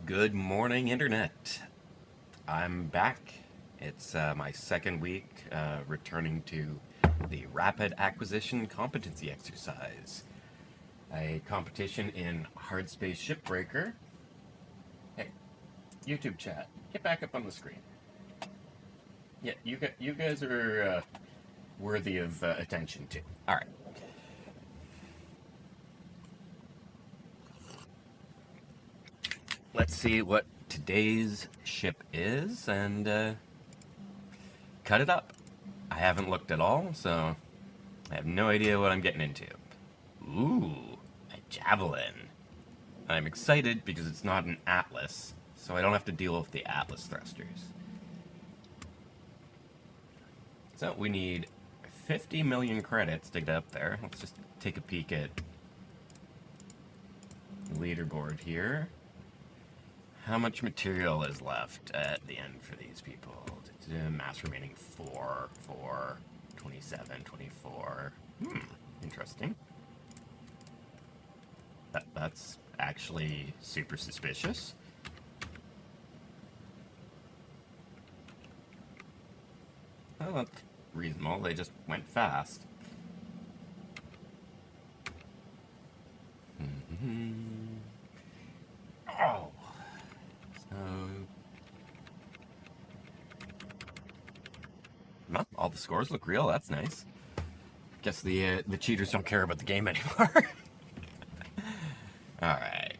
Good morning, Internet. I'm back. It's my second week returning to the Rapid Acquisition Competency Exercise, a competition in Hard Space Shipbreaker. Hey, YouTube chat, get back up on the screen. Yeah, you guys are worthy of attention too. All right. Let's see what today's ship is and cut it up. I haven't looked at all, so I have no idea what I'm getting into. Ooh, a javelin. I'm excited because it's not an Atlas, so I don't have to deal with the Atlas thrusters. So we need 50 million credits to get up there. Let's just take a peek at the leaderboard here. How much material is left at the end for these people? Mass remaining 4, 27, 24. Interesting. That's actually super suspicious. Well, that's reasonable. They just went fast. Oh! So... well, all the scores look real. That's nice. Guess the cheaters don't care about the game anymore. Alright.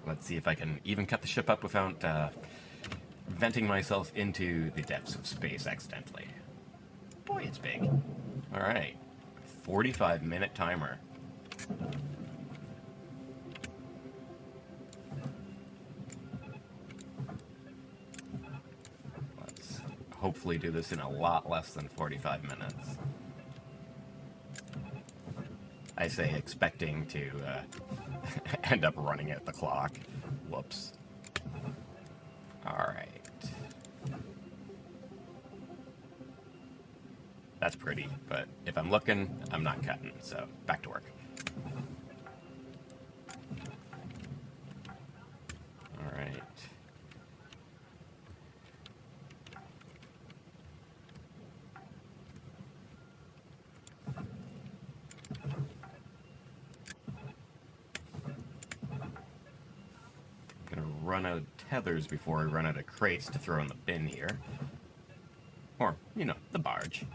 Let's see if I can even cut the ship up without venting myself into the depths of space accidentally. Boy, it's big. Alright. 45-minute timer. Let's hopefully do this in a lot less than 45 minutes. I say expecting to end up running at the clock. Whoops. Alright. That's pretty, but if I'm looking, I'm not cutting, so back to work. Alright. Run out of tethers before I run out of crates to throw in the bin here. Or, you know, the barge.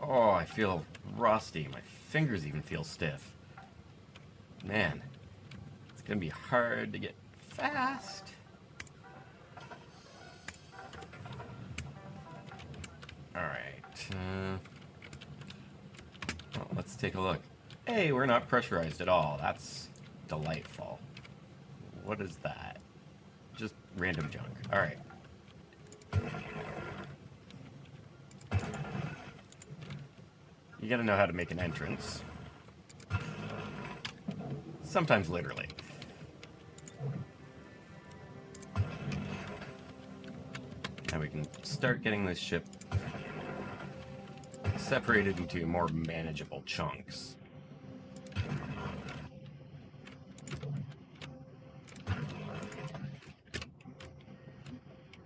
Oh, I feel rusty. My fingers even feel stiff. Man, it's gonna be hard to get fast. Alright. Well, let's take a look. Hey, we're not pressurized at all. That's delightful. What is that? Just random junk. Alright. You gotta know how to make an entrance. Sometimes literally. Now we can start getting this ship separated into more manageable chunks.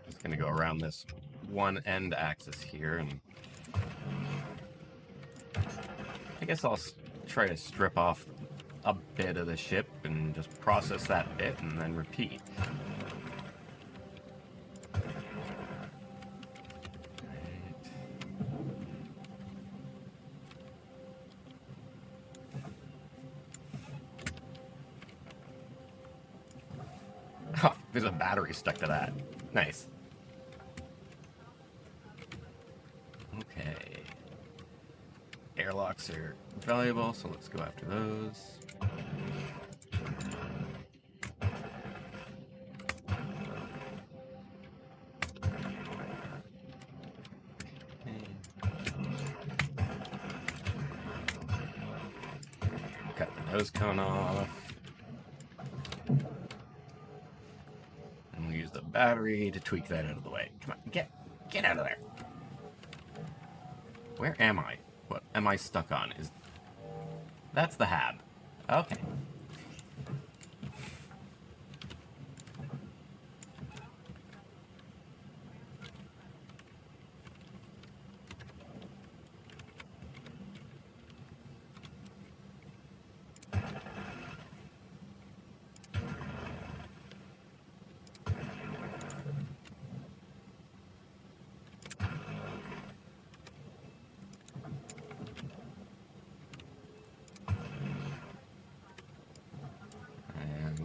Just gonna go around this one end axis here, and I guess I'll try to strip off a bit of the ship and just process that bit and then repeat. Oh, there's a battery stuck to that. Nice. Okay. Airlocks are valuable, so let's go after those. those cone off. And we'll use the battery to tweak that out of the way. Come on, get out of there. Where am I? What am I stuck on? That's the hab. Okay.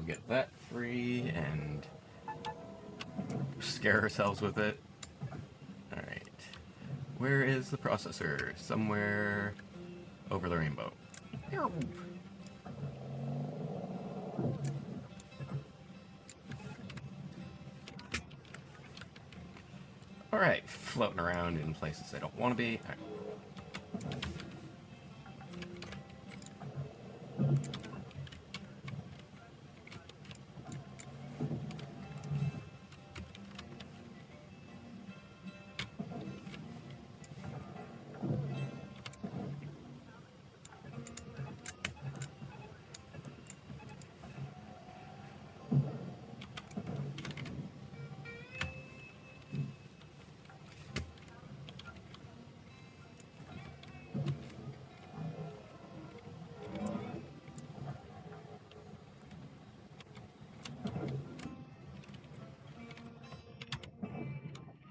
Get that free and scare ourselves with it. Alright. Where is the processor? Somewhere over the rainbow. Alright, floating around in places I don't want to be. All right.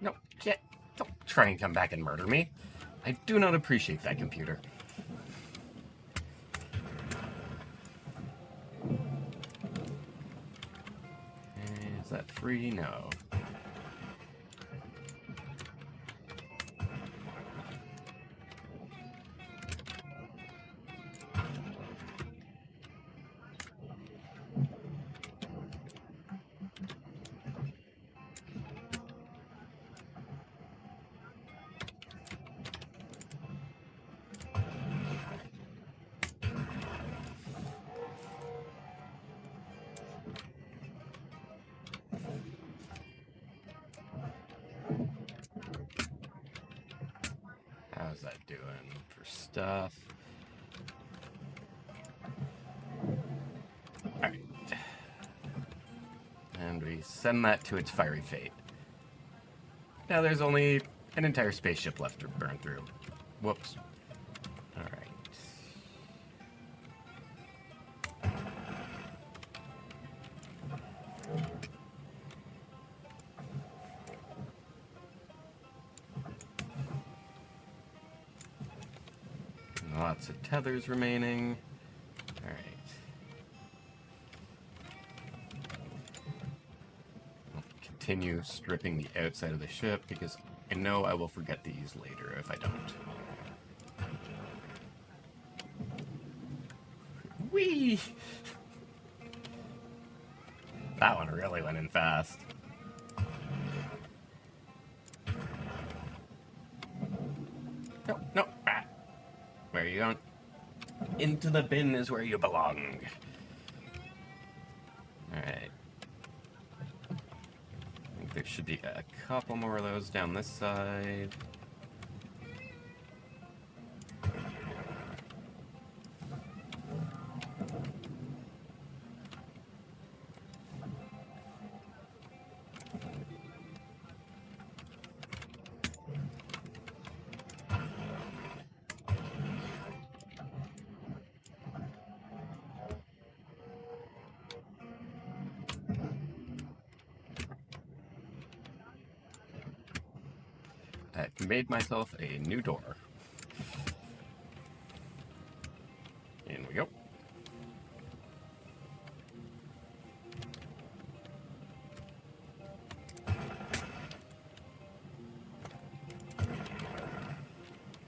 No, don't try and come back and murder me. I do not appreciate that, computer. Is that free? No. How's that doing for stuff? Alright. And we send that to its fiery fate. Now there's only an entire spaceship left to burn through. Whoops. Alright. Lots of tethers remaining. Alright. I'll continue stripping the outside of the ship because I know I will forget these later if I don't. Whee! That one really went in fast. No, no. Ah. Where are you going? Into the bin is where you belong. Alright. I think there should be a couple more of those down this side. I've made myself a new door. In we go.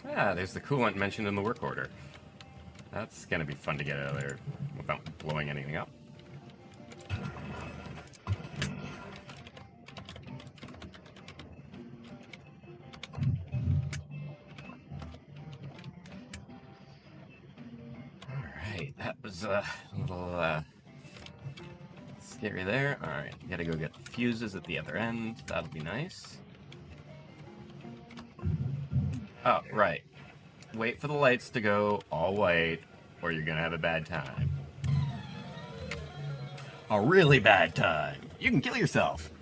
Ah, there's the coolant mentioned in the work order. That's gonna be fun to get out of there without blowing anything up. Alright, that was a little scary there. Alright, gotta go get the fuses at the other end. That'll be nice. Oh, right. Wait for the lights to go all white, or you're gonna have a bad time. A really bad time. You can kill yourself.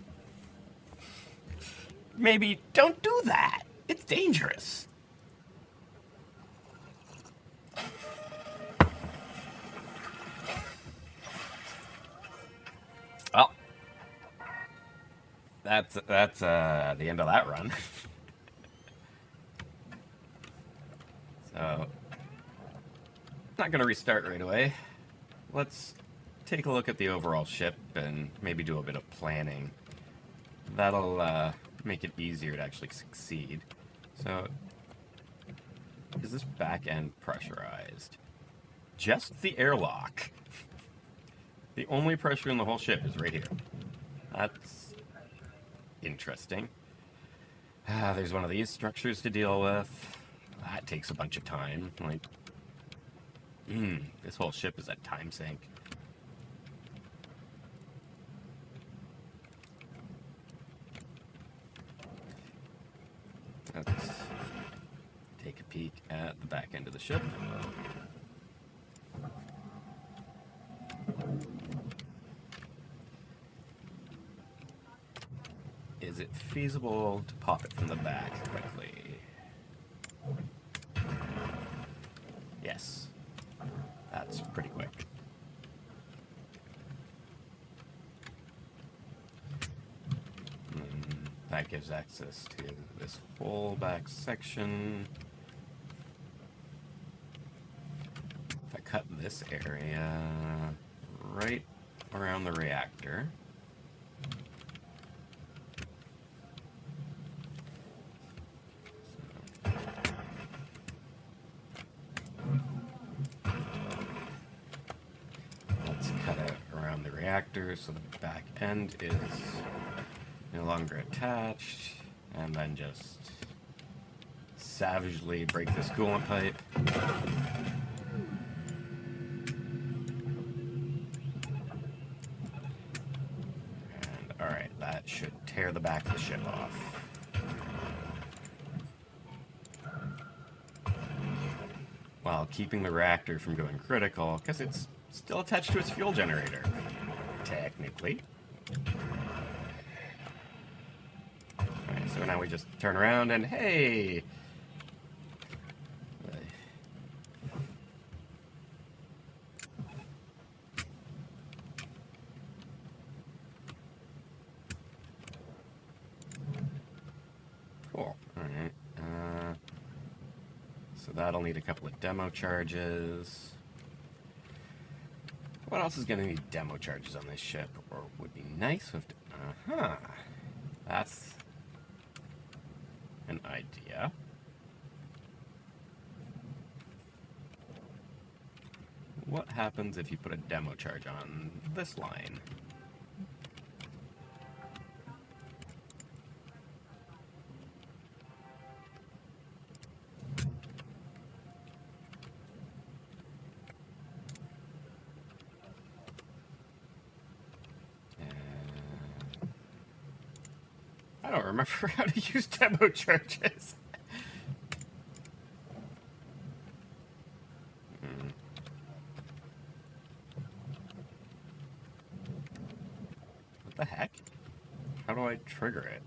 Maybe don't do that. It's dangerous. Well, that's the end of that run. So, not gonna restart right away. Let's take a look at the overall ship and maybe do a bit of planning. That'll make it easier to actually succeed. So, is this back end pressurized? Just the airlock. The only pressure in the whole ship is right here. That's interesting. There's one of these structures to deal with. That takes a bunch of time. Like, this whole ship is a time sink. Let's take a peek at the back end of the ship. Is it feasible to pop it from the back quickly? Yes. That's pretty quick. That gives access to this whole back section. If I cut this area right around the reactor, let's cut it around the reactor so the back end is no longer attached, and then just savagely break this coolant pipe. And alright, that should tear the back of the ship off. While keeping the reactor from going critical, because it's still attached to its fuel generator, technically. So now we just turn around and hey! Cool. Alright. So that'll need a couple of demo charges. What else is going to need demo charges on this ship? Or would be nice if... That's an idea. What happens if you put a demo charge on this line? I don't remember how to use demo charges. What the heck? How do I trigger it?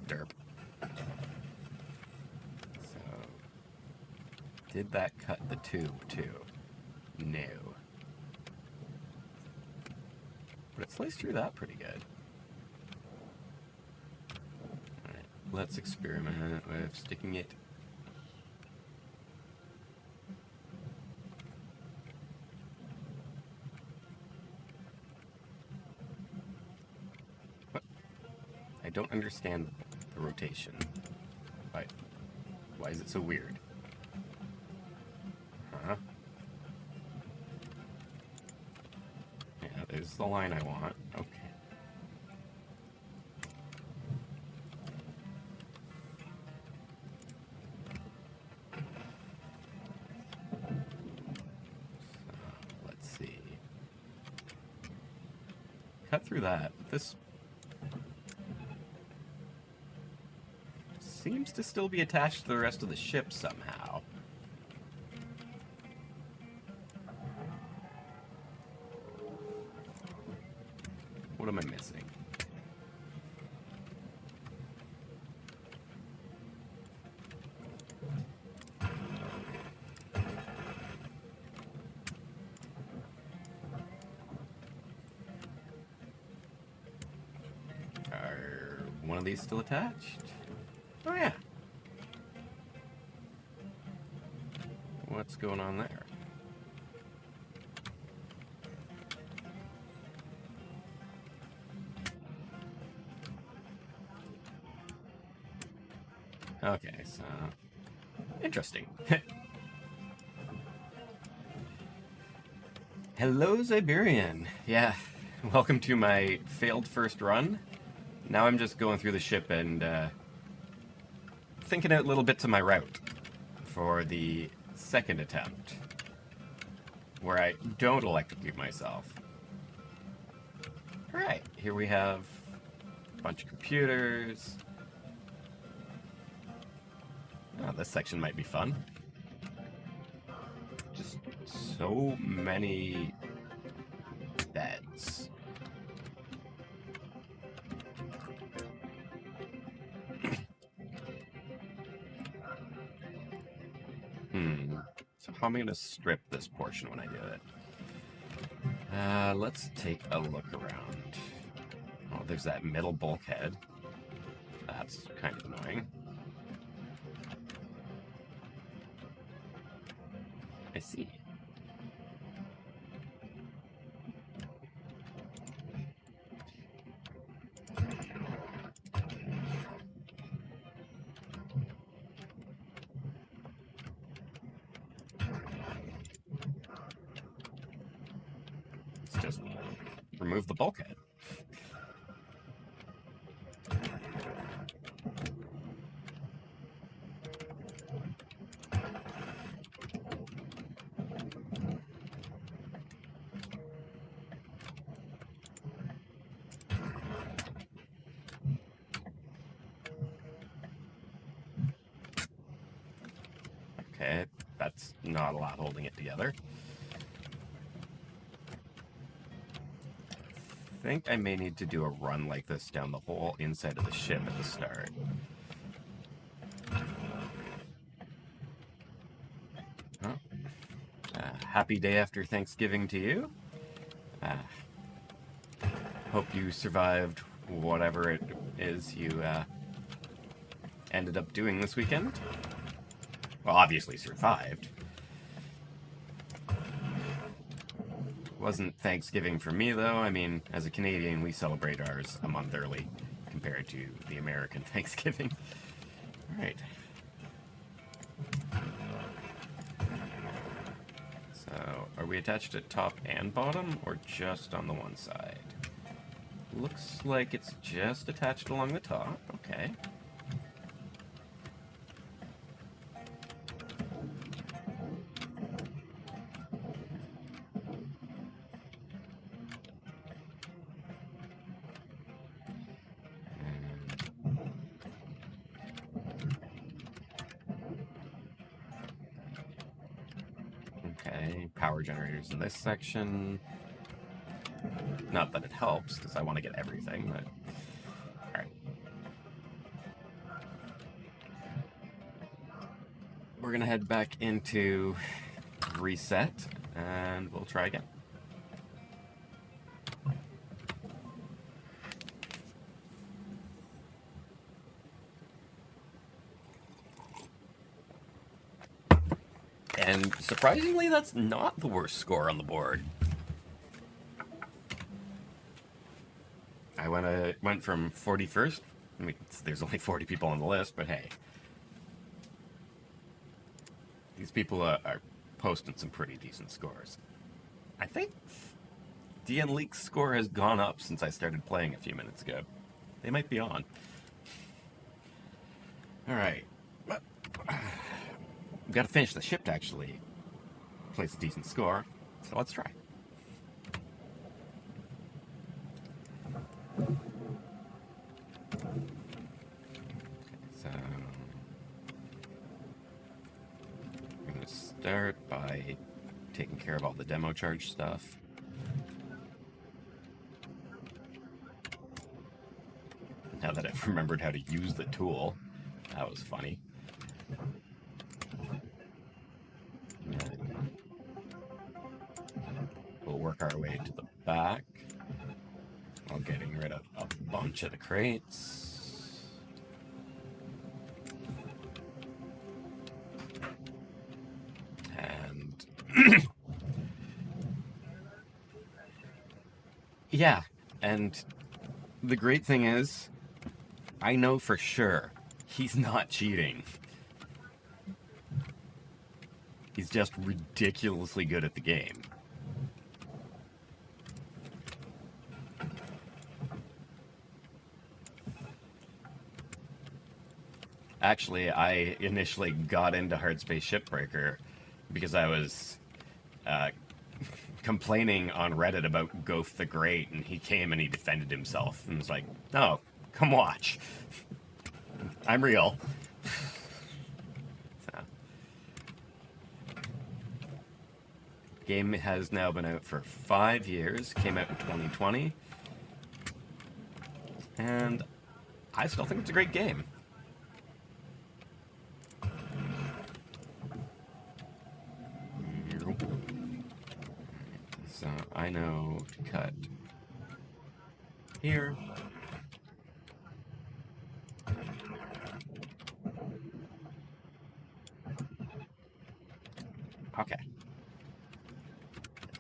Derp. So, did that cut the tube too? No. But it sliced through that pretty good. Alright, let's experiment with sticking it. What? I don't understand the rotation. Why is it so weird? Huh? Is the line I want. Okay. cut through that. This seems to still be attached to the rest of the ship somehow. What am I missing? Are one of these still attached? Oh yeah. What's going on there? Okay, so interesting. Hello, Siberian. Yeah, welcome to my failed first run. Now I'm just going through the ship and thinking out little bits of my route for the second attempt, where I don't electrocute myself. Alright, here we have a bunch of computers. Oh, this section might be fun. Just so many beds. So how am I going to strip this portion when I do it? Let's take a look around. Oh, there's that middle bulkhead. That's kind of annoying. I see. Let's just remove the bulkhead. Okay, that's not a lot holding it together. I think I may need to do a run like this down the whole inside of the ship at the start. Oh. Happy day after Thanksgiving to you. Hope you survived whatever it is you ended up doing this weekend. Well, obviously survived. Wasn't Thanksgiving for me, though. I mean, as a Canadian, we celebrate ours a month early compared to the American Thanksgiving. All right. So, are we attached at top and bottom, or just on the one side? Looks like it's just attached along the top. Okay. Okay, power generators in this section. Not that it helps, because I want to get everything, but... Alright. We're going to head back into reset, and we'll try again. And surprisingly, that's not the worst score on the board. I went from 41st. I mean, there's only 40 people on the list, but hey. These people are posting some pretty decent scores. I think DN Leak's score has gone up since I started playing a few minutes ago. They might be on. Alright. We've got to finish the ship to actually place a decent score, so let's try. So I'm going to start by taking care of all the demo charge stuff. Now that I've remembered how to use the tool, that was funny. And we'll work our way to the back while getting rid of a bunch of the crates. And yeah, and the great thing is, I know for sure he's not cheating. He's just ridiculously good at the game. Actually, I initially got into Hardspace Shipbreaker because I was complaining on Reddit about Goaf the Great, and he came and he defended himself and was like, "No, come watch. I'm real." So. Game has now been out for 5 years, came out in 2020, and I still think it's a great game. So I know to cut here. Okay.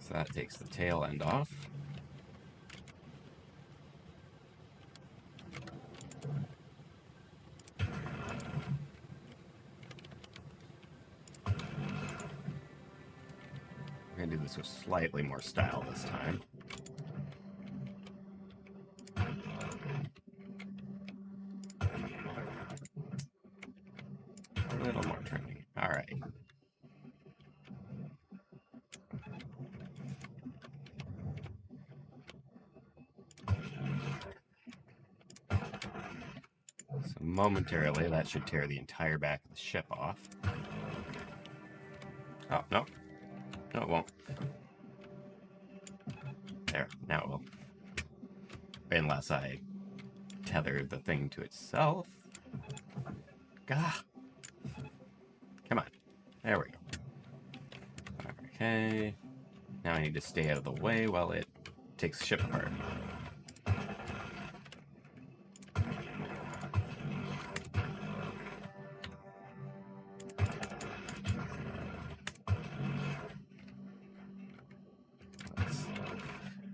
So that takes the tail end off. We're going to do this with slightly more style this time. A little more trimming. All right. So momentarily, that should tear the entire back of the ship off. Oh, no. No, it won't. There, now it will. Unless I tether the thing to itself. Gah! Come on. There we go. Okay. Now I need to stay out of the way while it takes the ship apart. Let's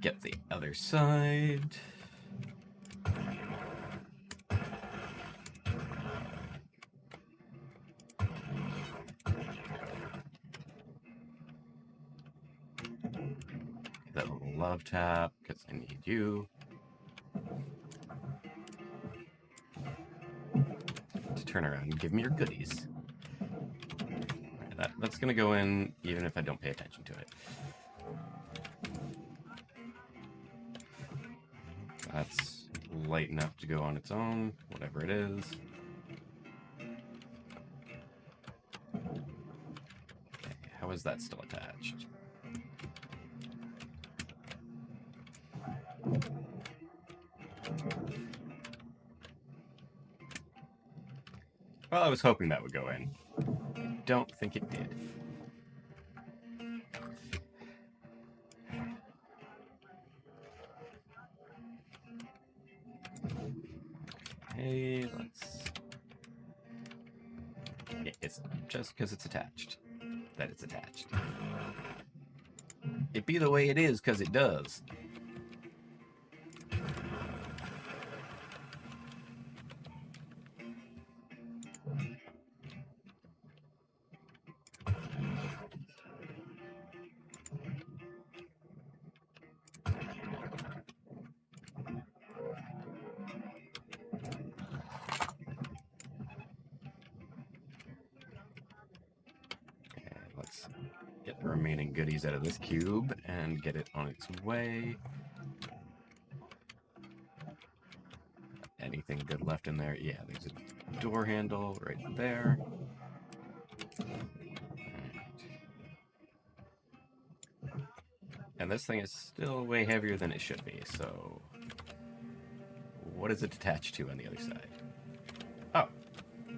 get the other side. That little love tap, because I need you to turn around and give me your goodies. That's going to go in even if I don't pay attention to it. That's light enough to go on its own, whatever it is. Okay, how is that still attached? Well, I was hoping that would go in. Don't think it did. Okay, let's... It's just because it's attached that it's attached. It be the way it is because it does. Let's get the remaining goodies out of this cube and get it on its way. anything good left in there? Yeah, there's a door handle right there. And this thing is still way heavier than it should be, so... What is it attached to on the other side? Oh,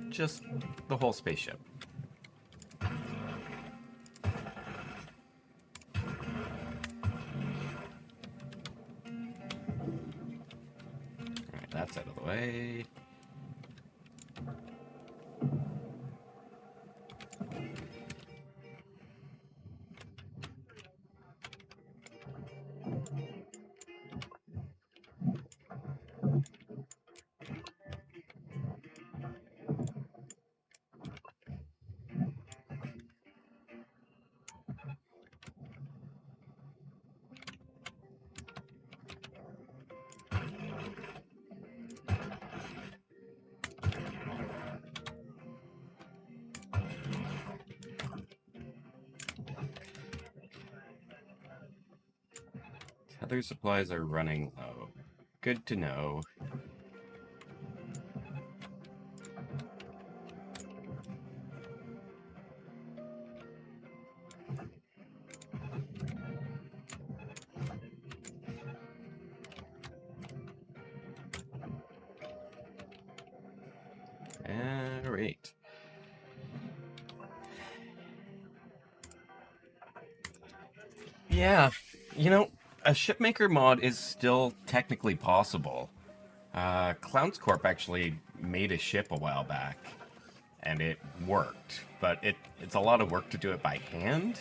just the whole spaceship. Alright, that's out of the way. Other supplies are running low. Good to know. Alright. Yeah, you know, a shipmaker mod is still technically possible. Clowns Corp actually made a ship a while back, and it worked, but it's a lot of work to do it by hand.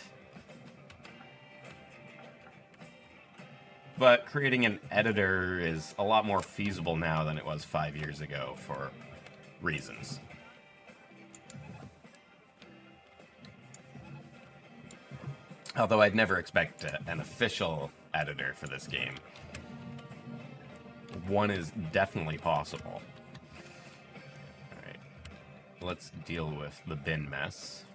But creating an editor is a lot more feasible now than it was 5 years ago for reasons. Although I'd never expect an official editor for this game. One is definitely possible. Alright, let's deal with the bin mess.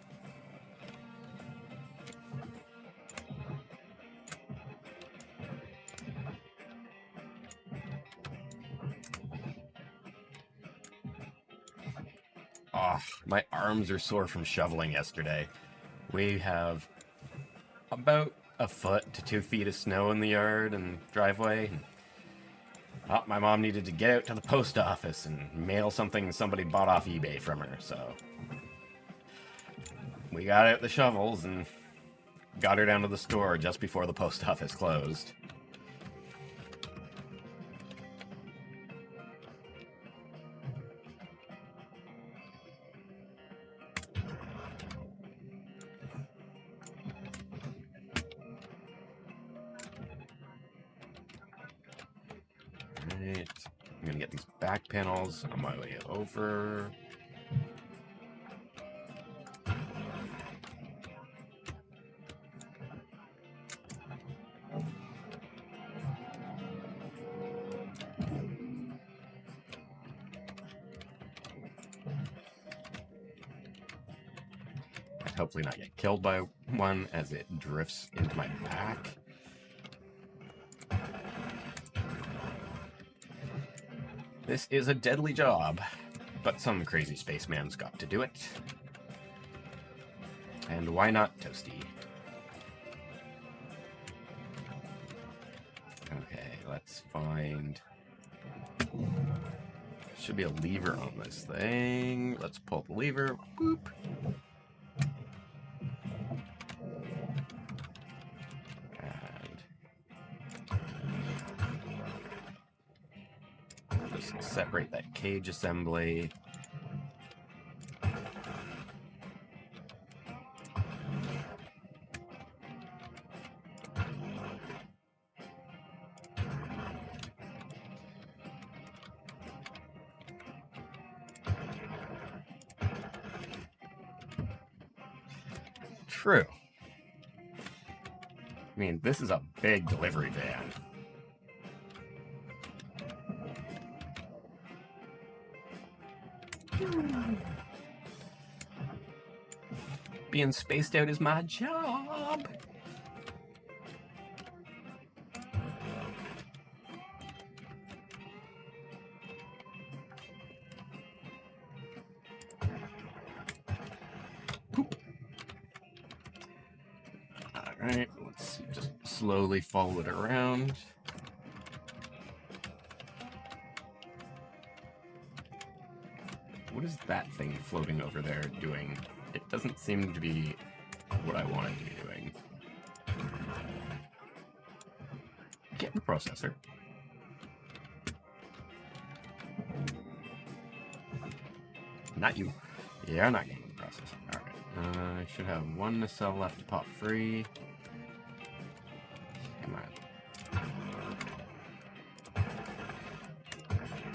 Oh, my arms are sore from shoveling yesterday. We have about a foot to 2 feet of snow in the yard and driveway. Oh, my mom needed to get out to the post office and mail something somebody bought off eBay from her, so... We got out the shovels and got her down to the store just before the post office closed. Right. I'm gonna get these back panels on my way over. Hopefully not get killed by one as it drifts into my back. This is a deadly job, but some crazy spaceman's got to do it. And why not Toasty? Okay, let's find... Should be a lever on this thing. Let's pull the lever. Boop. Separate that cage assembly. True. I mean, this is a big delivery van. Being spaced out is my job. Alright, let's just slowly follow it around. What is that thing floating over there doing? It doesn't seem to be what I want it to be doing. Get the processor. Not you. You're not getting the processor. Alright. I should have one nacelle left to pop free. Come on.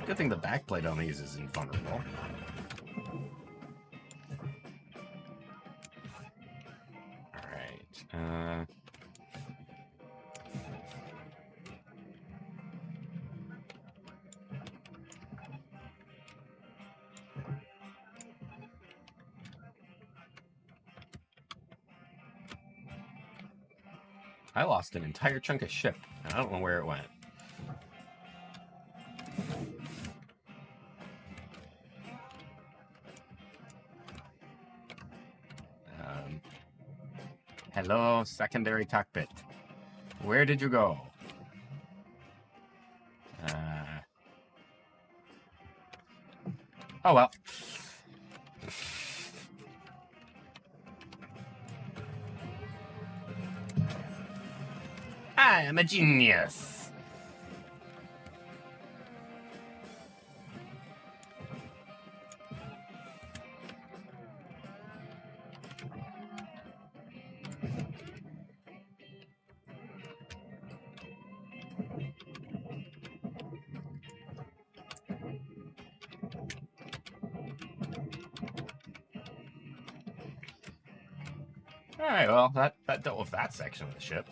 Good thing the backplate on these is invulnerable. Alright. I lost an entire chunk of ship, and I don't know where it went. Hello, secondary cockpit. Where did you go? Oh well. I am a genius. Alright, well, that dealt with that section of the ship.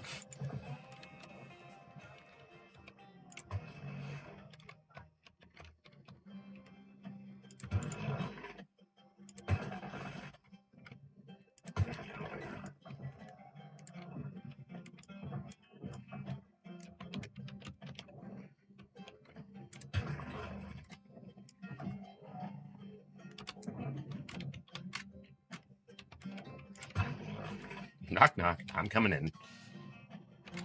Knock, knock. I'm coming in.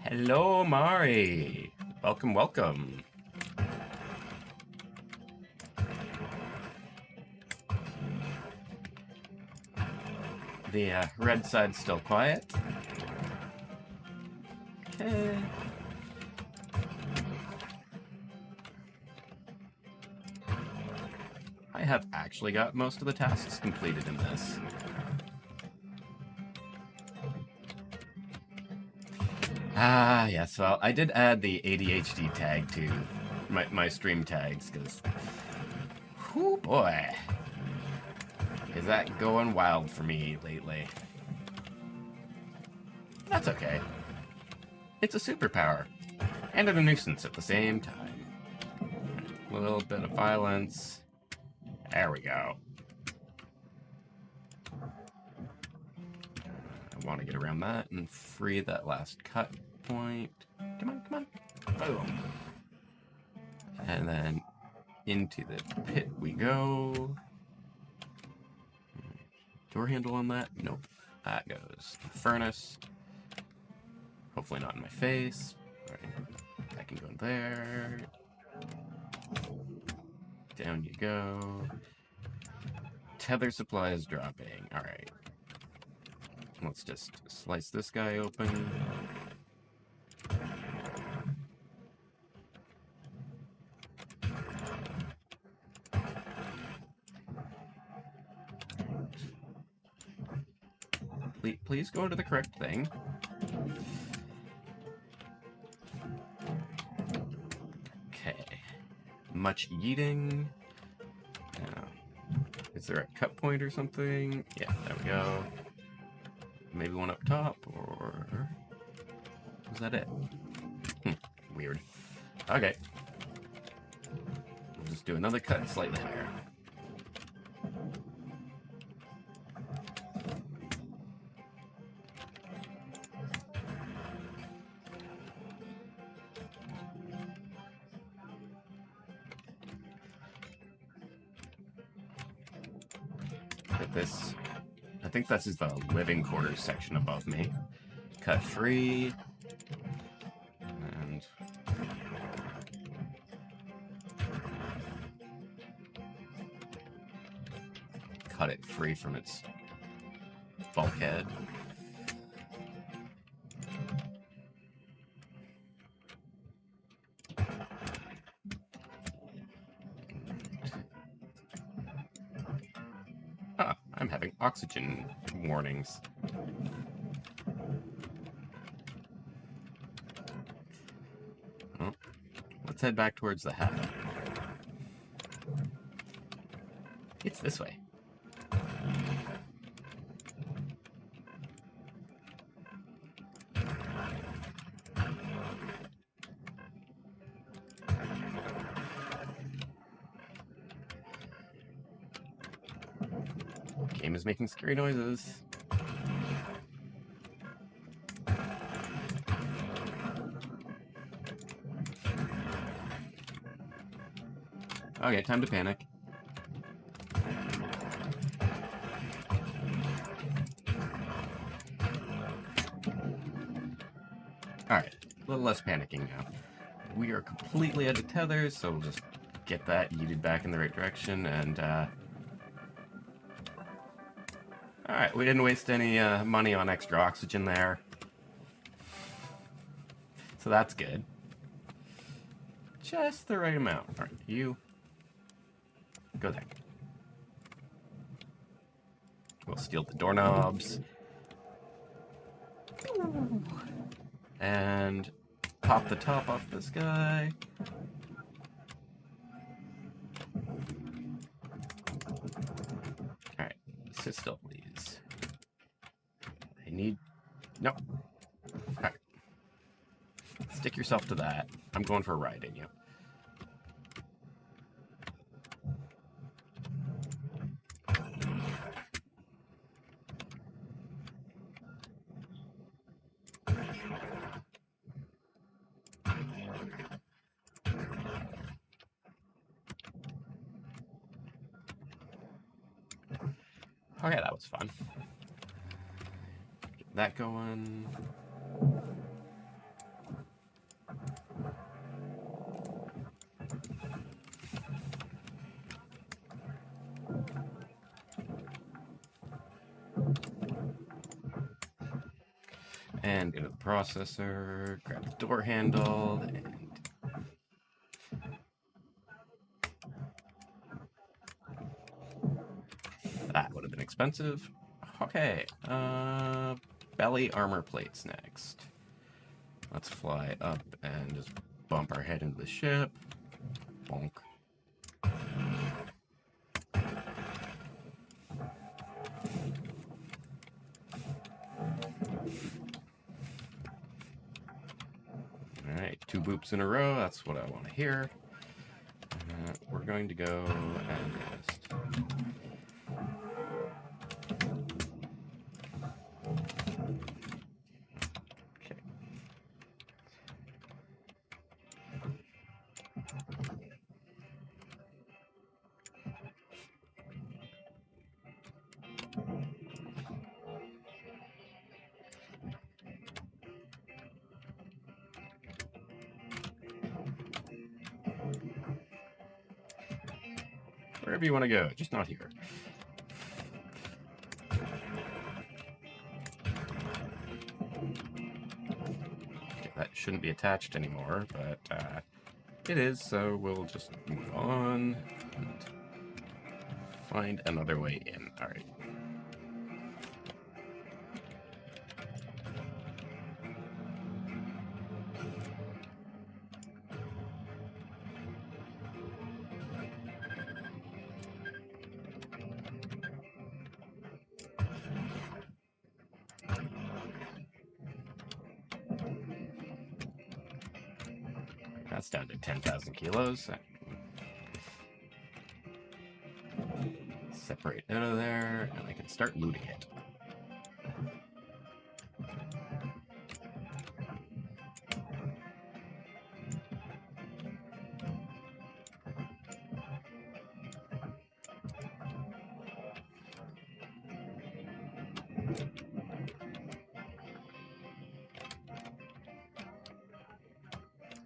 Hello, Mari. Welcome, welcome. The red side's still quiet. Okay. I have actually got most of the tasks completed in this. Ah, yes, well, I did add the ADHD tag to my stream tags, because, whoo boy, is that going wild for me lately. That's okay. It's a superpower, and a nuisance at the same time. A little bit of violence. There we go. I want to get around that and free that last cut point. Come on, come on. Boom. And then into the pit we go. Door handle on that? Nope. That goes in the furnace. Hopefully not in my face. All right. I can go in there. Down you go. Tether supply is dropping. All right. Let's just slice this guy open. Please go to the correct thing. Okay. Much eating. Is there a cut point or something? Yeah, there we go. Maybe one up top, or is that it? Weird. Okay. We'll just do another cut slightly higher. This, I think this is the living quarters section above me, cut free. And cut it free from its bulkhead. Ah, I'm having oxygen warnings. Well, let's head back towards the hub. It's this way. Game is making scary noises. Okay, time to panic. Alright, a little less panicking now. We are completely out of tethers, so we'll just get that yeeted back in the right direction, and alright, we didn't waste any money on extra oxygen there. So that's good. Just the right amount. Alright, you go there. We'll steal the doorknobs. And pop the top off this guy. Alright, sit still, please. I need... Nope. Alright. Stick yourself to that. I'm going for a ride in you. Okay, that was fun. Get that going. And into the processor, grab the door handle, and that would have been expensive. Okay, belly armor plates next. Let's fly up and just bump our head into the ship. Bonk. Alright, 2 boops in a row, that's what I want to hear. We're going to go and just... Okay. Wherever you want to go, just not here. Okay, that shouldn't be attached anymore, but it is, so we'll just move on and find another way in. All right. That's down to 10,000 kilos. Separate out of there, and I can start looting it.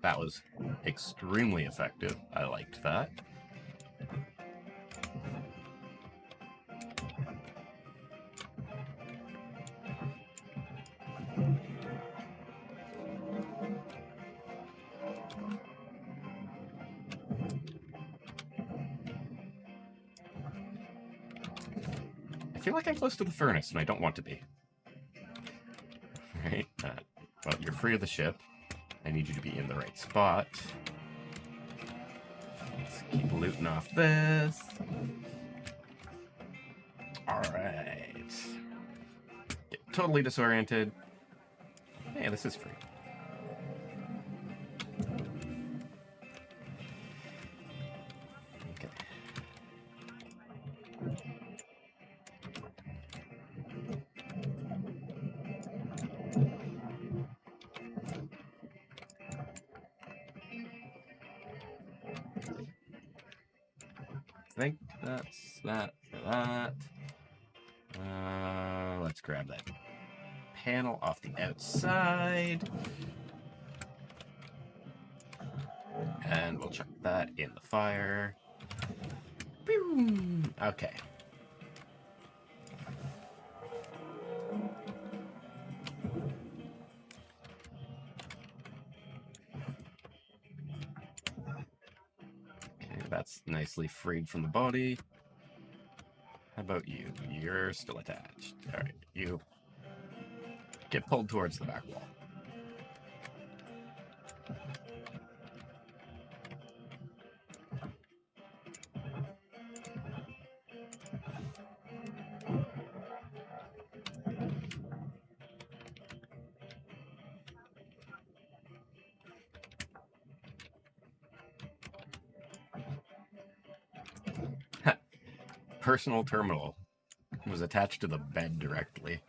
That was extremely effective. I liked that. I feel like I'm close to the furnace, and I don't want to be. Right? Well, you're free of the ship. I need you to be in the right spot. Let's keep looting off this. Alright. Get totally disoriented. Hey, this is free. Okay. I think that's that for that. Let's grab that panel off the outside. And we'll chuck that in the fire. Boom. Okay. Okay, that's nicely freed from the body. How about you? You're still attached. Alright, you get pulled towards the back wall. Personal terminal was attached to the bed directly.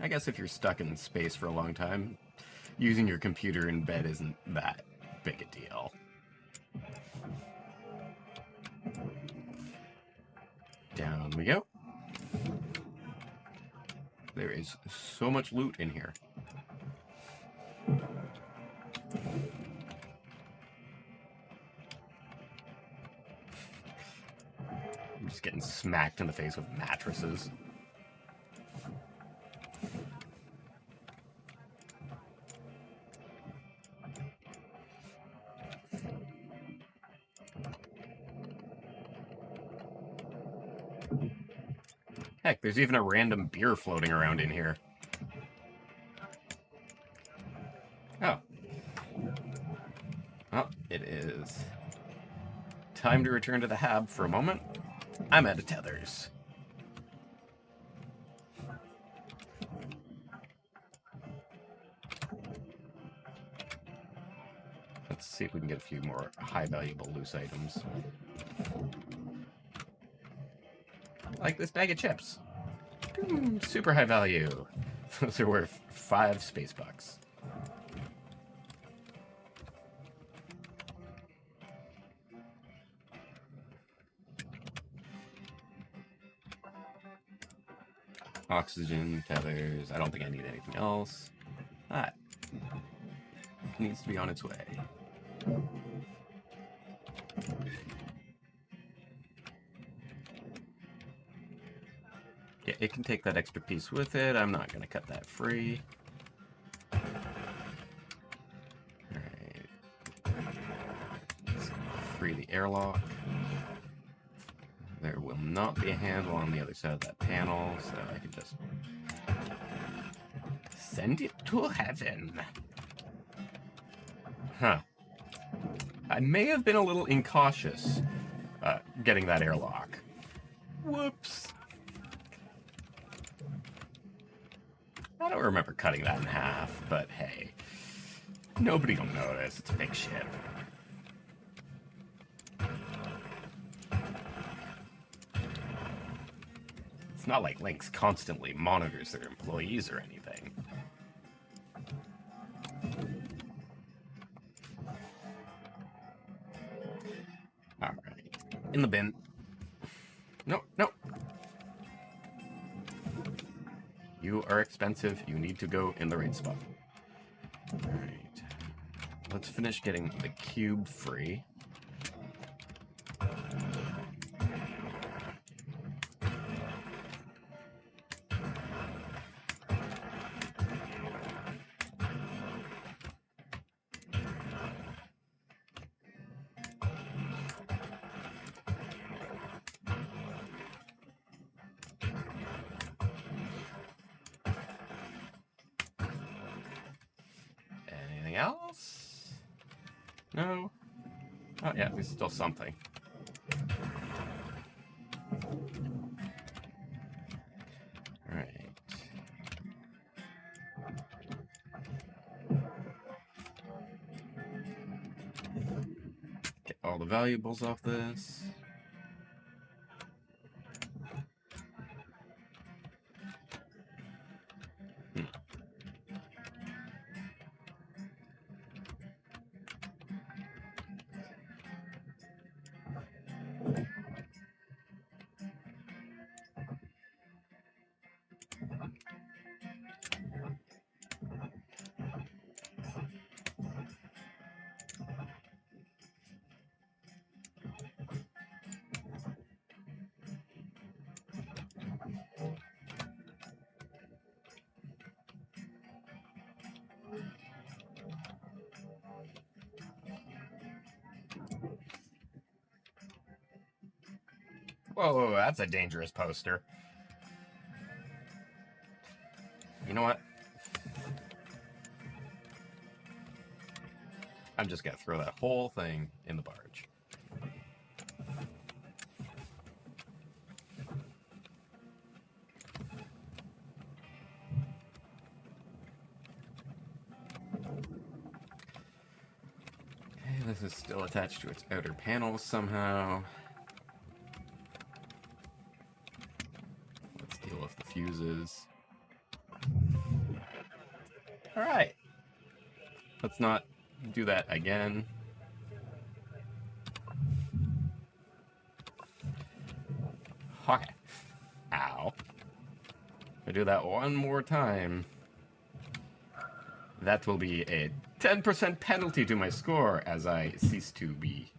I guess if you're stuck in space for a long time, using your computer in bed isn't that big a deal. Down we go. There is so much loot in here. I'm just getting smacked in the face with mattresses. Heck, there's even a random beer floating around in here. Oh. Well, it is time to return to the hab for a moment. I'm out of tethers. Let's see if we can get a few more high valuable loose items. Like this bag of chips. Super high value. Those are worth 5 space bucks. Oxygen, tethers. I don't think I need anything else. That needs to be on its way. Yeah, it can take that extra piece with it. I'm not going to cut that free. Alright. Let's free the airlock. There will not be a handle on the other side of that panel, so I can just send it to heaven. Huh. I may have been a little incautious getting that airlock. Whoops. I don't remember cutting that in half, but hey. Nobody will notice. It's a big ship. It's not like Lynx constantly monitors their employees or anything. Alright. In the bin. No, no. You are expensive. You need to go in the right spot. Alright. Let's finish getting the cube free. Anything else? No? Oh yeah, there's still something. Alright. Get all the valuables off this. Whoa, that's a dangerous poster. You know what? I'm just gonna throw that whole thing in the barge. Okay, this is still attached to its outer panels somehow. Let's deal with the fuses. Alright. Let's not do that again. Okay. Ow. If I do that one more time, that will be a 10% penalty to my score as I cease to be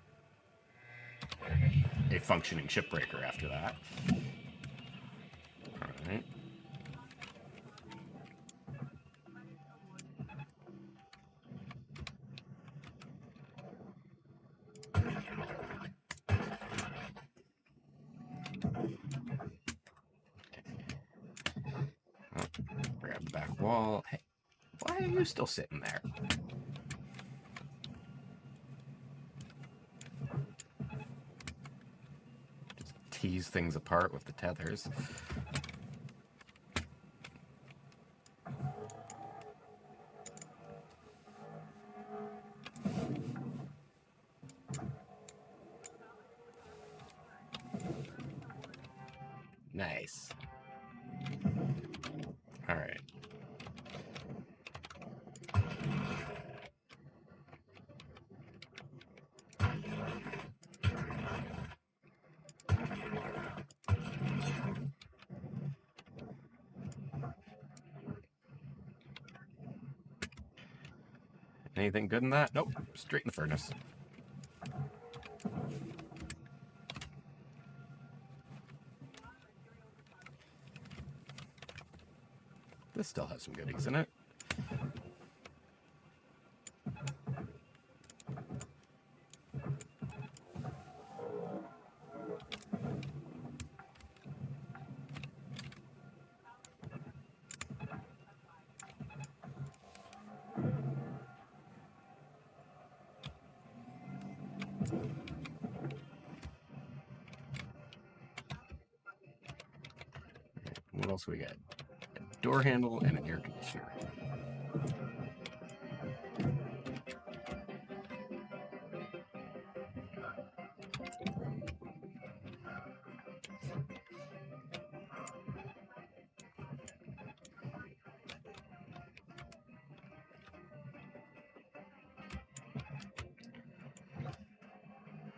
a functioning shipbreaker after that. Alright. Grab the back wall. Hey, why are you still sitting there? Just tease things apart with the tethers. Nice. All right. Anything good in that? Nope. Straight in the furnace. This still has some goodies in it. What else we got? A door handle and an air conditioner.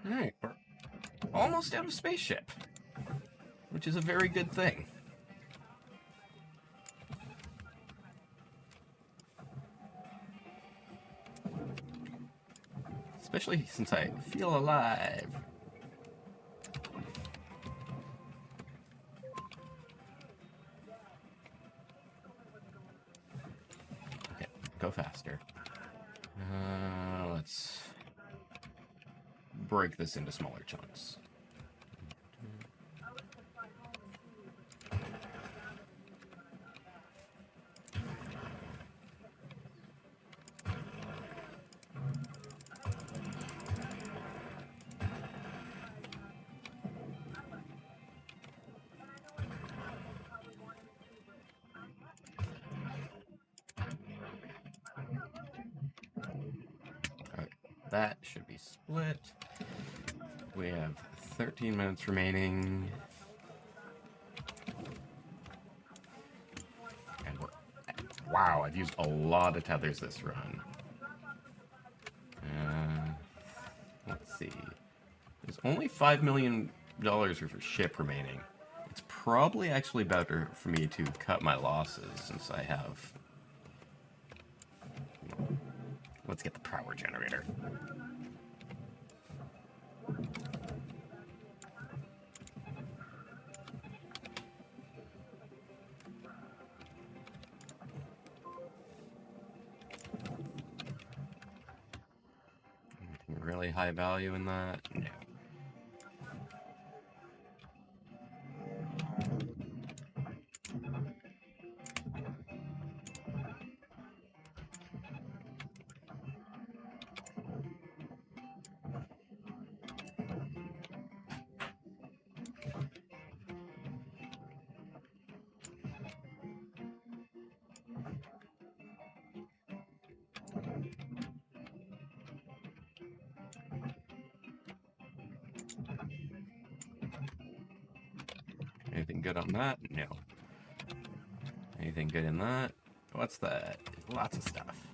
Alright, we're almost out of spaceship, which is a very good thing. Especially since I feel alive. Okay, go faster. Let's break this into smaller chunks. That should be split. We have 13 minutes remaining. And wow, I've used a lot of tethers this run. Let's see. There's only $5 million worth of ship remaining. It's probably actually better for me to cut my losses since I have... Let's get the power generator. Anything really high value in that? No. Anything good on that? No. Anything good in that? What's that? Lots of stuff.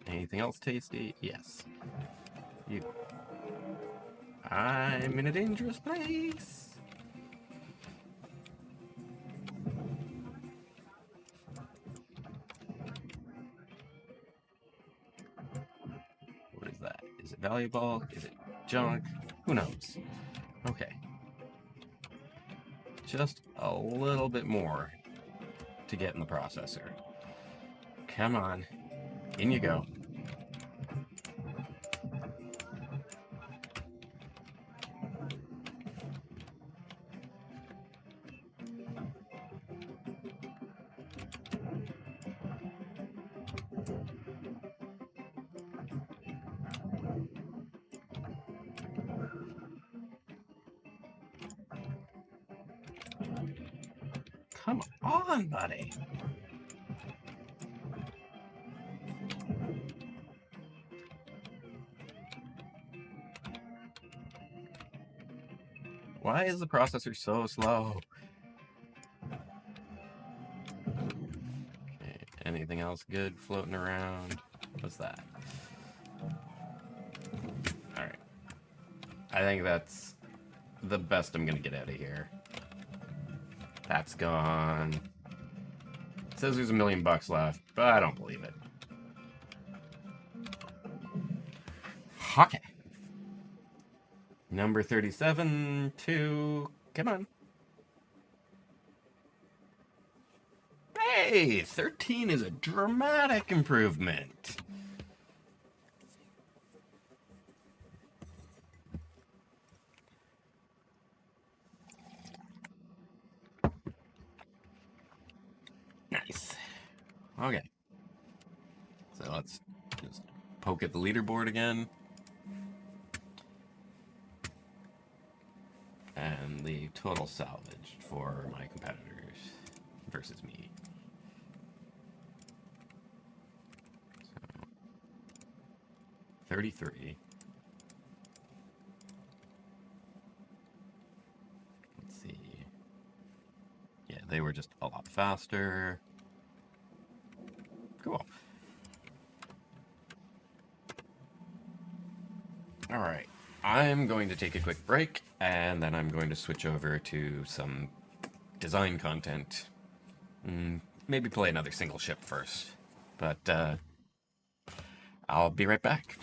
Anything else tasty? Yes. You. I'm in a dangerous place. What is that? Is it valuable? Is it junk? Who knows? Okay. Just a little bit more to get in the processor. Come on. In you go. Come on, buddy. Why is the processor so slow? Okay, anything else good floating around? What's that? Alright. I think that's the best I'm gonna get out of here. That's gone. It says there's $1 million left, but I don't believe it. Okay. Number 37 to... Come on. Hey, 13 is a dramatic improvement. Nice. Okay. So let's just poke at the leaderboard again. And the total salvaged for my competitors versus me. So, 33. Let's see. Yeah, they were just a lot faster. Cool. All right. I'm going to take a quick break, and then I'm going to switch over to some design content. Maybe play another single ship first. But I'll be right back.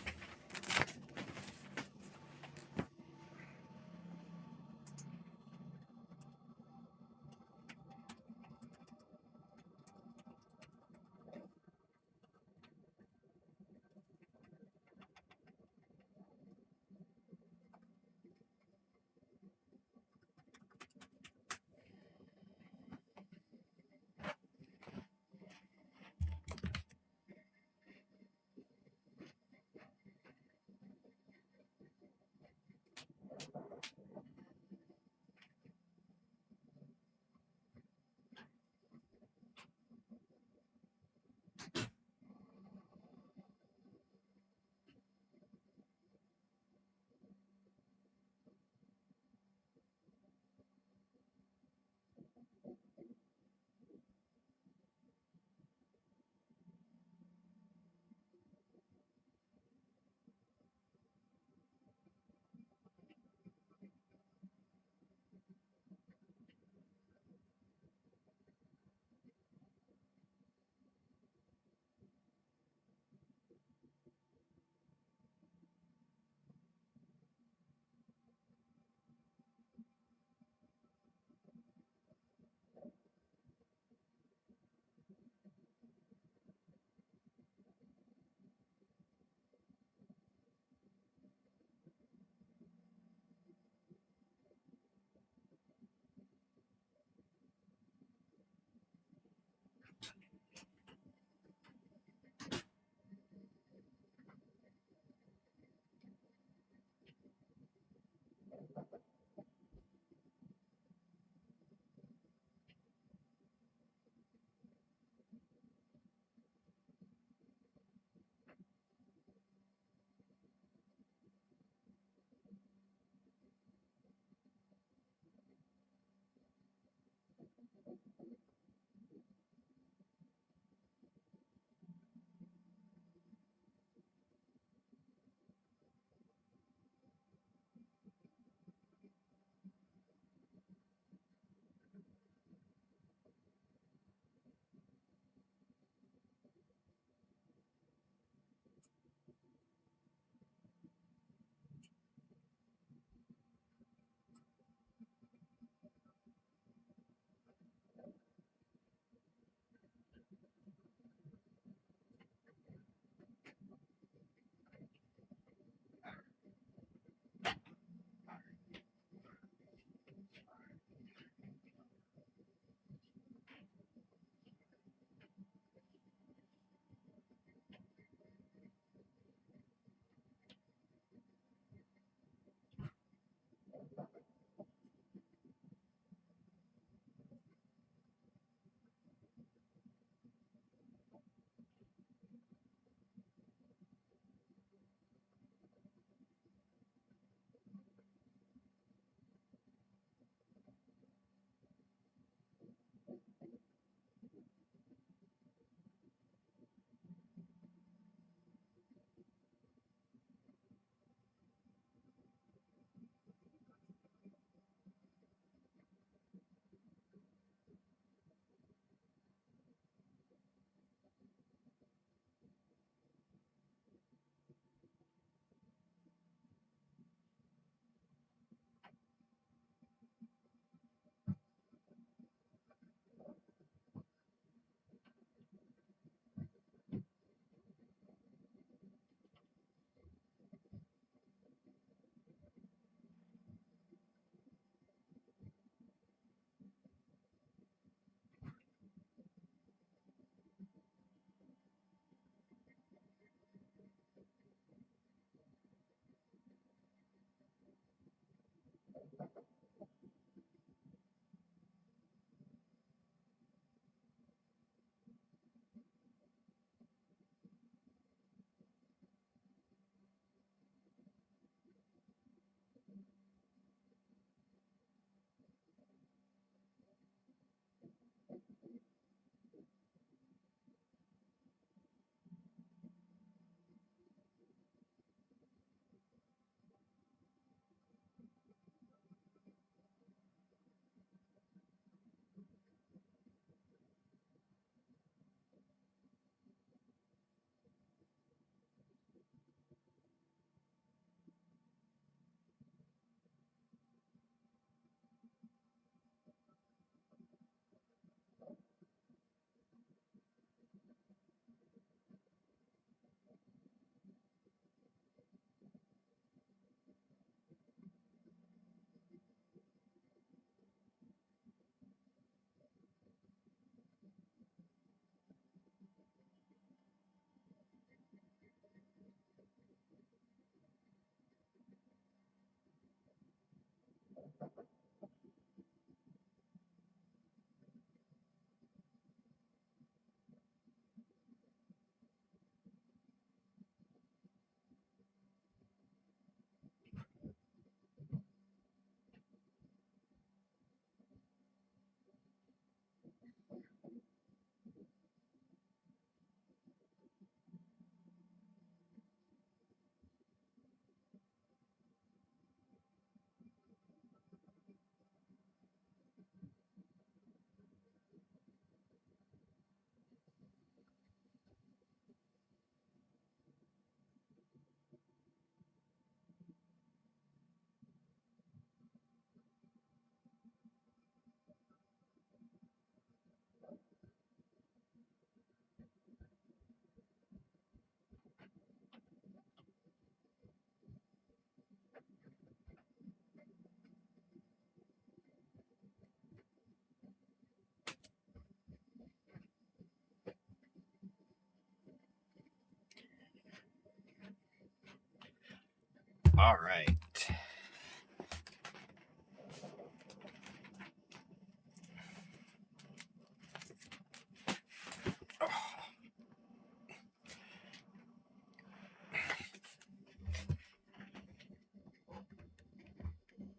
All right.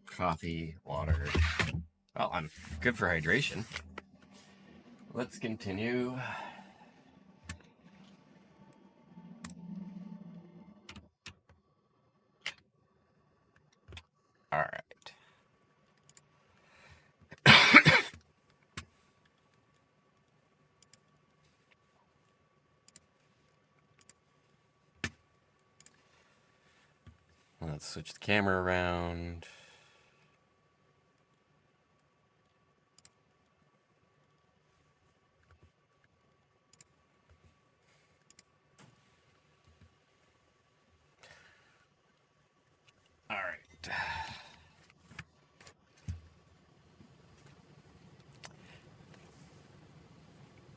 Coffee, water. Well, I'm good for hydration. Let's continue. All right. Let's switch the camera around. All right.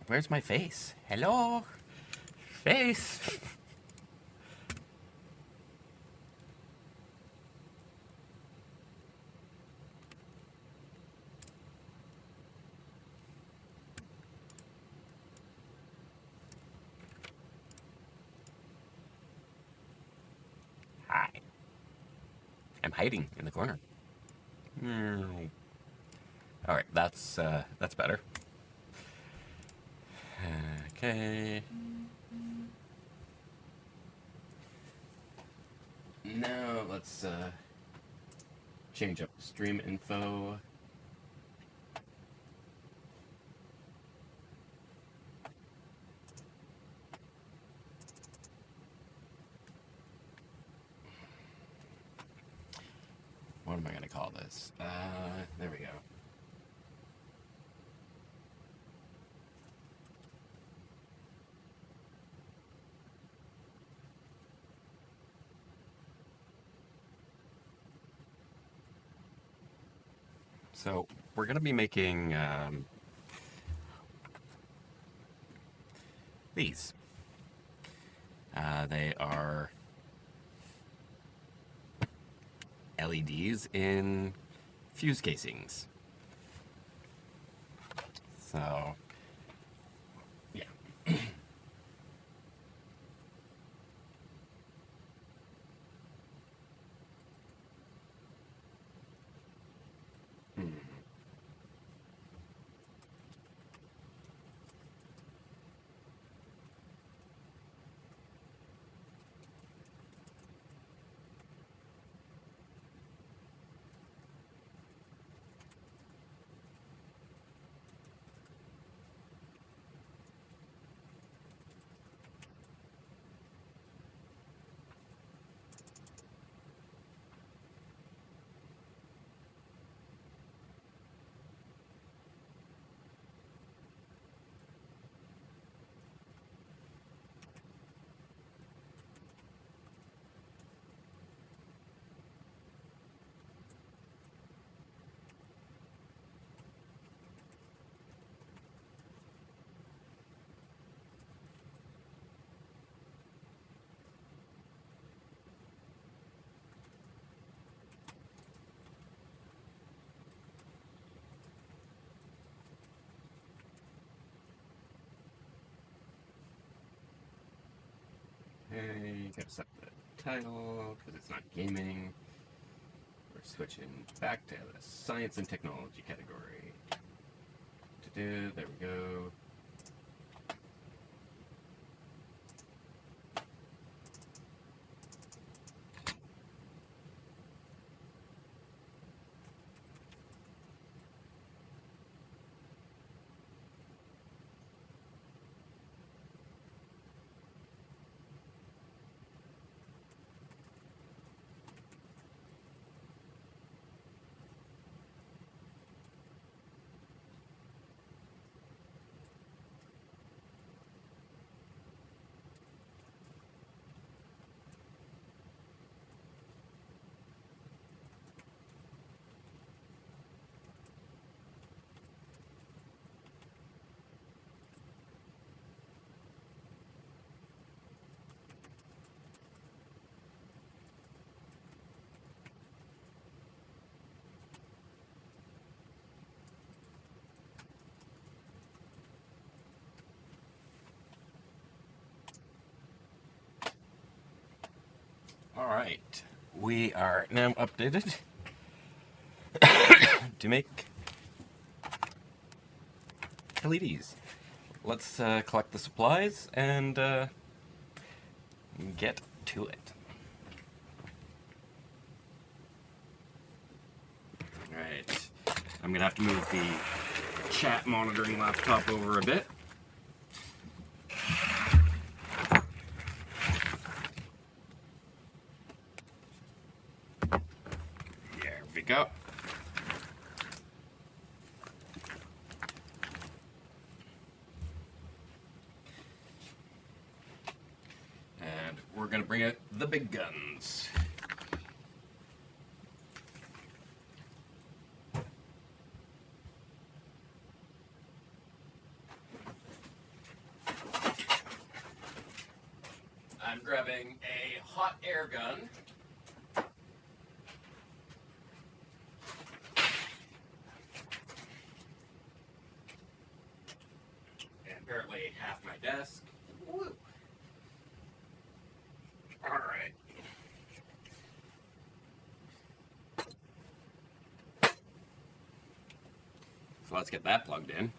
Where's my face? Hello? Face? Hi. I'm hiding in the corner. All right, that's better. Okay. Now let's change up stream info. What am I going to call this? There we go. So we're going to be making these. They are LEDs in fuse casings. So, yeah. Okay, gotta set the title because it's not gaming. We're switching back to the science and technology category. There we go. Alright, we are now updated to make LEDs. Let's collect the supplies and get to it. Alright, I'm gonna have to move the chat monitoring laptop over a bit. There we go. And we're gonna bring out the big guns. I'm grabbing a hot air gun. And apparently half my desk. Woo. All right. So let's get that plugged in.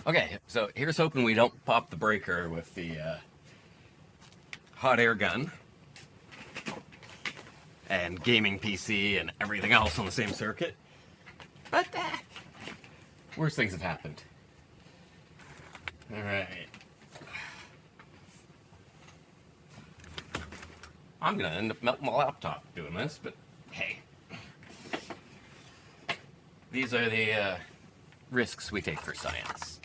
Okay, so here's hoping we don't pop the breaker with the hot air gun and gaming PC and everything else on the same circuit. But worse things have happened. Alright. I'm gonna end up melting my laptop doing this, but hey. These are the risks we take for science.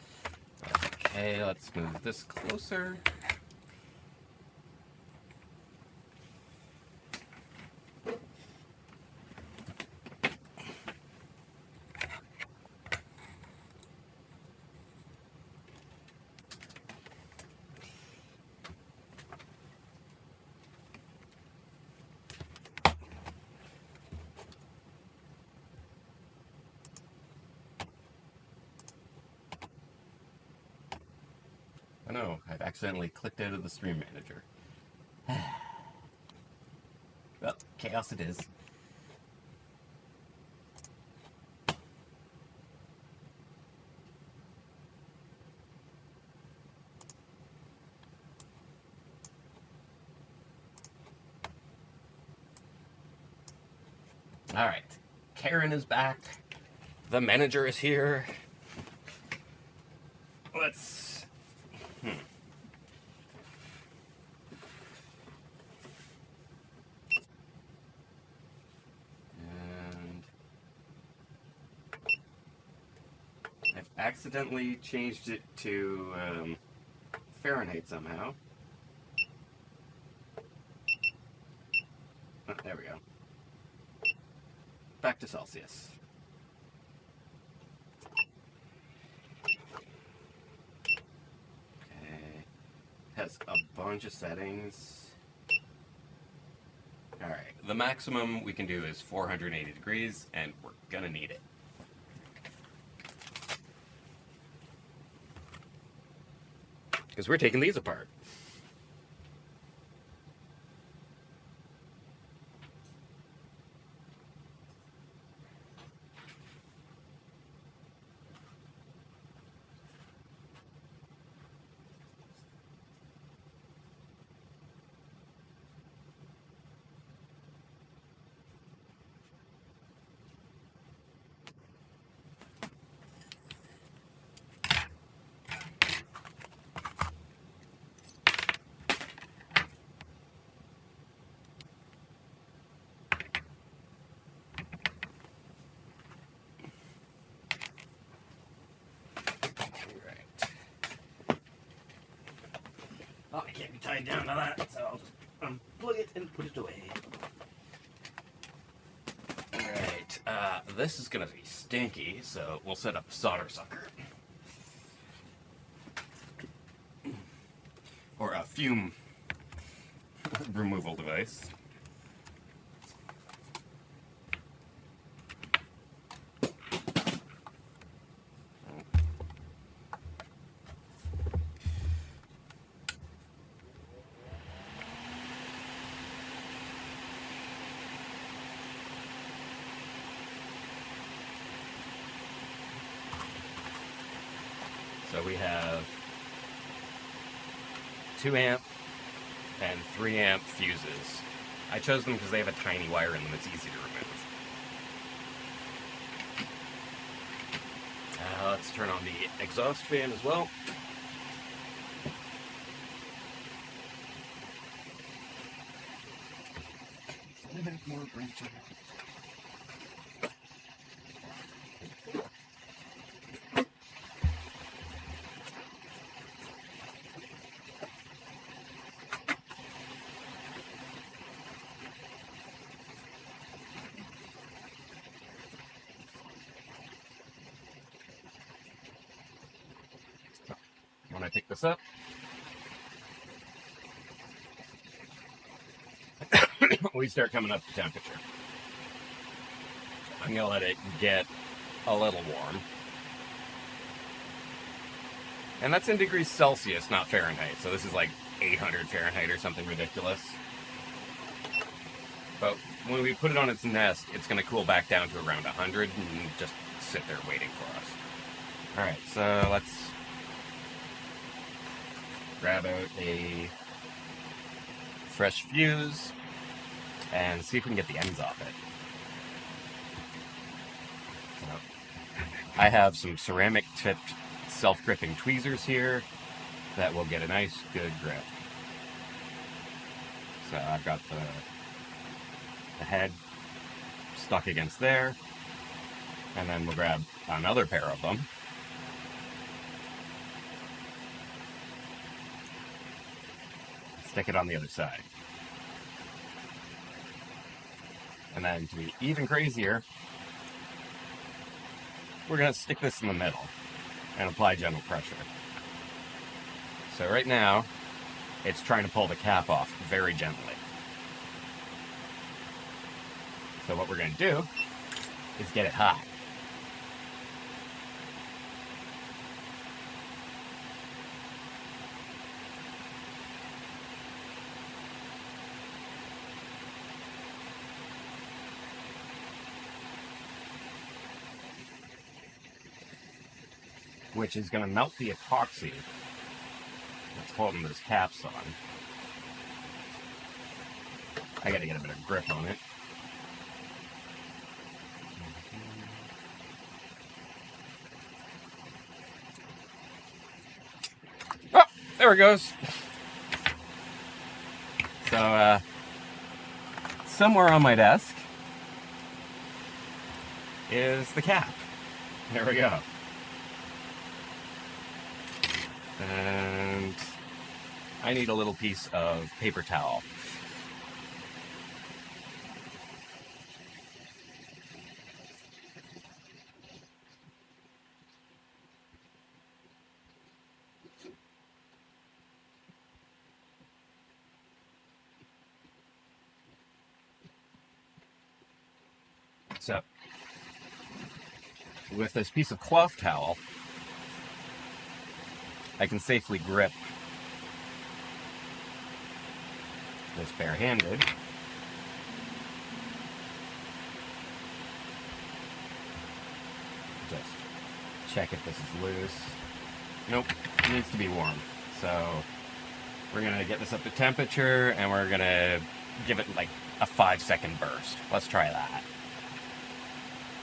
Okay, let's move this closer. Oh no, I've accidentally clicked out of the stream manager. Well, chaos it is. Alright, Karen is back. The manager is here. Let's... And... I've accidentally changed it to Fahrenheit somehow. Oh, there we go. Back to Celsius. Okay. Has a bunch of settings. Alright, the maximum we can do is 480 degrees, and we're gonna need it. Because we're taking these apart. Oh, I can't be tied down to that, so I'll just unplug it and put it away. Alright, this is gonna be stinky, so we'll set up a solder sucker. Or a fume removal device. So we have 2 amp and 3 amp fuses. I chose them because they have a tiny wire in them. It's easy to remove. Let's turn on the exhaust fan as well. I have more branching. When I pick this up, we start coming up to temperature. I'm gonna let it get a little warm. And that's in degrees Celsius, not Fahrenheit. So this is like 800 Fahrenheit or something ridiculous. But when we put it on its nest, it's gonna cool back down to around 100 and just sit there waiting for us. All right, so let's grab out a fresh fuse and see if we can get the ends off it. So, I have some ceramic tipped self-gripping tweezers here that will get a nice good grip. So I've got the head stuck against there, and then we'll grab another pair of them. Stick it on the other side. And then to be even crazier, we're going to stick this in the middle and apply gentle pressure. So right now, it's trying to pull the cap off very gently. So what we're going to do is get it hot. Which is going to melt the epoxy that's holding those caps on. I got to get a bit of grip on it. Oh, there it goes. So, somewhere on my desk is the cap. There we go. And I need a little piece of paper towel. So, with this piece of cloth towel, I can safely grip this barehanded. Just check if this is loose. Nope, it needs to be warm. So we're gonna get this up to temperature and we're gonna give it like a 5-second burst. Let's try that.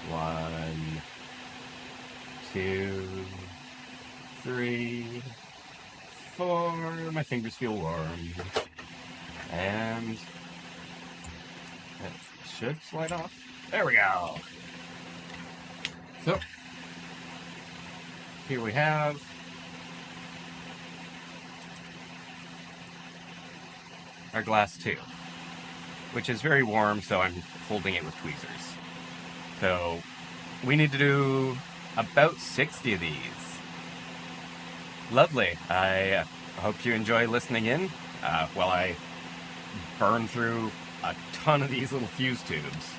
1, 2, 3, 4. My fingers feel warm. And it should slide off. There we go. So here we have our glass tube, which is very warm, so I'm holding it with tweezers. So we need to do about 60 of these. Lovely. I hope you enjoy listening in while I burn through a ton of these little fuse tubes.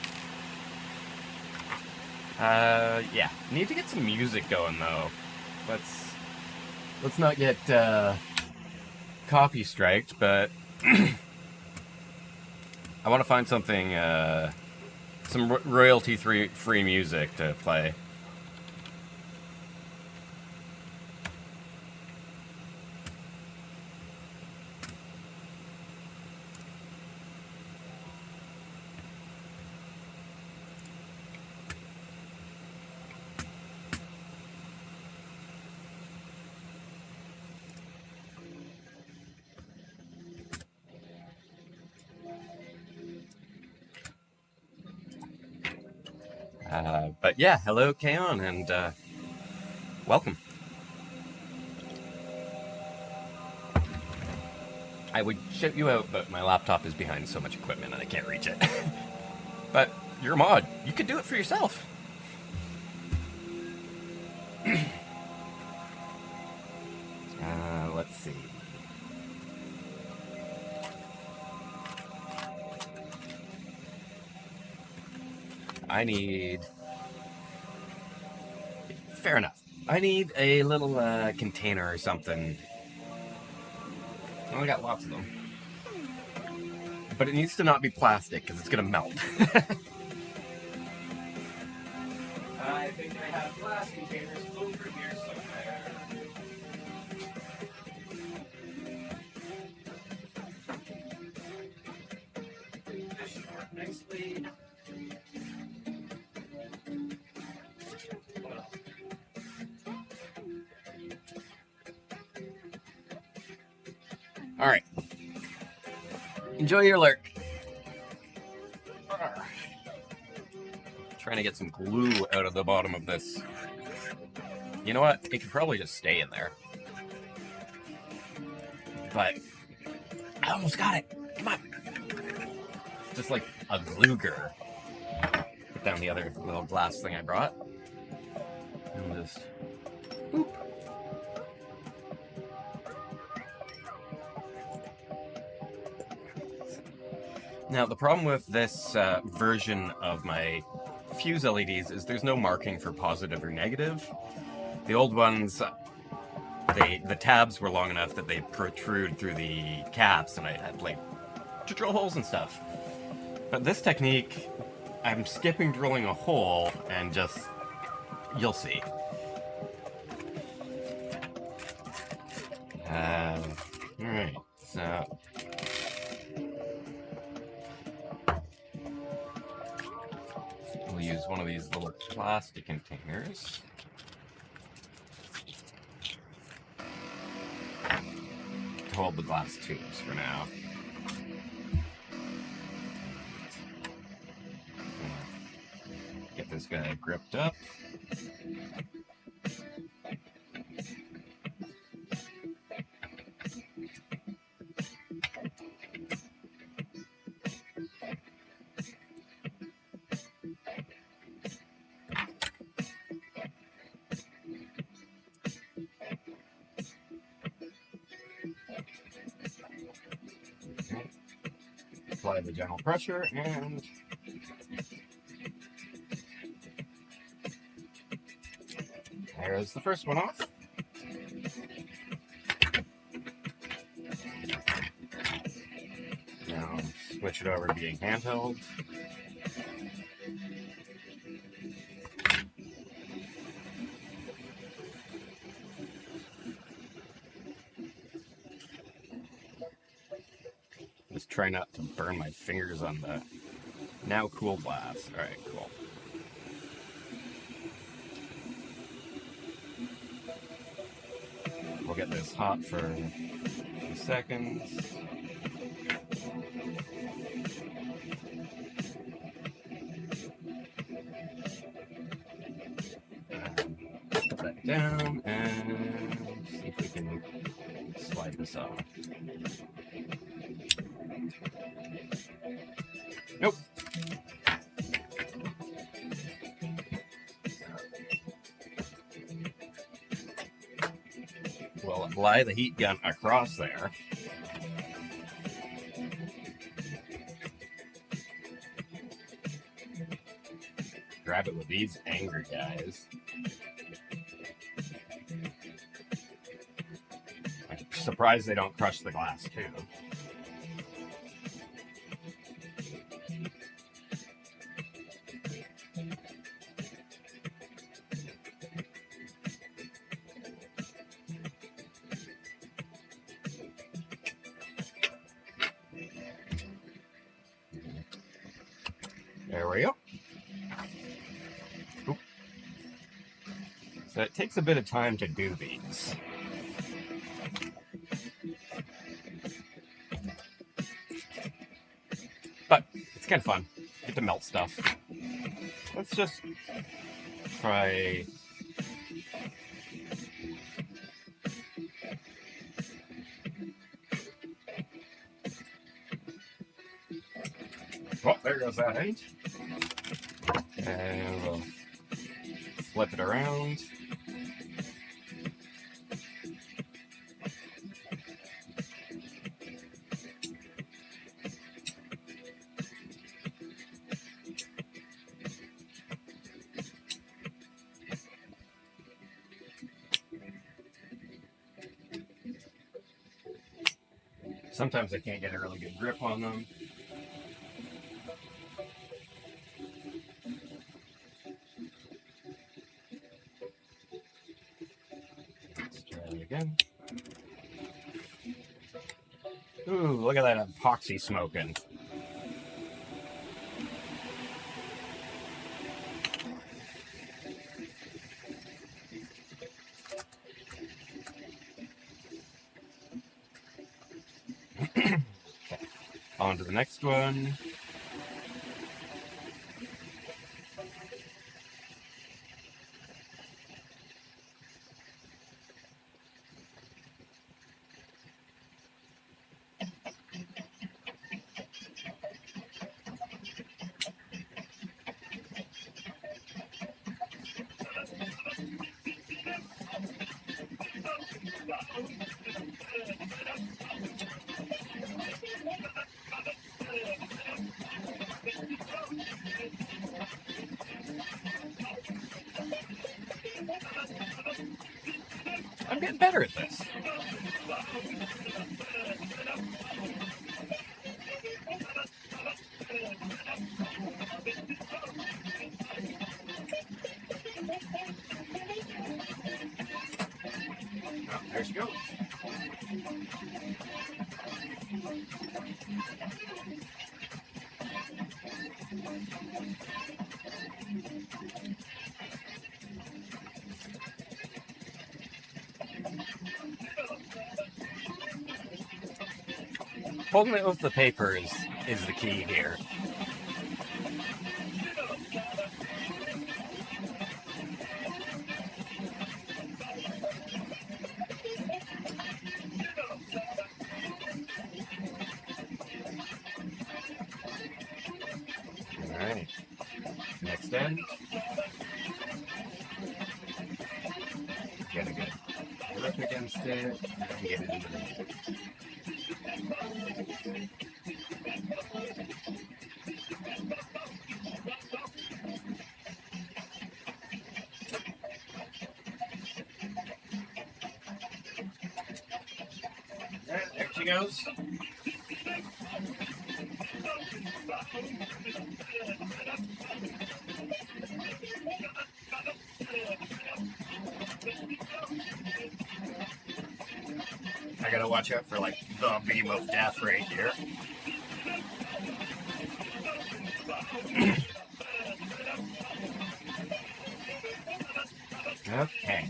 Yeah, need to get some music going though. Let's not get copy striked, but I want to find something, some royalty-free music to play. But yeah, hello, Kaon, and welcome. I would shout you out, but my laptop is behind so much equipment and I can't reach it. But you're a mod. You could do it for yourself. Let's see. I need... Fair enough. I need a little container or something. I only got lots of them. But it needs to not be plastic, because it's going to melt. I think I have glass containers over here somewhere. This should work nicely. Alright. Enjoy your lurk. Trying to get some glue out of the bottom of this. You know what? It could probably just stay in there. But I almost got it. Come on. Just like a gluger. Put down the other little glass thing I brought. And just boop. Now, the problem with this version of my fuse LEDs is there's no marking for positive or negative. The old ones, the tabs were long enough that they protrude through the caps, and I had like to drill holes and stuff. But this technique, I'm skipping drilling a hole and just, you'll see. Alright, so we'll use one of these little plastic containers. To hold the glass tubes for now. Get this guy gripped up. Apply the general pressure, and there's the first one off. Now switch it over to being handheld. Just try not to burn my fingers on the now cool glass. Alright, cool. We'll get this hot for a few seconds. Put that down and see if we can slide this off. Nope. We'll apply the heat gun across there. Grab it with these angry guys. I'm surprised they don't crush the glass too. There we go. Oop. So it takes a bit of time to do these. But it's kind of fun. Get to melt stuff. Let's just try. Oh, there goes that end. And we'll flip it around. Sometimes I can't get a really good grip on them. Let's try it again. Ooh, look at that epoxy smoking. Okay, on to the next one. I'm getting better at this. Oh, there she goes. Holding it with the paper is the key here. Alright. Next end. Get a good grip against it and get it into the. There she goes. I gotta watch out for like the beam of death right here. Okay.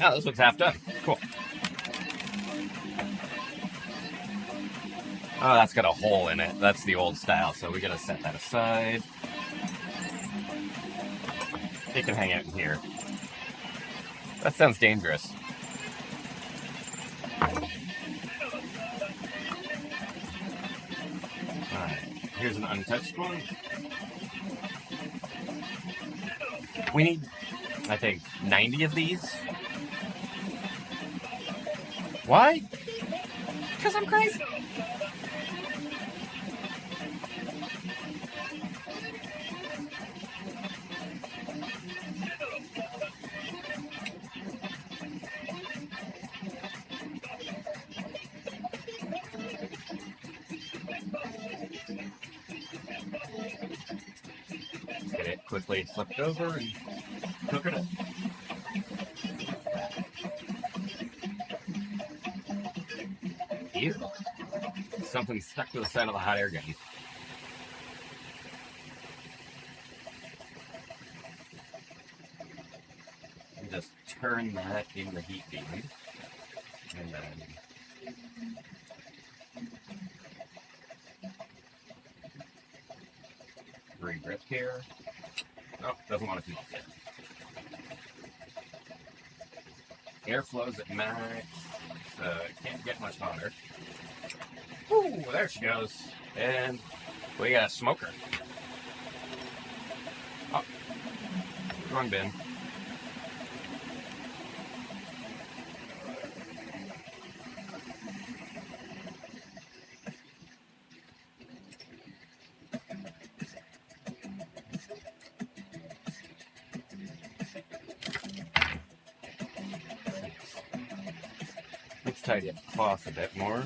Oh, this looks half done. Cool. Oh, that's got a hole in it. That's the old style, so we gotta set that aside. It can hang out in here. That sounds dangerous. Alright, here's an untouched one. We need, I think, 90 of these. Why? Because I'm crazy. Let's get it quickly flipped over and cook it up. Ew. Something stuck to the side of the hot air gun. And just turn that in the heat beam. And then factory grip here. Nope, doesn't want to come up yet. Airflow's at max, so it can't get much hotter. Ooh, there she goes. And we got a smoker. Oh, wrong bin. Let's tidy up the cloth a bit more.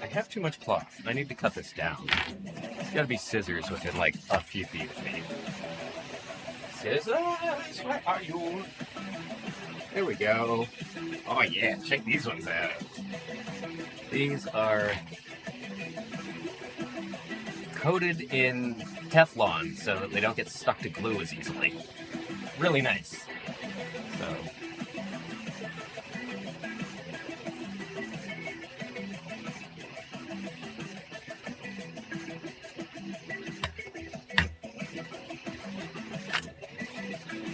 I have too much cloth. I need to cut this down. There's gotta be scissors within like a few feet of me. Scissors, where are you? There we go. Oh yeah, check these ones out. These are coated in Teflon so that they don't get stuck to glue as easily. Really nice. So.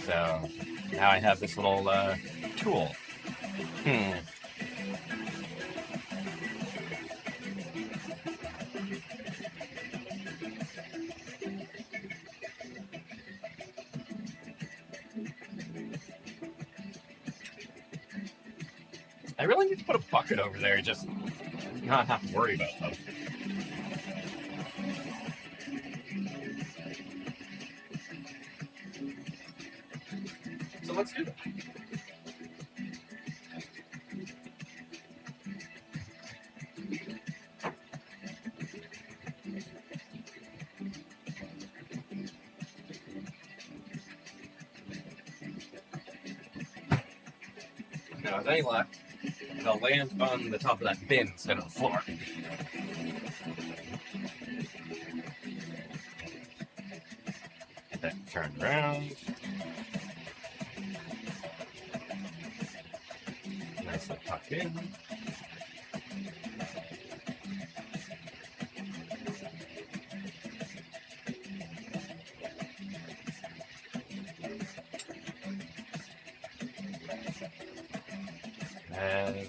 So now I have this little tool. I really need to put a bucket over there, just not have to worry about them. So let's do that. Now, with any luck, they'll land on the top of that bin instead of the floor. Get that turned around. Nicely tucked in. And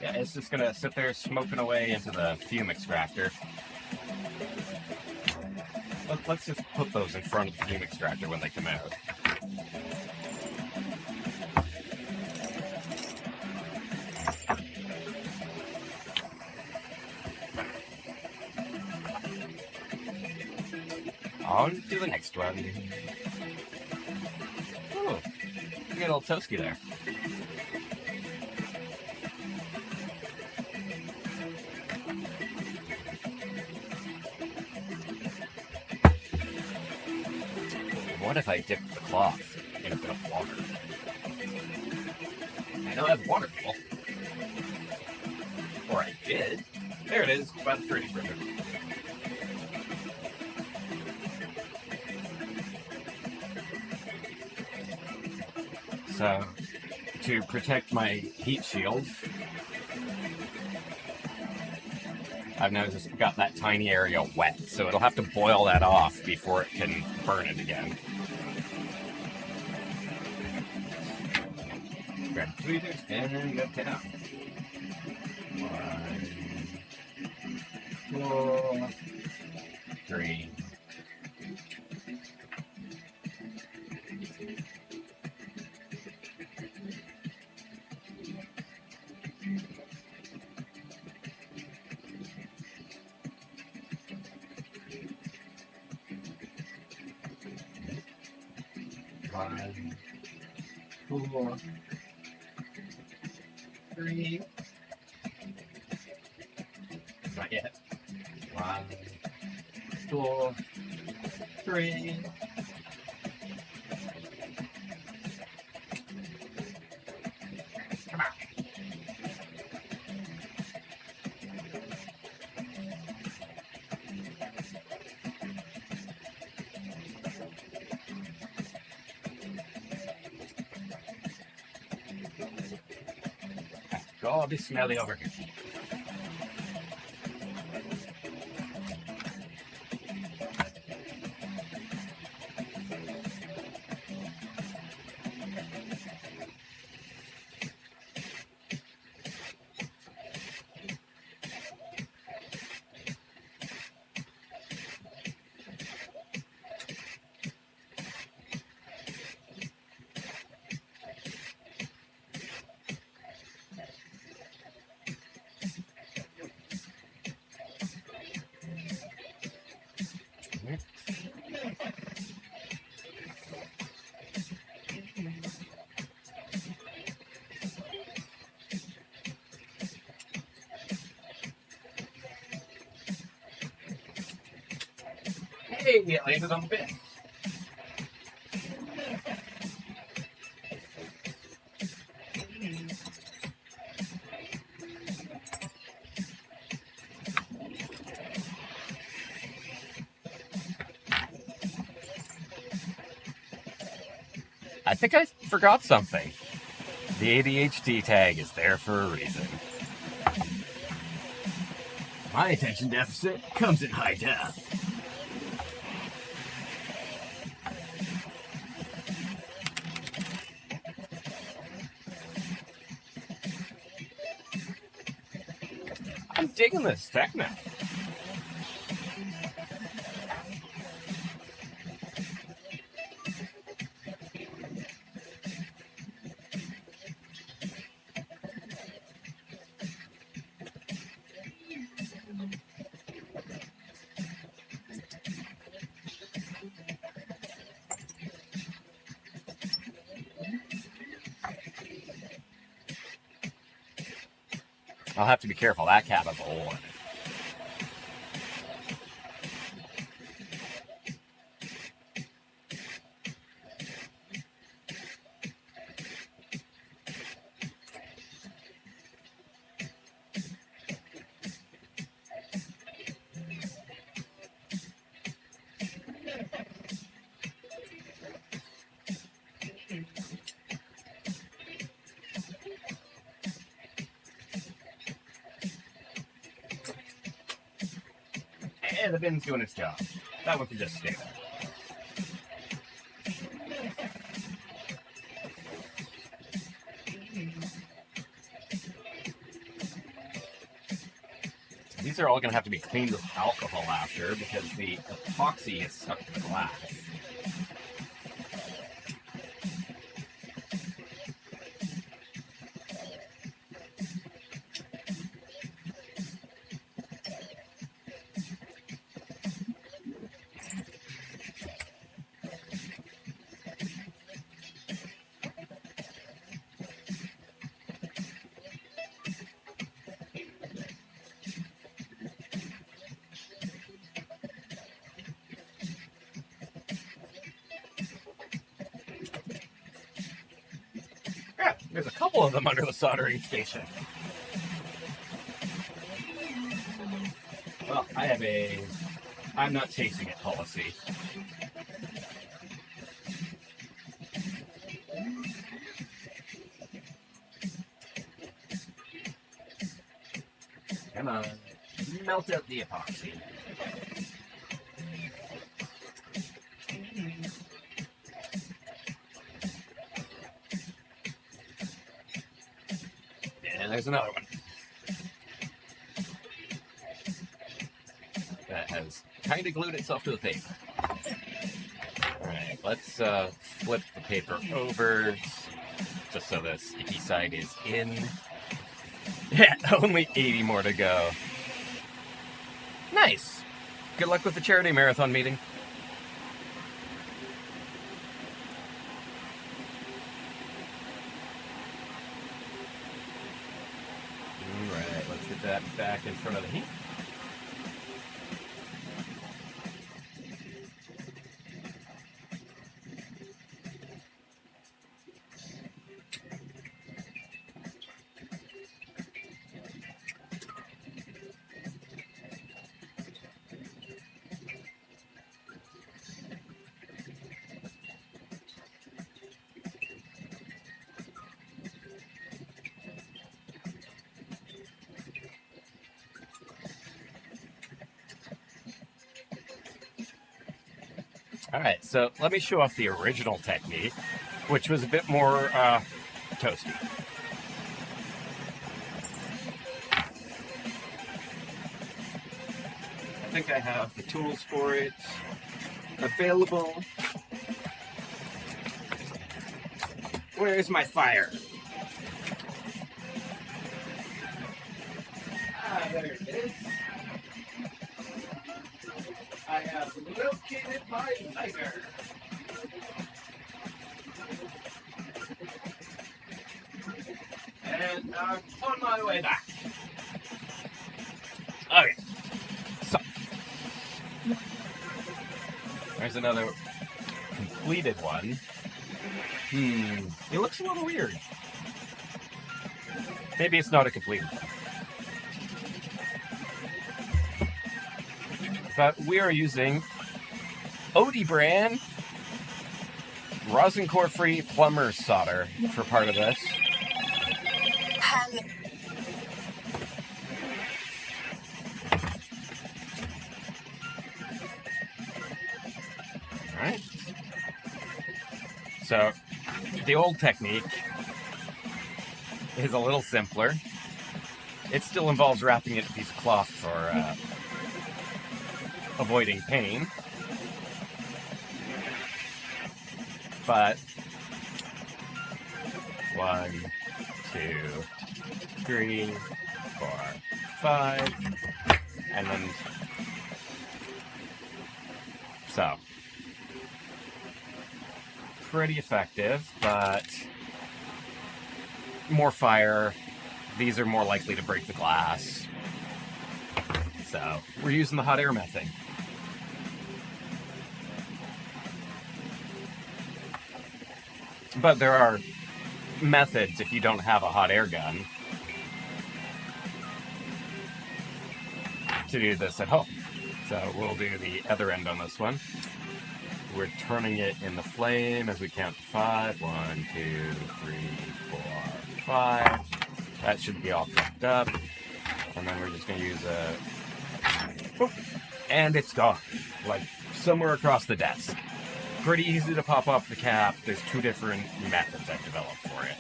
yeah, it's just gonna sit there smoking away into the fume extractor. Let's just put those in front of the fume extractor when they come out. On to the next one. Oh, you got a little toasty there. What if I dipped the cloth in a bit of water? I know I have water bottle. Or I did. There it is, by the 3D printer. So, to protect my heat shield, I've now just got that tiny area wet, so it'll have to boil that off before it can burn it again. Grab the tweezers and go down. 1, 2, 3. One, 2, 3. Not yet. 1, 2, 3. Come on. God, be smelly over here. Hey, it landed on the bin. I think I forgot something. The ADHD tag is there for a reason. My attention deficit comes in high def. I'm digging this techno. I'll have to be careful. That cap has a hole in it. Yeah, the bin's doing its job. That one can just stay there. These are all going to have to be cleaned with alcohol after because the epoxy is stuck to the glass. Yeah, there's a couple of them under the soldering station. Well, I have a I'm not chasing it policy. Come on, melt out the epoxy. And there's another one that has kind of glued itself to the paper. Alright, let's flip the paper over just so the sticky side is in. Yeah, only 80 more to go. Nice. Good luck with the charity marathon meeting. Alright, let's get that back in front of the heat. Alright, so let me show off the original technique, which was a bit more toasty. I think I have the tools for it available. Where's my fire? Ah, there it is. I have located my lighter. And I'm on my way back. Okay, so there's another completed one. It looks a little weird. Maybe it's not a completed one. But we are using Odie brand rosin core free plumber's solder for part of this. Alright. So the old technique is a little simpler. It still involves wrapping it in a piece of cloth for avoiding pain. But 1, 2, 3, 4, 5, and then so pretty effective, but more fire. These are more likely to break the glass. So we're using the hot air method. But there are methods if you don't have a hot air gun to do this at home. So we'll do the other end on this one. We're turning it in the flame as we count to 5. 1, 2, 3, 4, 5. That should be all cooked up. And then we're just going to use a... And it's gone. Like, somewhere across the desk. Pretty easy to pop off the cap. There's 2 different methods I've developed for it.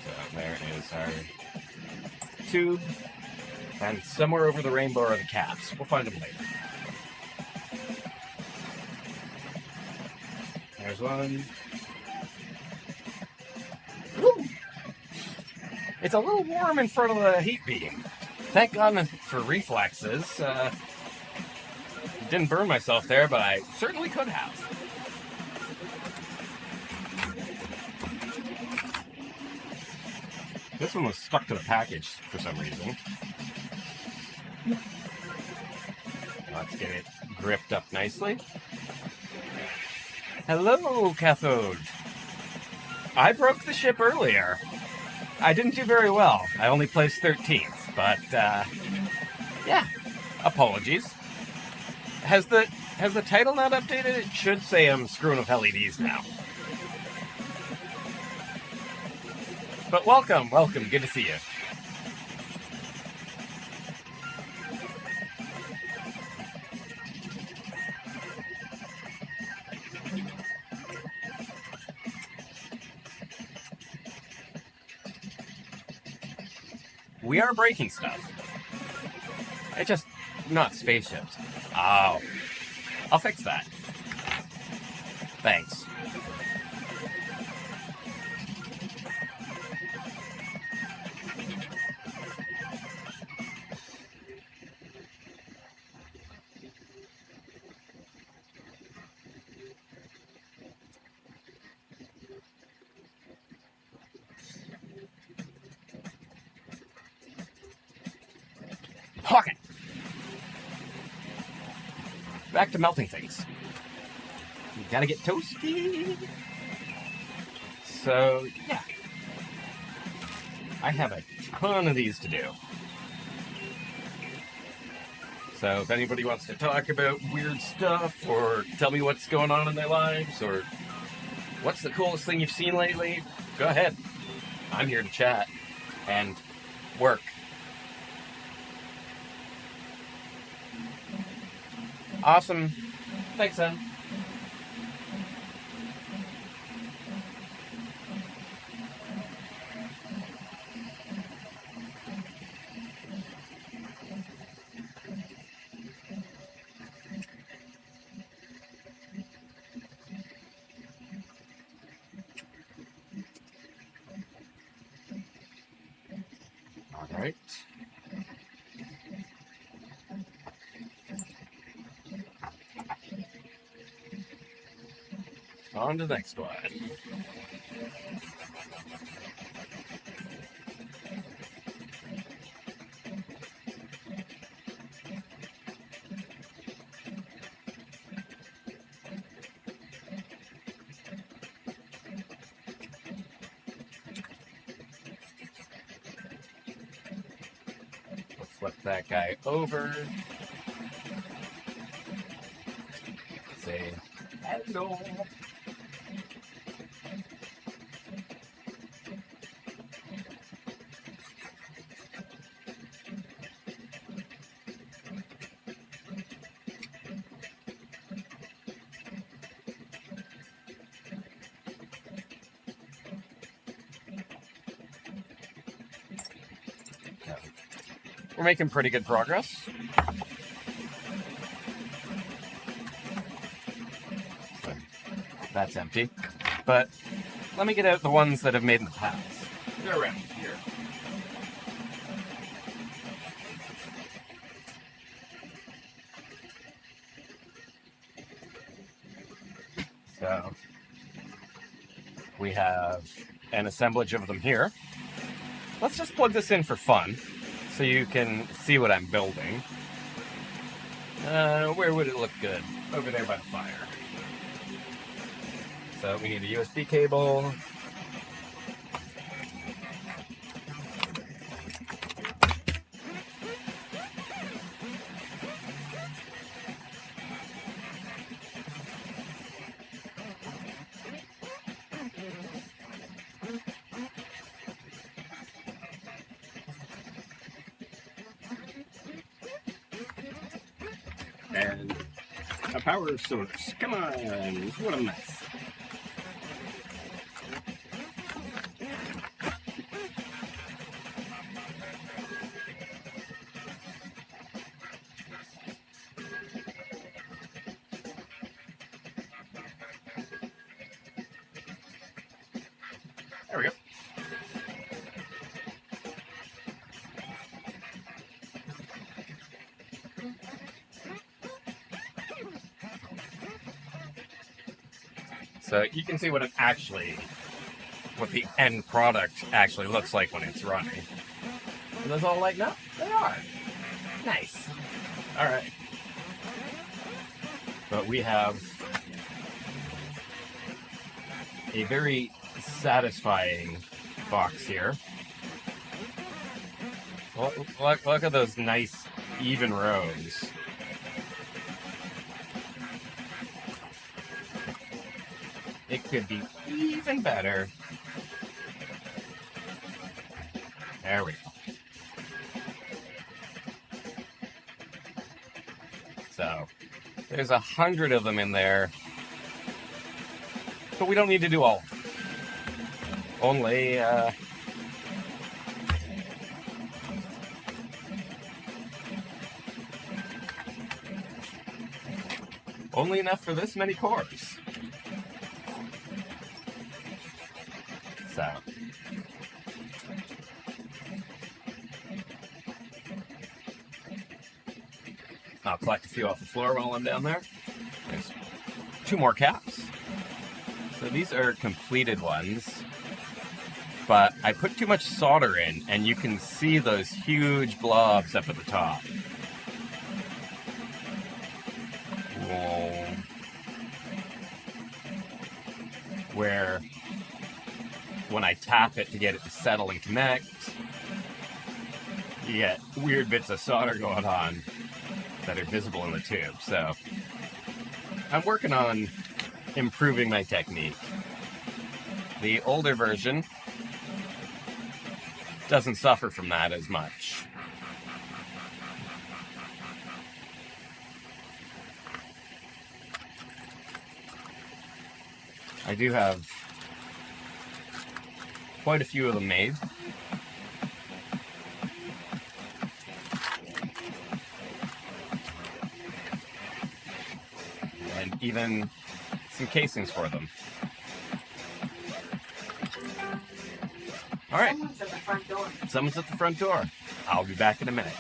So there is our tube. And somewhere over the rainbow are the caps. We'll find them later. There's one. Woo! It's a little warm in front of the heat beam. Thank God for reflexes. Didn't burn myself there, but I certainly could have. This one was stuck to the package for some reason. Let's get it gripped up nicely. Hello, cathode. I broke the ship earlier. I didn't do very well. I only placed 13th, but yeah, apologies. Has the title not updated? It should say I'm screwing with LEDs now. But welcome, good to see you. We are breaking stuff. It's just not spaceships. Oh. I'll fix that. Thanks. Okay. Back to melting things. You gotta get toasty. So, yeah. I have a ton of these to do. So if anybody wants to talk about weird stuff, or tell me what's going on in their lives, or what's the coolest thing you've seen lately, go ahead. I'm here to chat and work. Awesome. Thanks, son. All right. On to the next one. Let's flip that guy over. Say hello. We're making pretty good progress. That's empty. But let me get out the ones that have made in the past. They're around here. So we have an assemblage of them here. Let's just plug this in for fun so you can see what I'm building. Where would it look good? Over there by the fire. So we need a USB cable. And a power source. Come on, what a mess. There we go. So you can see what the end product actually looks like when it's running. Are those all lighting up? They are. Nice. All right. But we have a very satisfying box here. Look at those nice even rows. It could be even better. There we go. So there's 100 of them in there, but we don't need to do all of them. Only enough for this many cores. So I'll collect a few off the floor while I'm down there. There's 2 more caps. So these are completed ones, but I put too much solder in, and you can see those huge blobs up at the top. Whoa. Where when I tap it to get it to settle and connect, you get weird bits of solder going on that are visible in the tube. So I'm working on improving my technique. The older version doesn't suffer from that as much. I do have quite a few of them made. And even some casings for them. All right. Someone's at the front door. Someone's at the front door. I'll be back in a minute.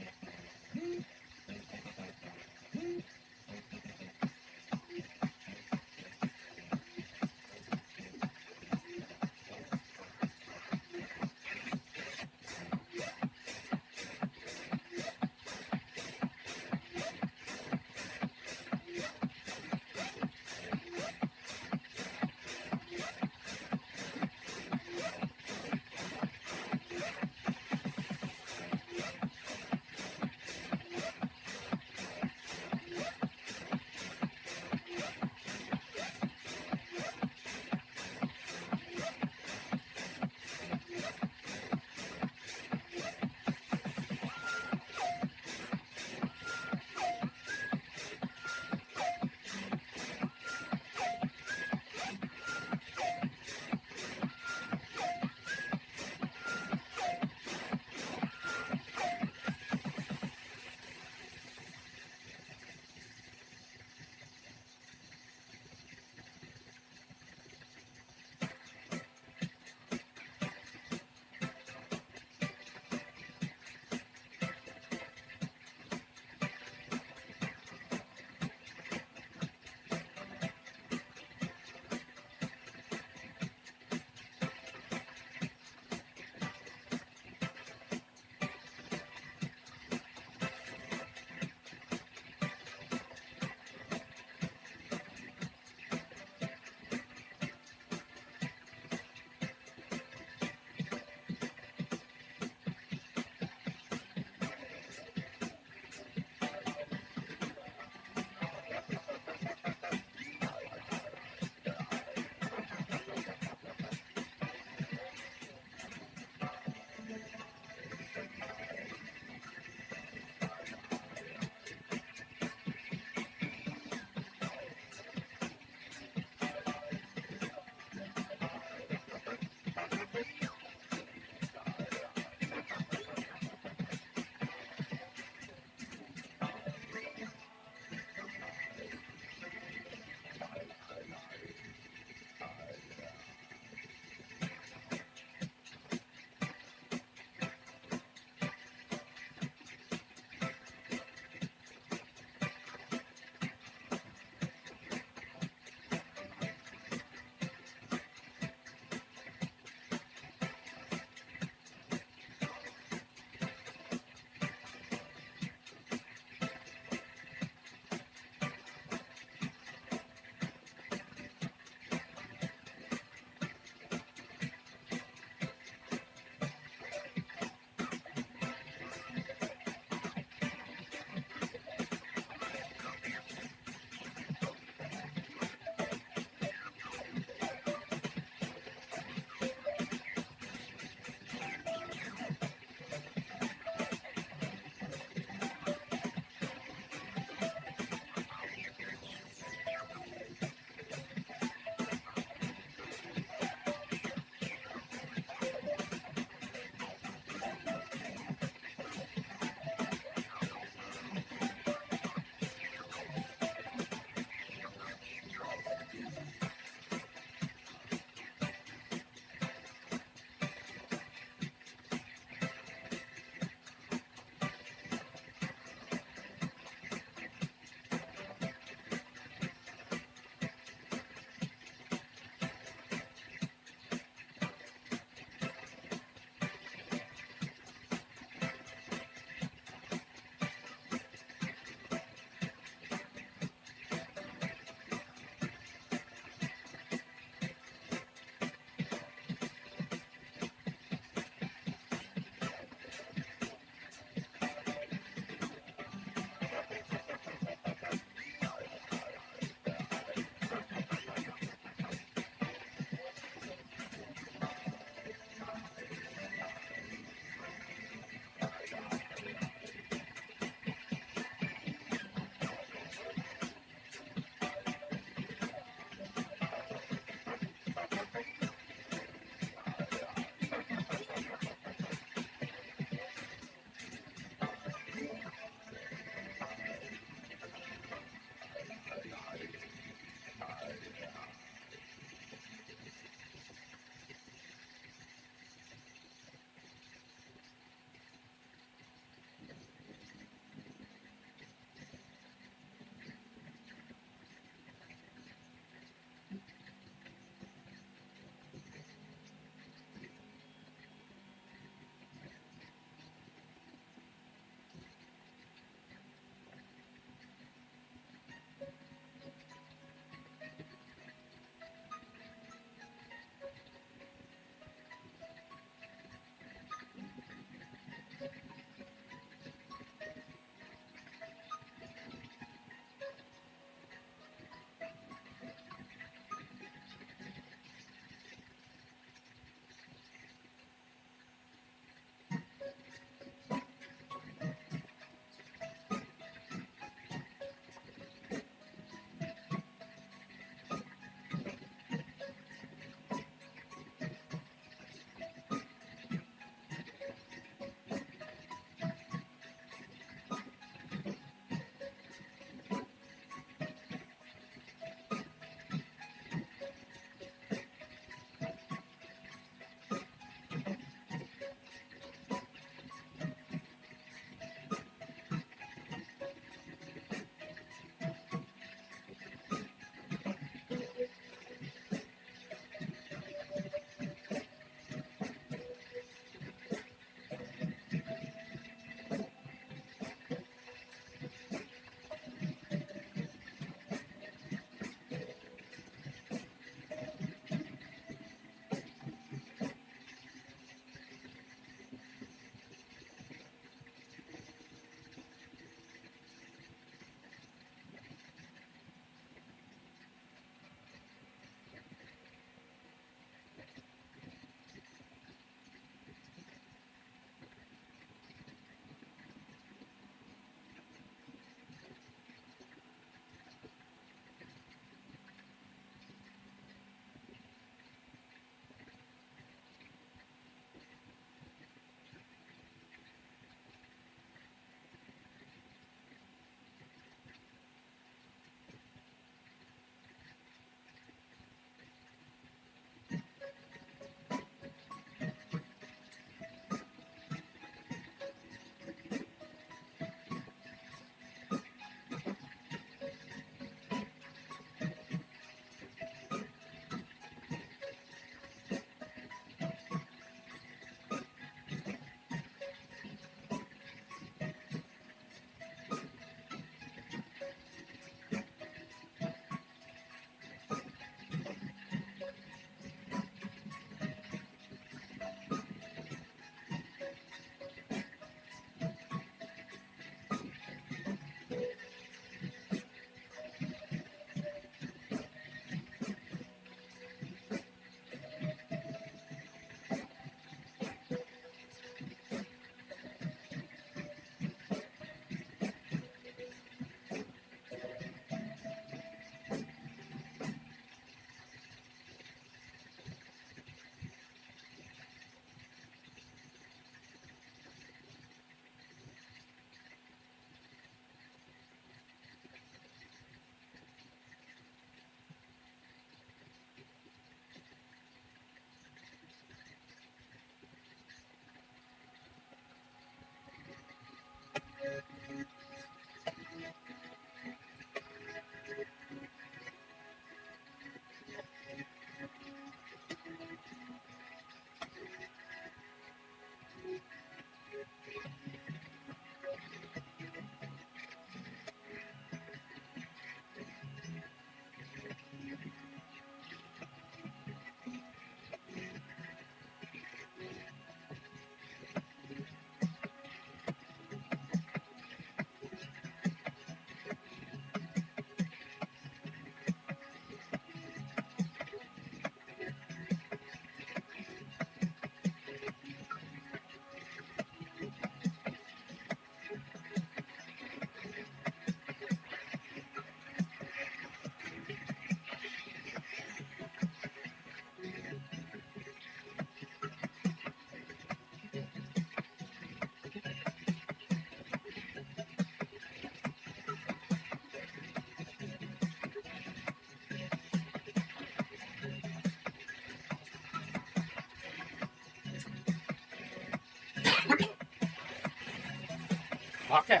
Okay,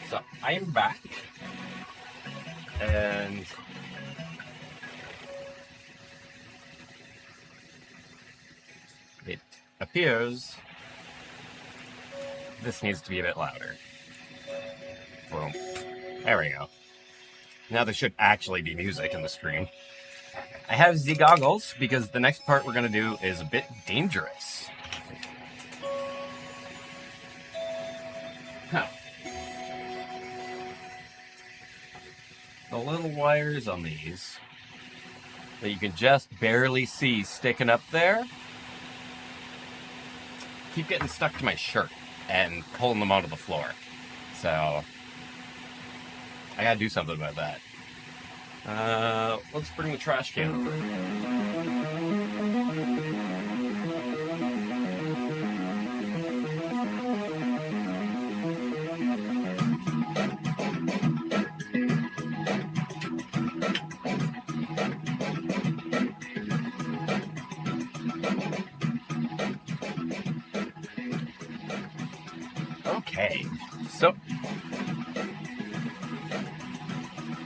so I am back, and it appears this needs to be a bit louder. Boom. There we go. Now there should actually be music in the screen. I have the goggles because the next part we're going to do is a bit dangerous. Huh. The little wires on these that you can just barely see sticking up there keep getting stuck to my shirt and pulling them onto the floor. So I gotta do something about that. Let's bring the trash can over. Okay, so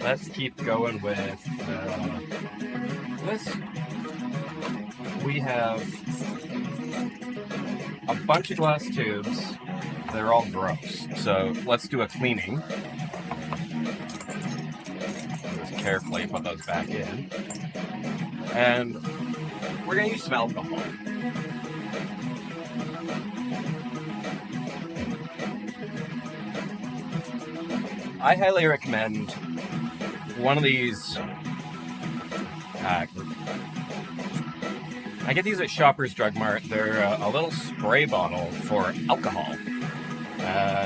let's keep going with this. We have a bunch of glass tubes. They're all gross. So let's do a cleaning. Just carefully put those back in. And we're going to use some alcohol. I highly recommend one of these. I get these at Shoppers Drug Mart. They're a little spray bottle for alcohol.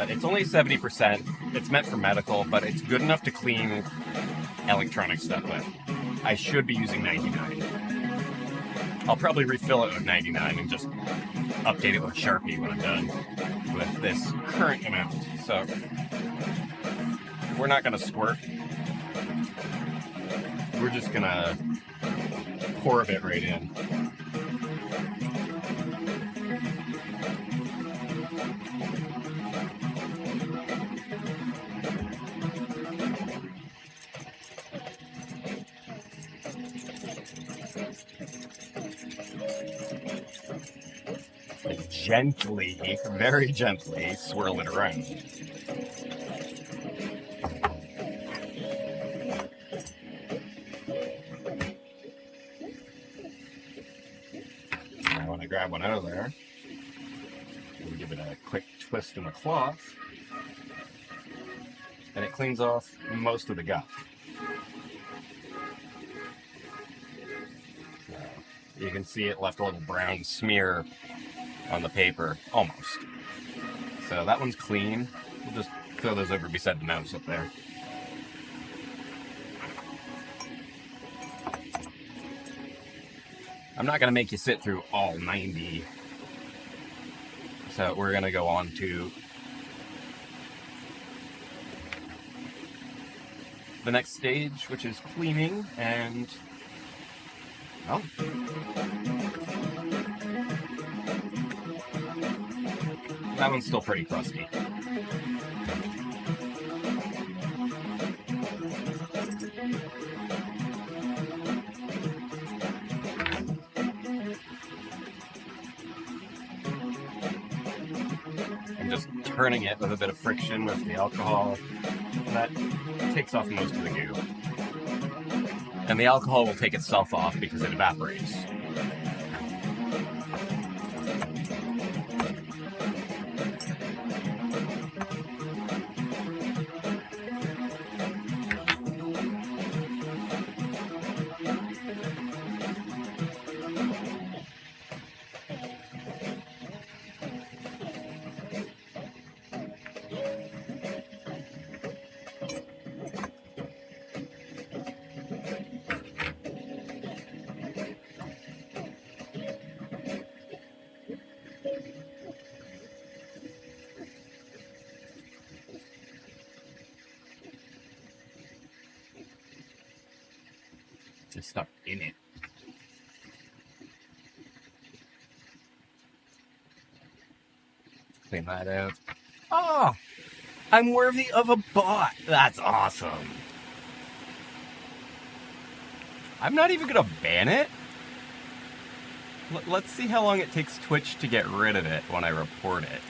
It's only 70%. It's meant for medical, but it's good enough to clean electronic stuff with. I should be using 99. I'll probably refill it with 99 and just update it with Sharpie when I'm done with this current amount. So we're not going to squirt. We're just going to pour a bit right in. Gently, very gently swirl it around. Now when I grab one out of there, we'll give it a quick twist in the cloth, and it cleans off most of the guff. So you can see it left a little brown smear on the paper, almost. So that one's clean. We'll just throw those over beside the mouse up there. I'm not going to make you sit through all 90. So we're going to go on to the next stage, which is cleaning, and well, that one's still pretty crusty. I'm just turning it with a bit of friction with the alcohol. That takes off most of the goo. And the alcohol will take itself off because it evaporates. Just stuff in it. Clean that out. Oh, I'm worthy of a bot. That's awesome. I'm not even gonna ban it. Let's see how long it takes Twitch to get rid of it when I report it.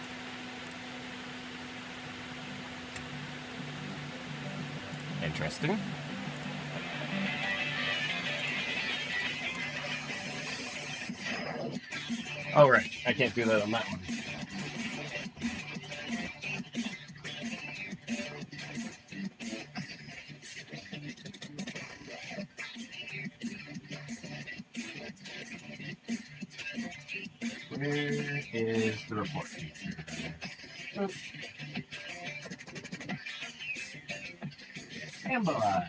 Interesting. Oh, right. I can't do that on that one. Where is the report feature? Oops. Standby.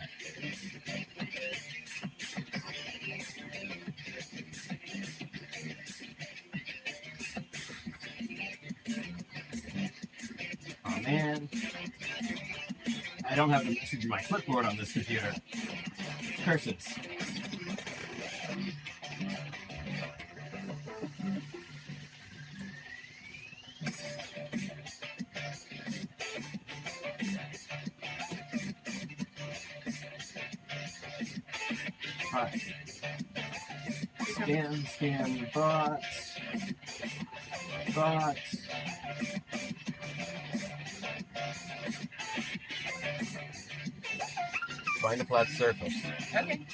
Oh man, I don't have a message in my clipboard on this computer. Curses. Alright. Scan bots. Bots. Find a flat surface. Okay.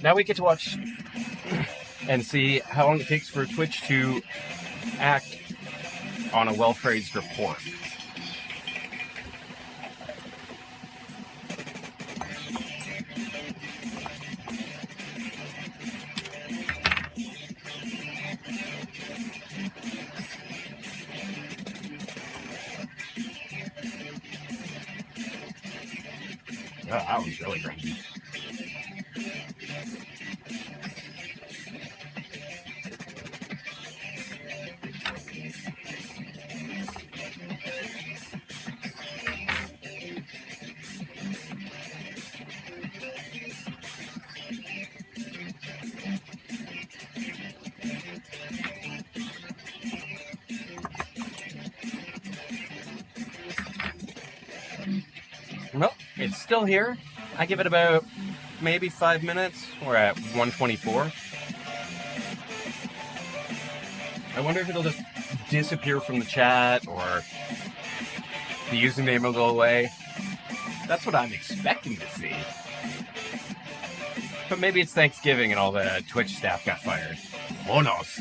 Now we get to watch and see how long it takes for Twitch to act on a well-phrased report. Oh, that was really crazy. Nope, it's still here. I give it about maybe 5 minutes. We're at 124. I wonder if it'll just disappear from the chat or the username will go away. That's what I'm expecting to see. But maybe it's Thanksgiving and all the Twitch staff got fired. Who knows?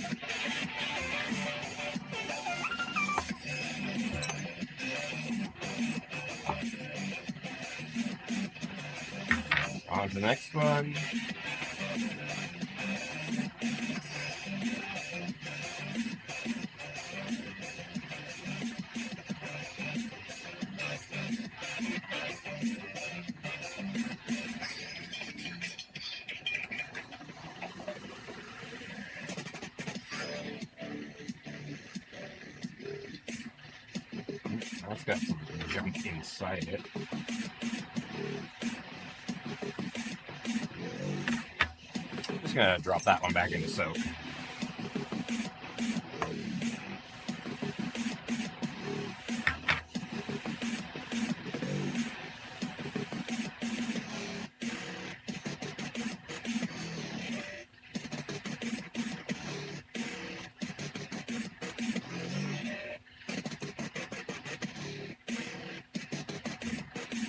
On to the next one. That's got some junk inside it. Just gonna drop that one back into soak.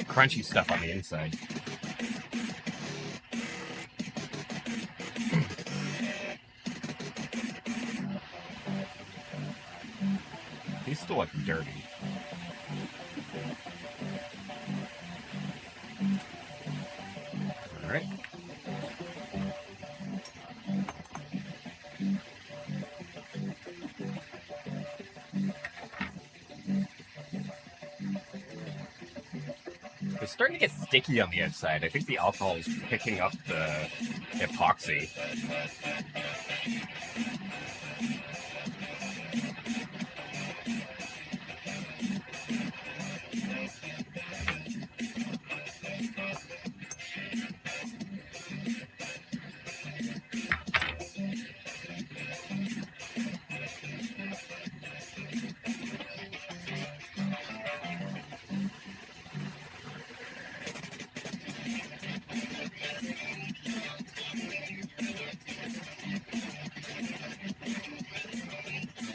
Crunchy stuff on the inside. These still look dirty. All right. It's starting to get sticky on the outside. I think the alcohol is picking up the epoxy.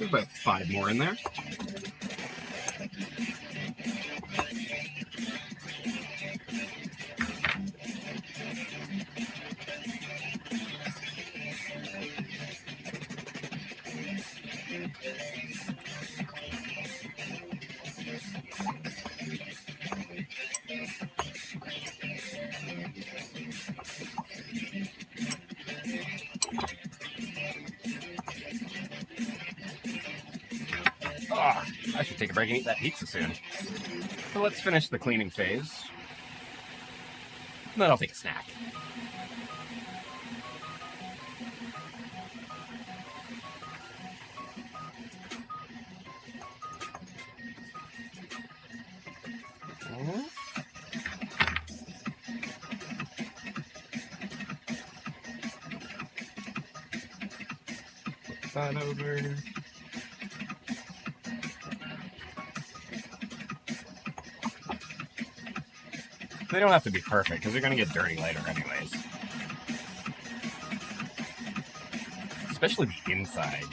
About 5 more in there. Oh, I should take a break and eat that pizza soon. So let's finish the cleaning phase. And then I'll take a snack. Flip that over. They don't have to be perfect, because they're going to get dirty later anyways. Especially the inside.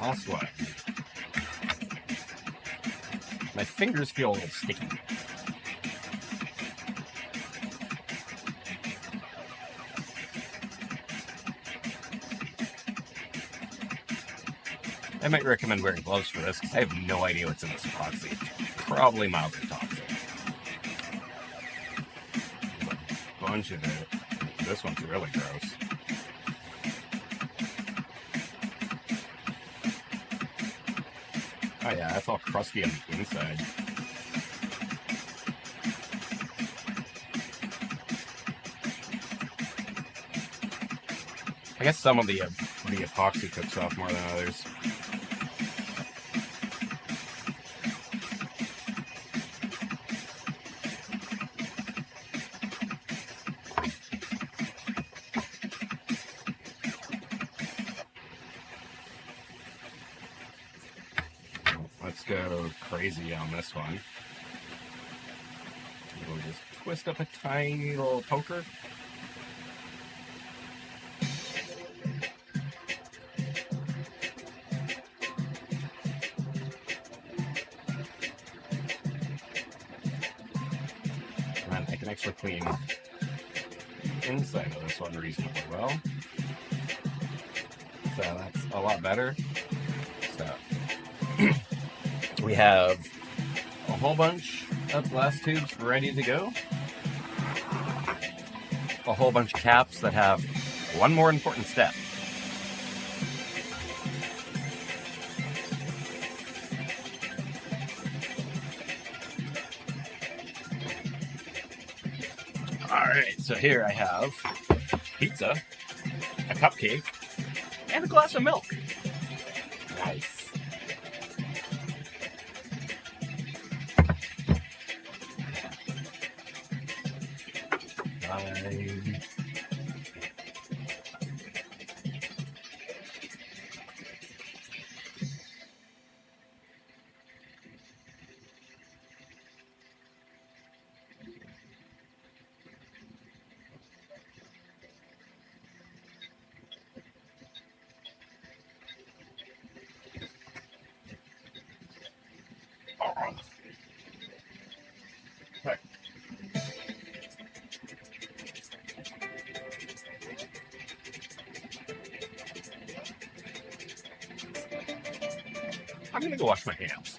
Last one. My fingers feel a little sticky. I might recommend wearing gloves for this because I have no idea what's in this epoxy. Probably mildly toxic. A bunch of it. This one's really gross. Oh yeah, that's all crusty on the inside. I guess some of the epoxy cooks off more than others. Let's go crazy on this one. We'll just twist up a tiny little poker. And I can actually clean the inside of this one reasonably well. So that's a lot better. So we have a whole bunch of glass tubes ready to go. A whole bunch of caps that have one more important step. Alright, so here I have pizza, a cupcake, and a glass of milk. Nice. I'm gonna go wash my hands.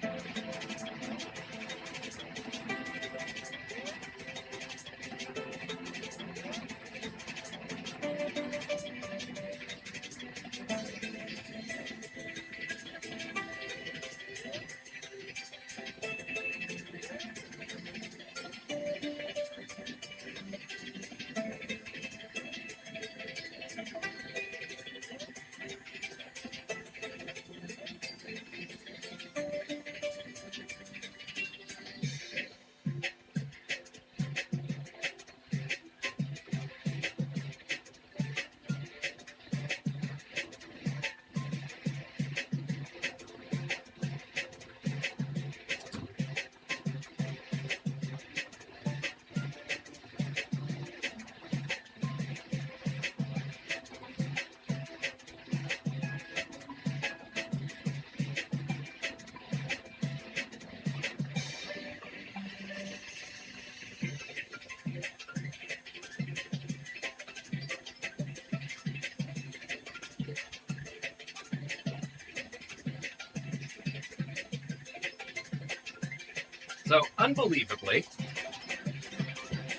So, unbelievably,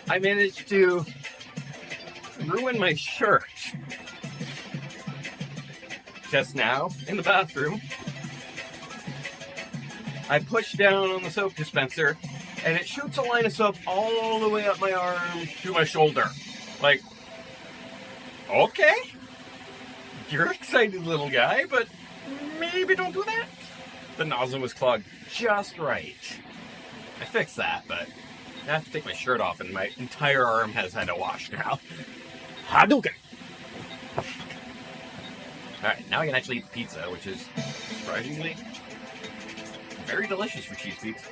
I managed to ruin my shirt just now in the bathroom. I push down on the soap dispenser and it shoots a line of soap all the way up my arm to my shoulder. Like, okay, you're an excited little guy, but maybe don't do that. The nozzle was clogged just right. I fixed that, but I have to take my shirt off and my entire arm has had a wash now. Hadouken! Alright, now I can actually eat the pizza, which is surprisingly very delicious for cheese pizza.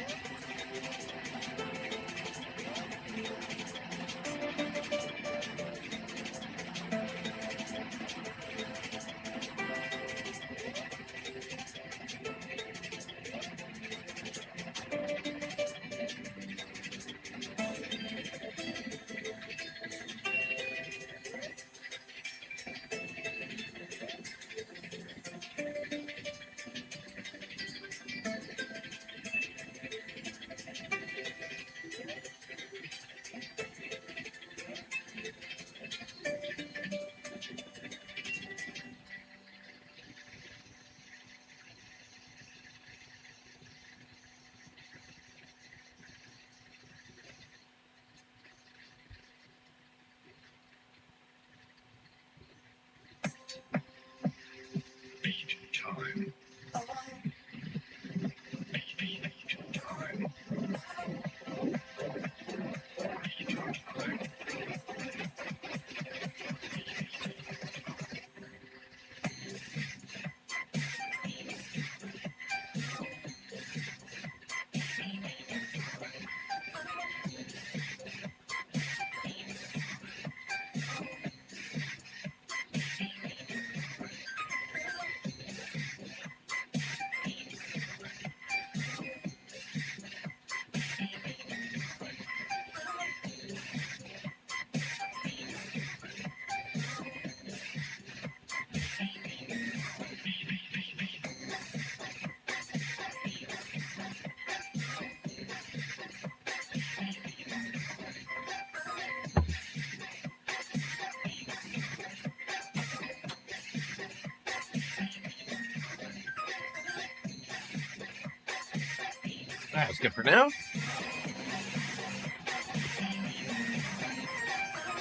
That's good for now.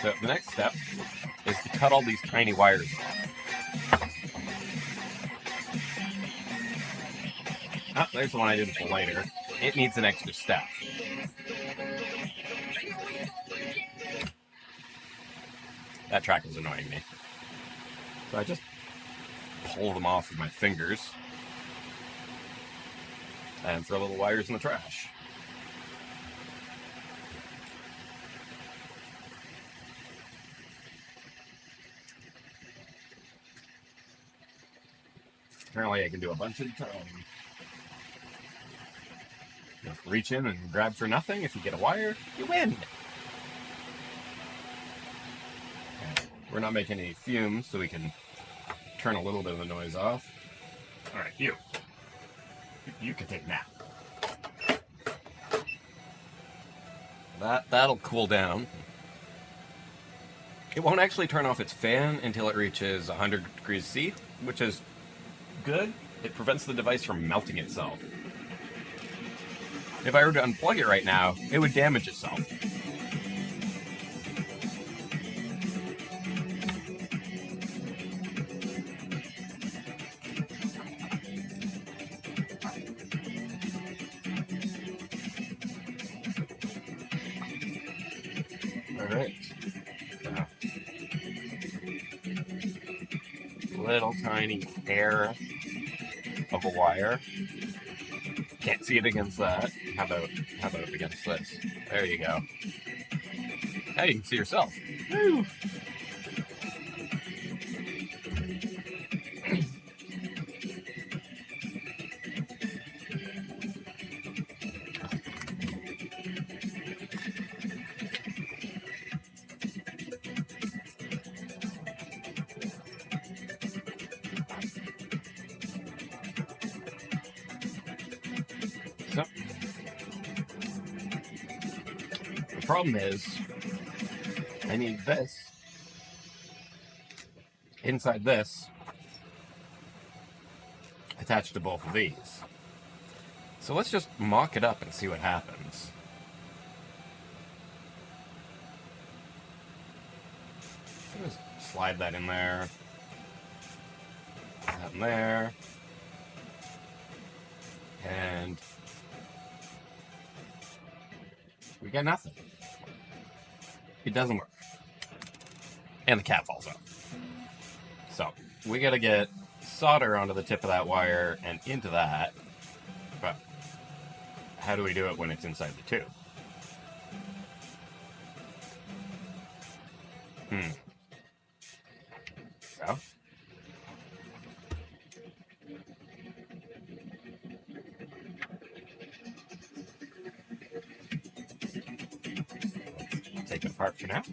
So the next step is to cut all these tiny wires off. Ah, there's the one I did with the lighter. It needs an extra step. That track is annoying me. So I just pull them off with my fingers and throw little wires in the trash. Apparently I can do a bunch at a time. Just reach in and grab for nothing. If you get a wire, you win. Okay. We're not making any fumes, so we can turn a little bit of the noise off. All right, you can take a nap. That'll cool down. It won't actually turn off its fan until it reaches 100 degrees C, which is good. It prevents the device from melting itself. If I were to unplug it right now, it would damage itself. Alright. Little tiny hair of a wire. Can't see it against that. How about against this? There you go. Now you can see yourself. Woo! So, problem is, I need this inside this attached to both of these. So let's just mock it up and see what happens. Just slide that in there, that in there, and we got nothing. It doesn't work. And the cap falls off. So we gotta get solder onto the tip of that wire and into that. But how do we do it when it's inside the tube? So take it apart for now.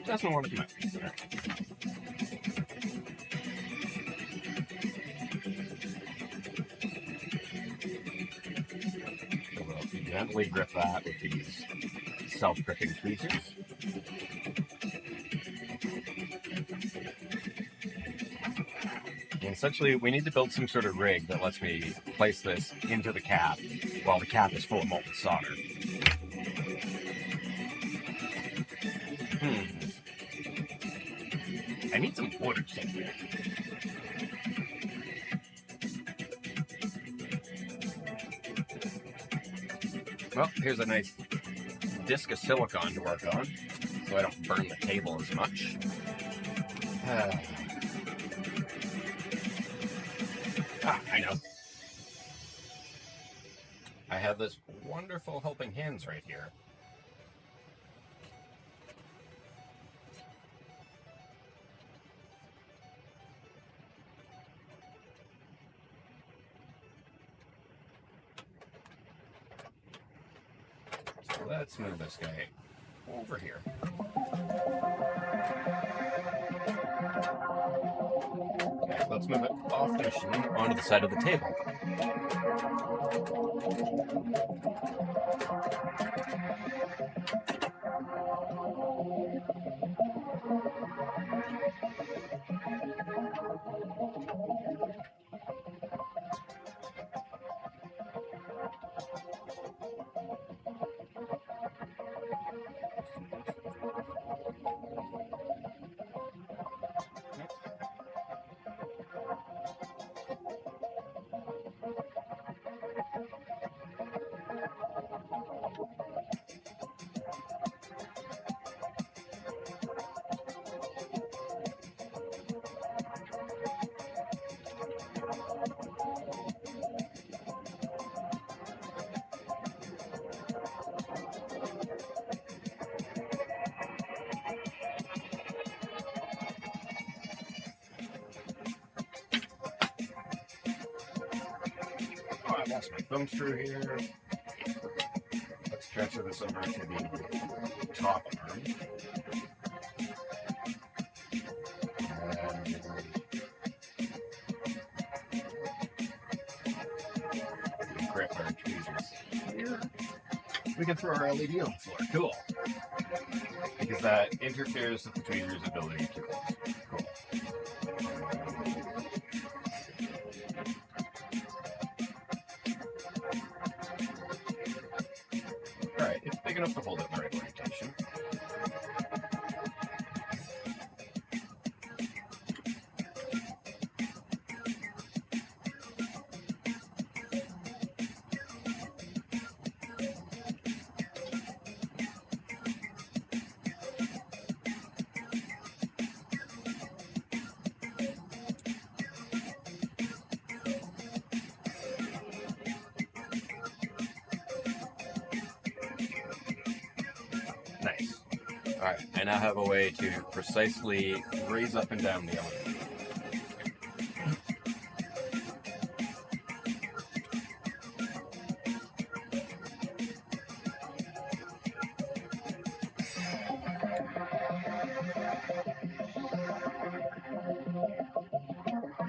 Doesn't want to come out. Right. So we'll gently grip that with these self-gripping tweezers. And essentially, we need to build some sort of rig that lets me place this into the cap while the cap is full of molten solder. I need some wood or something. Well, here's a nice disc of silicon to work on, so I don't burn the table as much. I know. I have this wonderful helping hands right here. So let's move this guy over here. Okay, let's move it off the machine onto the side of the table. I lost my thumb screw here. Let's transfer this over to the top arm. And grip our tweezers here. We can throw our LED on the floor. Cool. Because that interferes with the tweezer's ability to close. Cool. Alright, it's big enough to hold it in the right orientation. Nice. Alright, I now have a way to precisely raise up and down the element.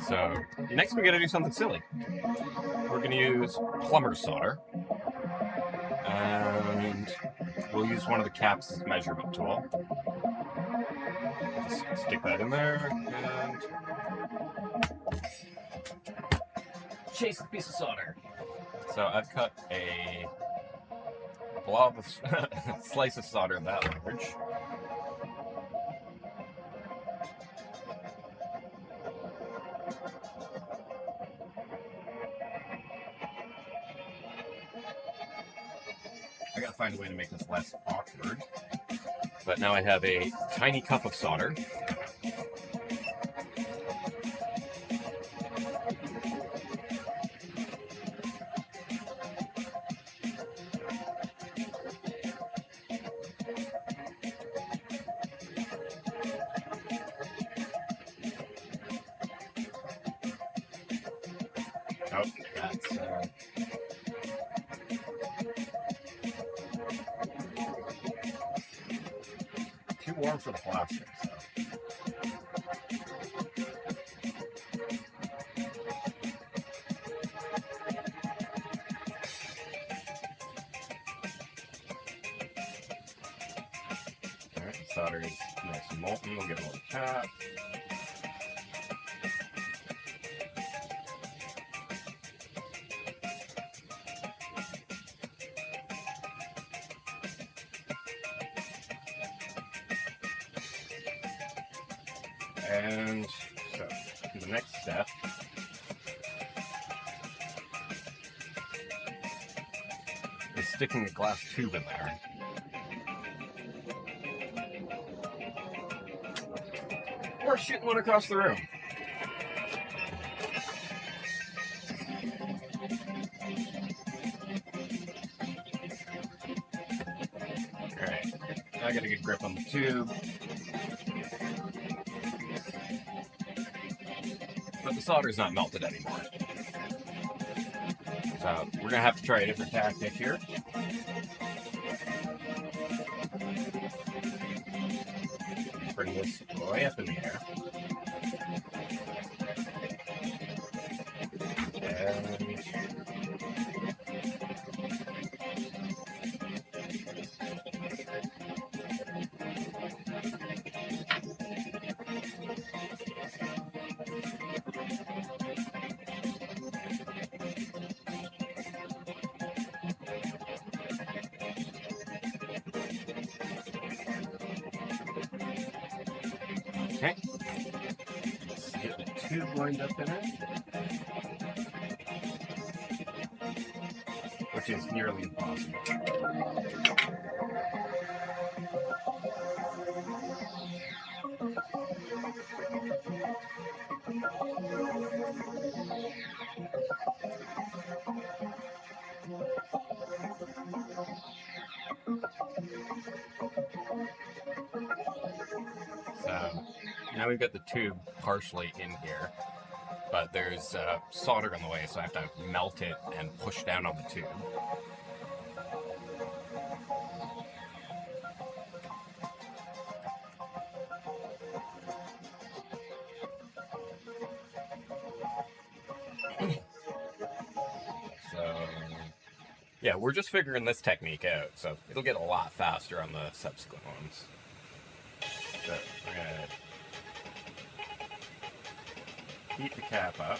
So next we got to do something silly. We're going to use plumber solder, and we'll use one of the caps as measurement tool. Just stick that in there and chase the piece of solder. So I've cut a blob of slice of solder that large. I gotta find a way to make this less awkward. But now I have a tiny cup of solder. Oh, that's too warm for the plastic, so. Alright, solder is nice and molten. We'll give it a little tap. And so, the next step is sticking a glass tube in there. Or shooting one across the room. Alright, I got a good grip on the tube. But the solder's not melted anymore. So we're gonna have to try a different tactic here. Bring this way up in the air. And okay, let's get the tube lined up in it, which is nearly impossible. So now we've got the tube partially in here, but there's solder in the way, so I have to melt it and push down on the tube. So yeah, we're just figuring this technique out, so it'll get a lot faster on the subsequent ones. So we're gonna heat the cap up.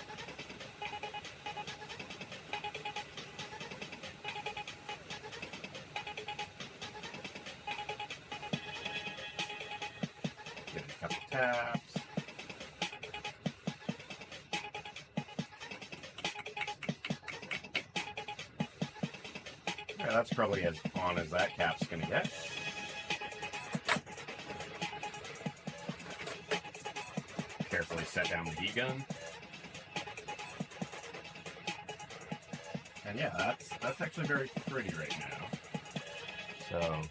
Get a couple taps. Yeah, that's probably as on as that cap's gonna get. Carefully set down the heat gun. And yeah, that's actually very pretty right now. So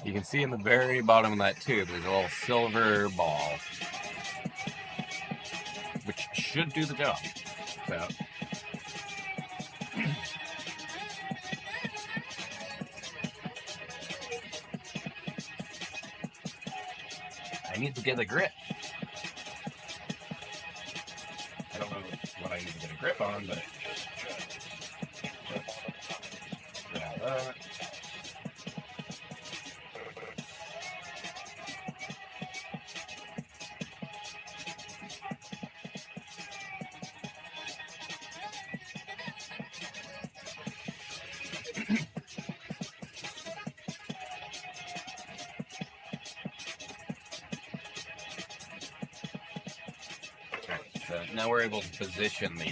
you can see in the very bottom of that tube there's a little silver ball, which should do the job. So I need to get a grip. I don't know what I need to get a grip on, but let's grab that. So now we're able to position the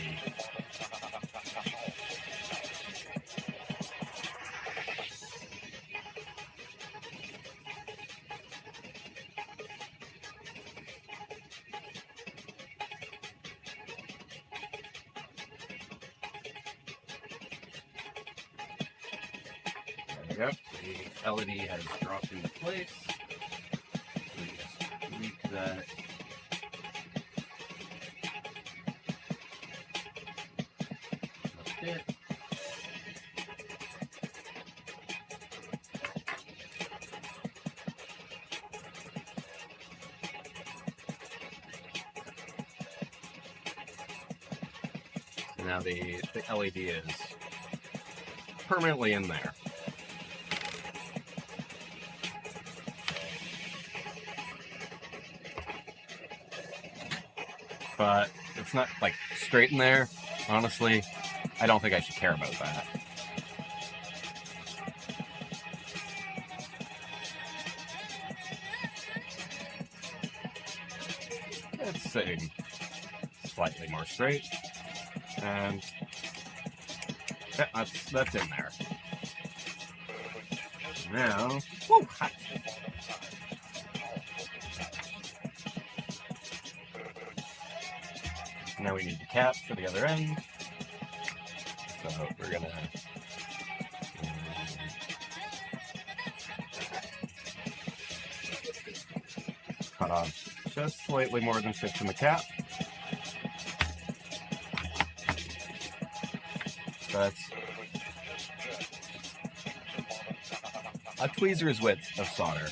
there we go. The LED has dropped into place. We just tweak that. It. Now the LED is permanently in there. But it's not like straight in there, honestly. I don't think I should care about that. It's sitting slightly more straight, and yeah, that's in there. Now, whoo, hot. Now we need the cap for the other end. So we're gonna cut off just slightly more than fits in the cap. That's a tweezer's width of solder.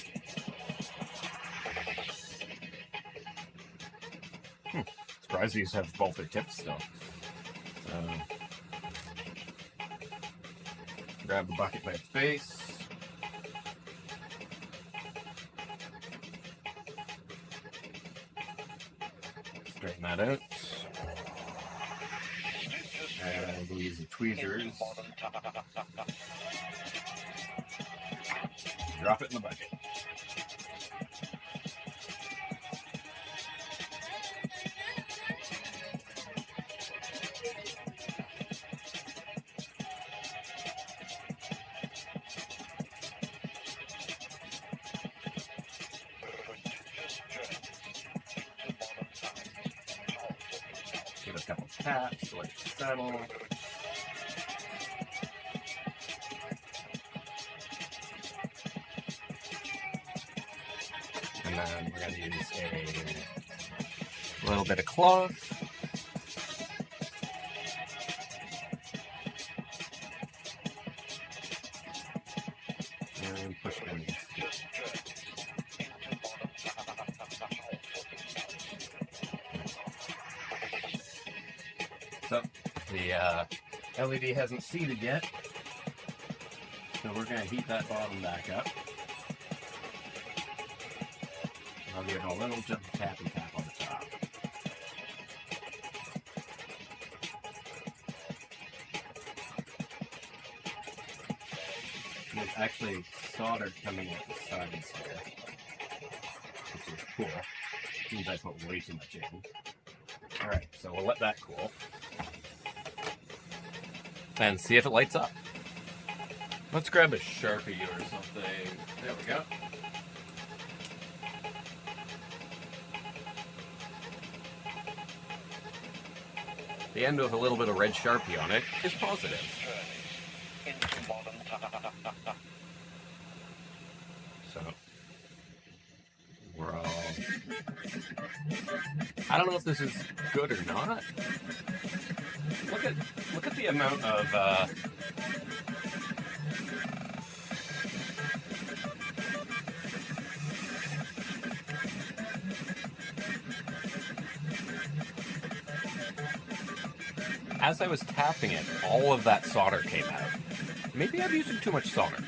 Surprised these have both their tips still. Grab the bucket by its base. Straighten that out. And we'll use the tweezers. Drop it in the bucket. Give it a couple taps to let it settle. And then we're going to use a little bit of cloth. And push it in. So the LED hasn't seated yet, so we're going to heat that bottom back up. I'll give it a little gentle tap and tap on the top. And there's actually solder coming at the sides here, which is cool. Means I put way too much in. Alright, so we'll let that cool. And see if it lights up. Let's grab a Sharpie or something. There we go. The end with a little bit of red Sharpie on it is positive. So, we're all... I don't know if this is good or not. Look at the amount of as I was tapping it, all of that solder came out. Maybe I'm using too much solder.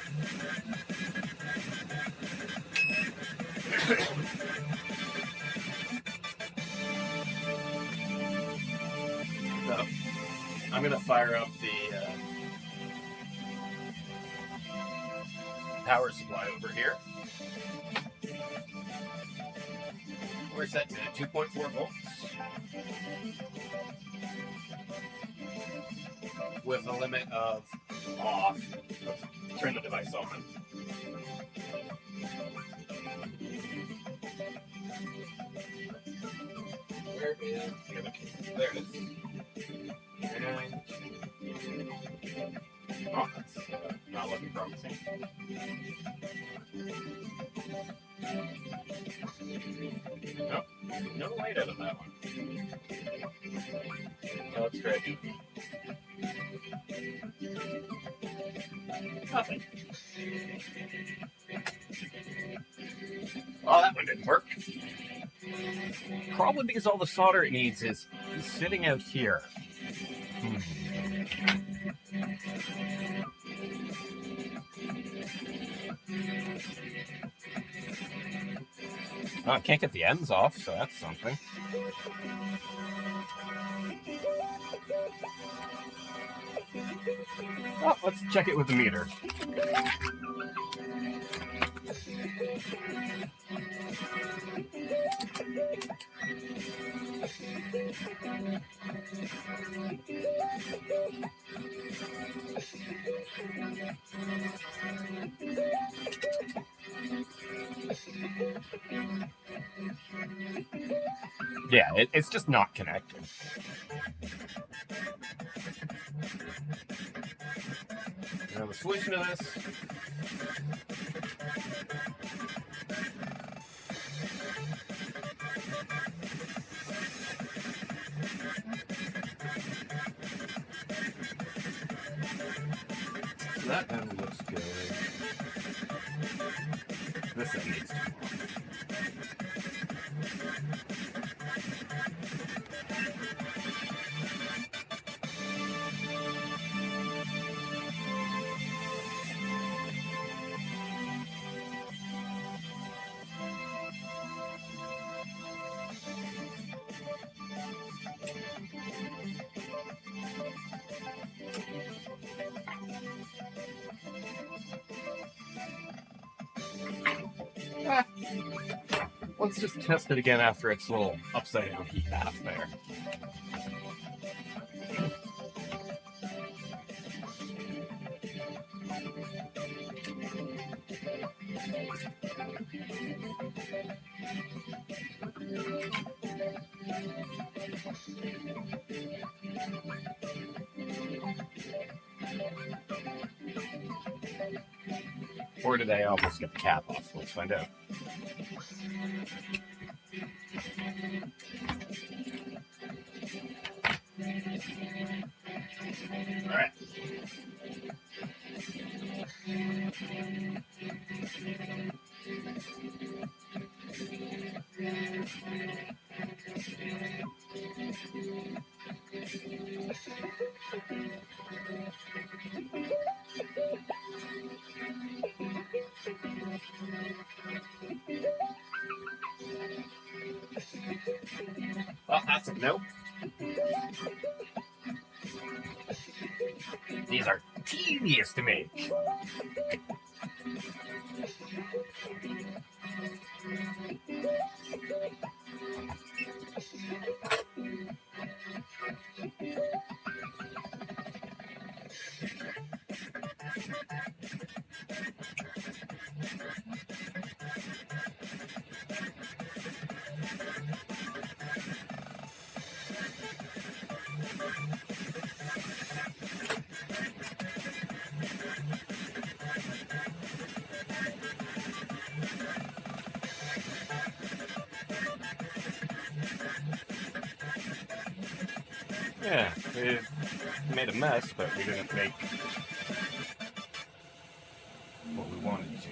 So, I'm going to fire up the power supply over here. We're set to 2.4 volts with a limit of off. Let's turn the device on. Where is the other case? There it is. And oh, that's not looking promising. Nope, no light out of that one. Now let's try again. Nothing. Oh, that one didn't work. Probably because all the solder it needs is sitting out here. Oh, I can't get the ends off, so that's something. Oh, let's check it with the meter. Yeah, it's just not connected. Now the solution to this. So that end looks good. This end needs to come off. Let's just test it again after its little upside down heat bath there. Or did I almost get the cap off? Let's find out. All right. Well, that's a nope. These are tedious to make. Yeah, we made a mess, but we didn't make what we wanted to.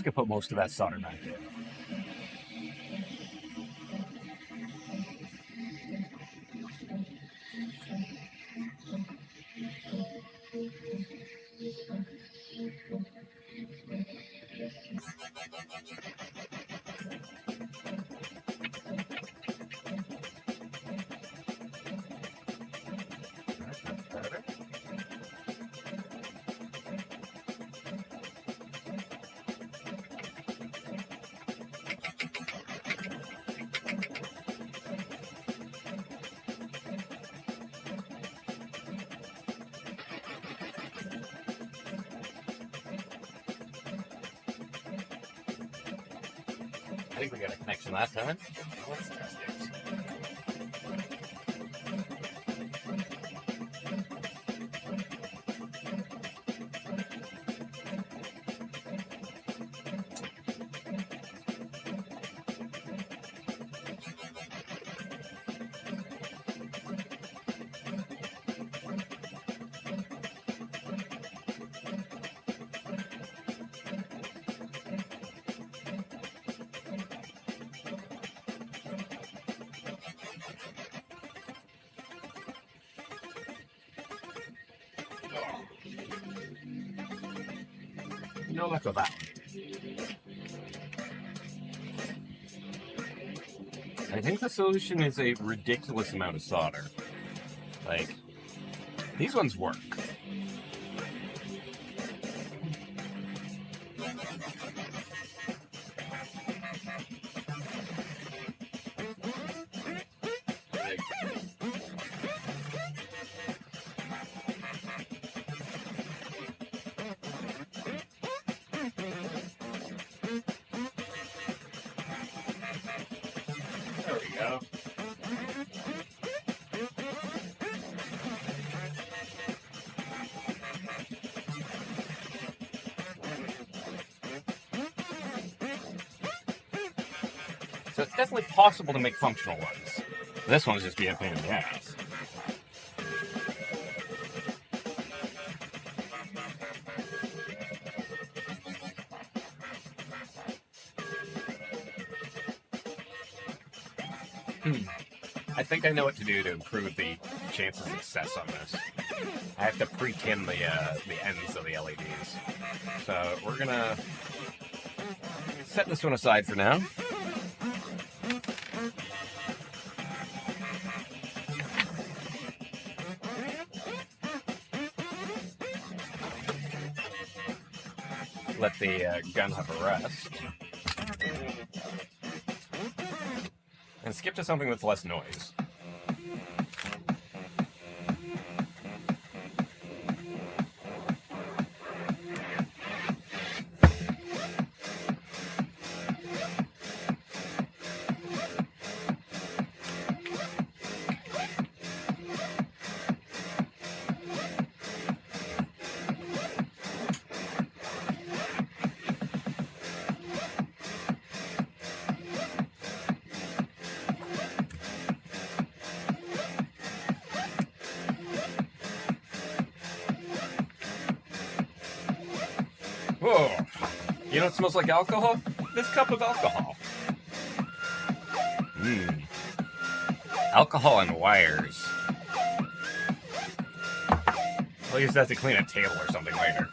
just gonna put most of that solder back in. I think we got a connection last time. Let's test it. No luck with that one. I think the solution is a ridiculous amount of solder. Like, these ones work. There we go. So it's definitely possible to make functional ones. This one's just be a pain in the ass. I think I know what to do to improve the chance of success on this. I have to pre-tin the ends of the LEDs. So we're gonna set this one aside for now. Let the gun have a rest. And skip to something with less noise. Whoa! You know what smells like alcohol? This cup of alcohol. Alcohol and wires. I'll use that to clean a table or something later.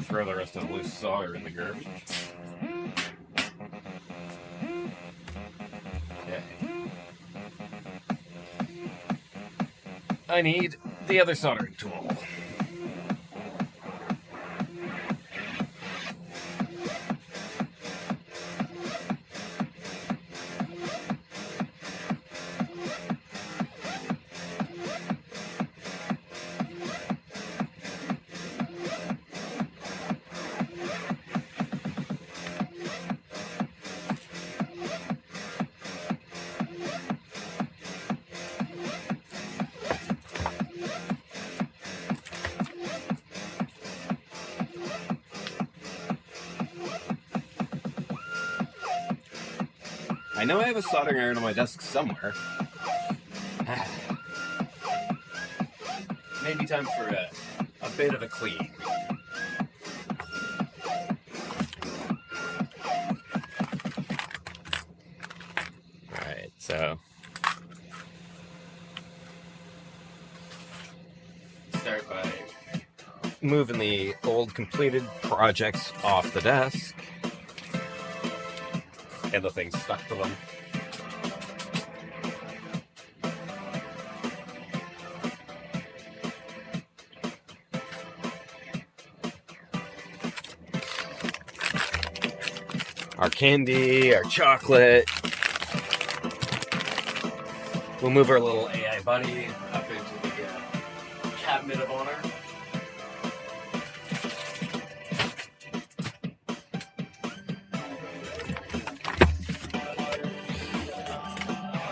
Throw the rest of the loose solder in the garbage. Okay. I need the other soldering tool. I know I have a soldering iron on my desk somewhere. Maybe time for a bit of a clean. Alright, so start by moving the old completed projects off the desk. And the things stuck to them. Our candy, our chocolate. We'll move our little AI buddy up into the cabinet of honor.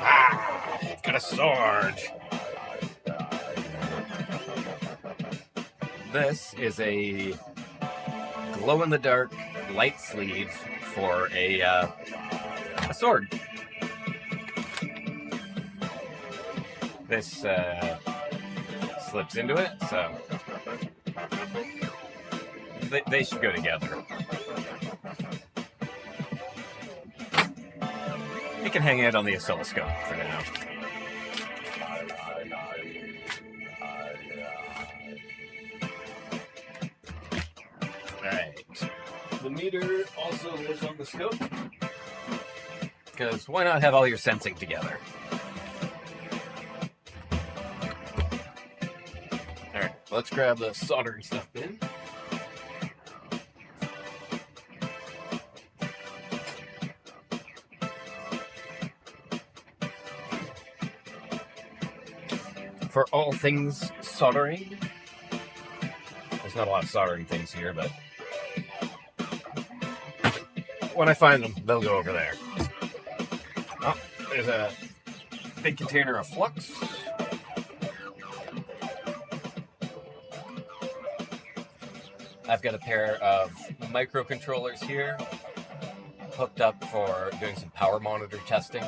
Ah, it's got a sword. This is a glow-in-the-dark light sleeve for a sword. This slips into it, so they should go together. You can hang it on the oscilloscope for now. Alright. The meter also lives on the scope, because why not have all your sensing together? Alright, let's grab the soldering stuff in. For all things soldering, there's not a lot of soldering things here, but when I find them, they'll go over there. Oh, there's a big container of flux. I've got a pair of microcontrollers here, hooked up for doing some power monitor testing.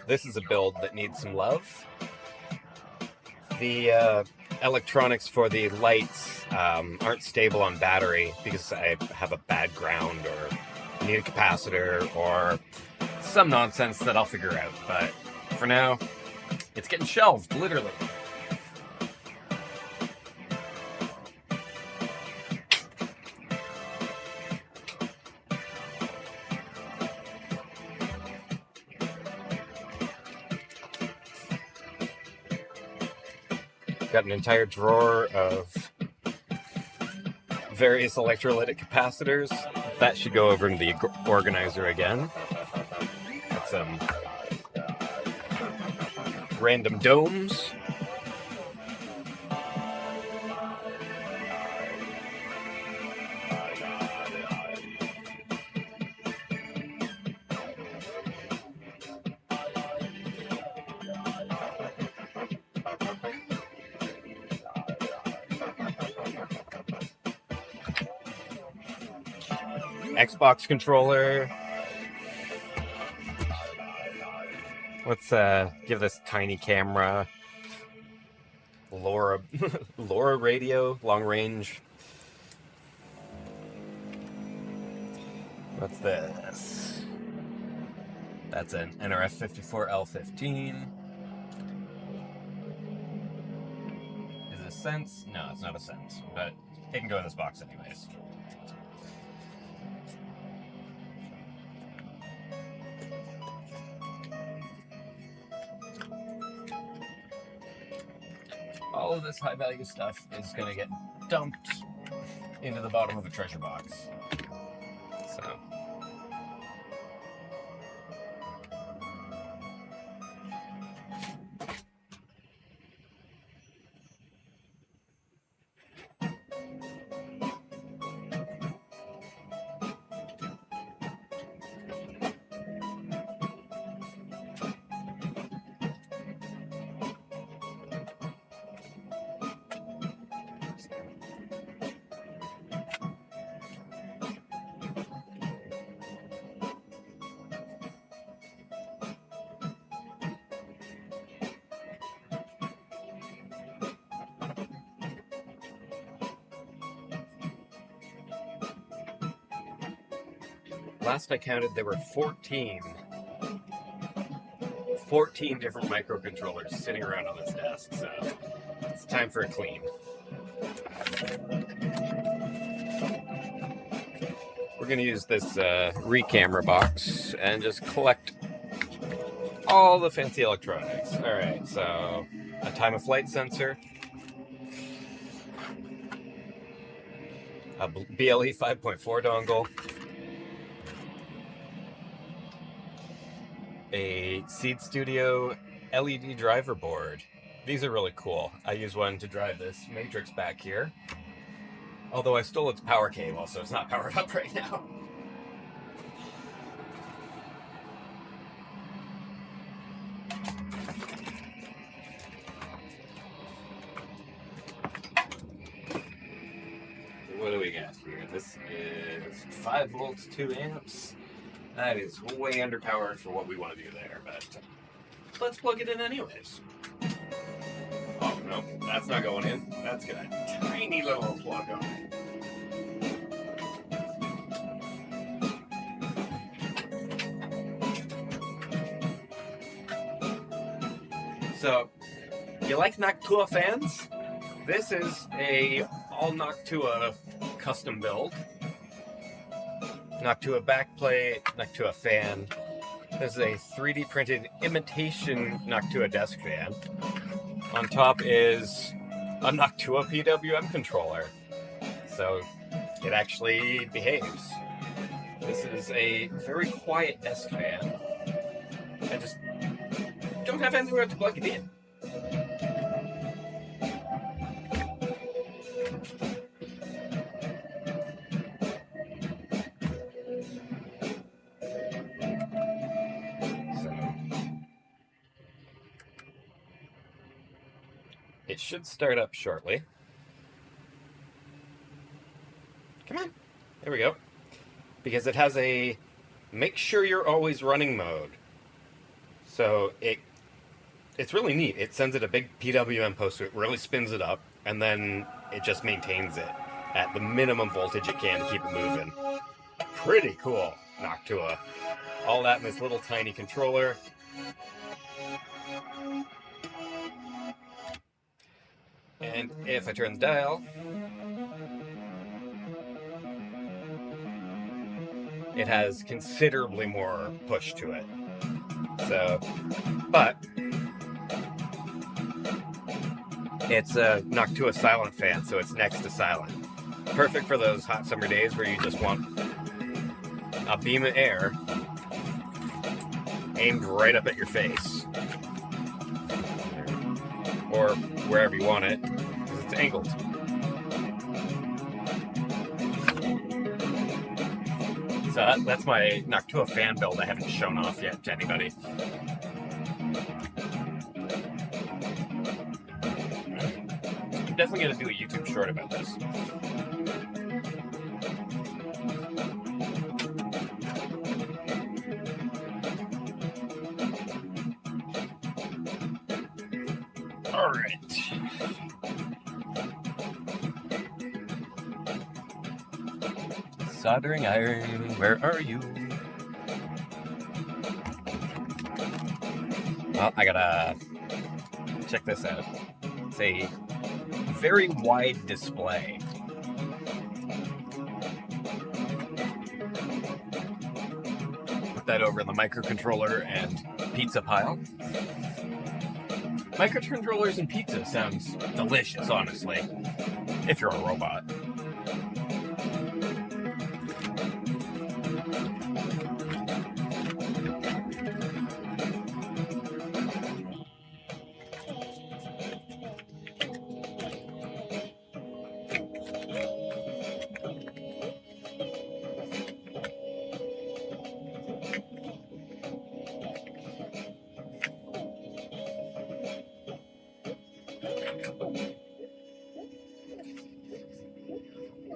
This is a build that needs some love. The electronics for the lights aren't stable on battery because I have a bad ground or need a capacitor or some nonsense that I'll figure out. But for now, it's getting shelved, literally. Got an entire drawer of various electrolytic capacitors. That should go over into the organizer again. Got some random domes. Xbox controller. Let's give this tiny camera LoRa radio, long range. What's this? That's an NRF54L15. Is it a sense? No, it's not a sense, but it can go in this box anyways. All of this high-value stuff is going to get dumped into the bottom of a treasure box. So, last I counted, there were 14 different microcontrollers sitting around on this desk, so it's time for a clean. We're going to use this recamera box and just collect all the fancy electronics. Alright, so a time of flight sensor, a BLE 5.4 dongle, a Seed Studio LED driver board. These are really cool. I use one to drive this matrix back here. Although I stole its power cable, so it's not powered up right now. What do we got here? This is 5 volts, 2 amps. That is way underpowered for what we want to do there, but let's plug it in anyways. Oh, no, that's not going in. That's got a tiny little plug on it. So, you like Noctua fans? This is a all Noctua custom build. Noctua backplate, Noctua fan. This is a 3D printed imitation Noctua desk fan. On top is a Noctua PWM controller. So it actually behaves. This is a very quiet desk fan. I just don't have anywhere to plug it in. It should start up shortly. Come on. There we go. Because it has a make sure you're always running mode. So it's really neat. It sends it a big PWM post, so it really spins it up, and then it just maintains it at the minimum voltage it can to keep it moving. Pretty cool, Noctua. All that in this little tiny controller. And if I turn the dial, it has considerably more push to it. So, but it's a Noctua silent fan, so it's next to silent. Perfect for those hot summer days where you just want a beam of air aimed right up at your face. Or wherever you want it, because it's angled. So that's my Noctua fan build I haven't shown off yet to anybody. I'm definitely going to do a YouTube short about this. Alright. Soldering iron, where are you? Well, I gotta check this out. It's a very wide display. Put that over in the microcontroller and pizza pile. Microcontrollers and pizza sounds delicious, honestly, if you're a robot.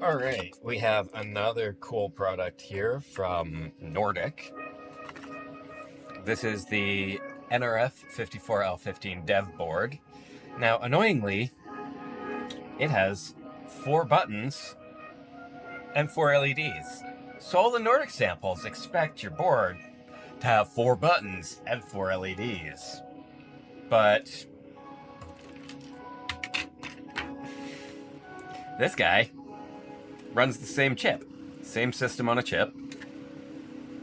Alright, we have another cool product here from Nordic. This is the NRF 54L15 dev board. Now, annoyingly, it has 4 buttons and 4 LEDs. So all the Nordic samples expect your board to have 4 buttons and 4 LEDs. But this guy runs the same chip. Same system on a chip.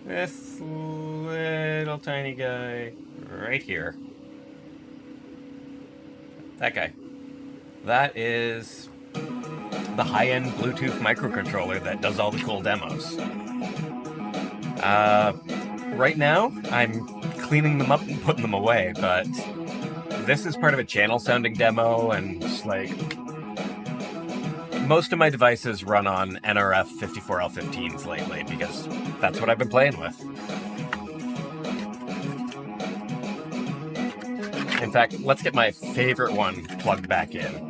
This little tiny guy right here. That guy. That is the high-end Bluetooth microcontroller that does all the cool demos. Right now, I'm cleaning them up and putting them away, but this is part of a channel sounding demo, and like most of my devices run on NRF 54L15s lately because that's what I've been playing with. In fact, let's get my favorite one plugged back in.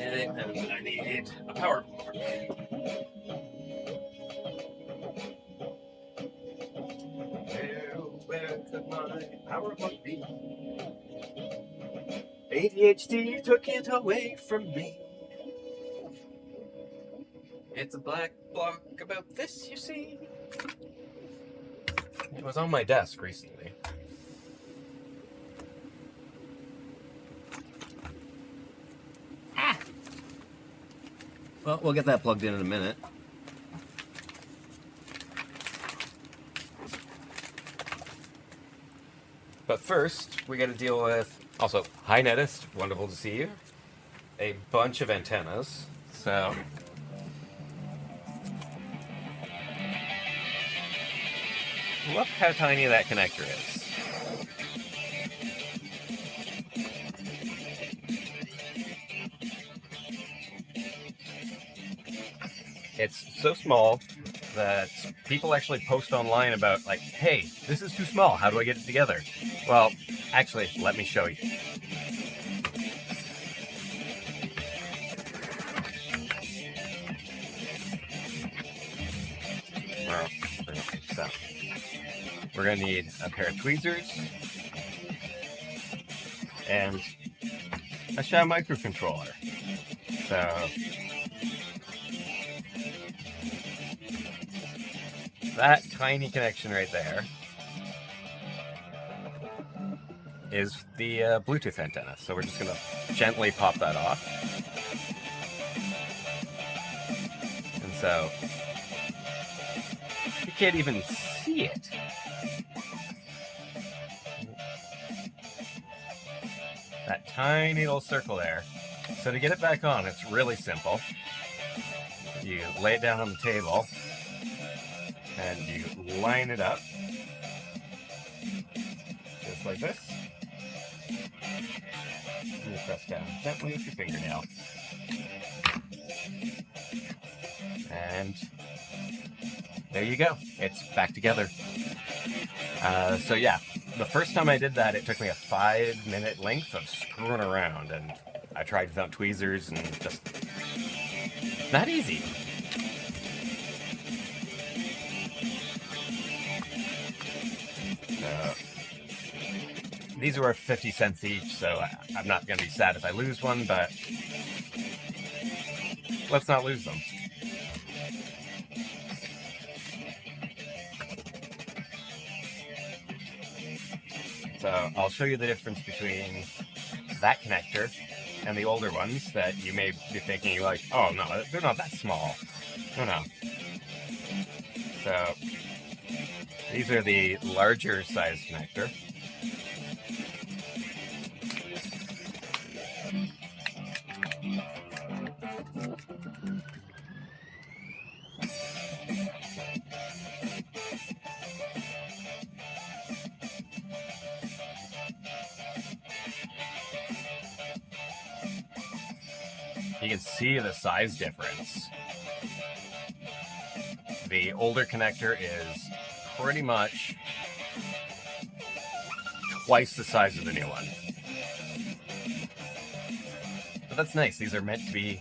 And I need a power block. Where could my power block be? ADHD took it away from me. It's a black block about this, you see. It was on my desk recently. Well, we'll get that plugged in a minute. But first, we got to deal with, also, hi Nedist, wonderful to see you. A bunch of antennas. So, look how tiny that connector is. It's so small that people actually post online about, like, hey, this is too small, how do I get it together? Well, actually, let me show you. So, we're going to need a pair of tweezers and a Shaw microcontroller. So, that tiny connection right there is the Bluetooth antenna. So we're just going to gently pop that off. And so you can't even see it. That tiny little circle there. So to get it back on, it's really simple. You lay it down on the table and you line it up just like this. And you press down gently with your fingernail. And there you go. It's back together. So yeah, the first time I did that, it took me a 5-minute length of screwing around, and I tried without tweezers, and just not easy. These were 50 cents each, so I'm not going to be sad if I lose one, but let's not lose them. So I'll show you the difference between that connector and the older ones that you may be thinking, you're like, oh no, they're not that small. No. So these are the larger size connector. You can see the size difference. The older connector is pretty much twice the size of the new one. that's nice. These are meant to be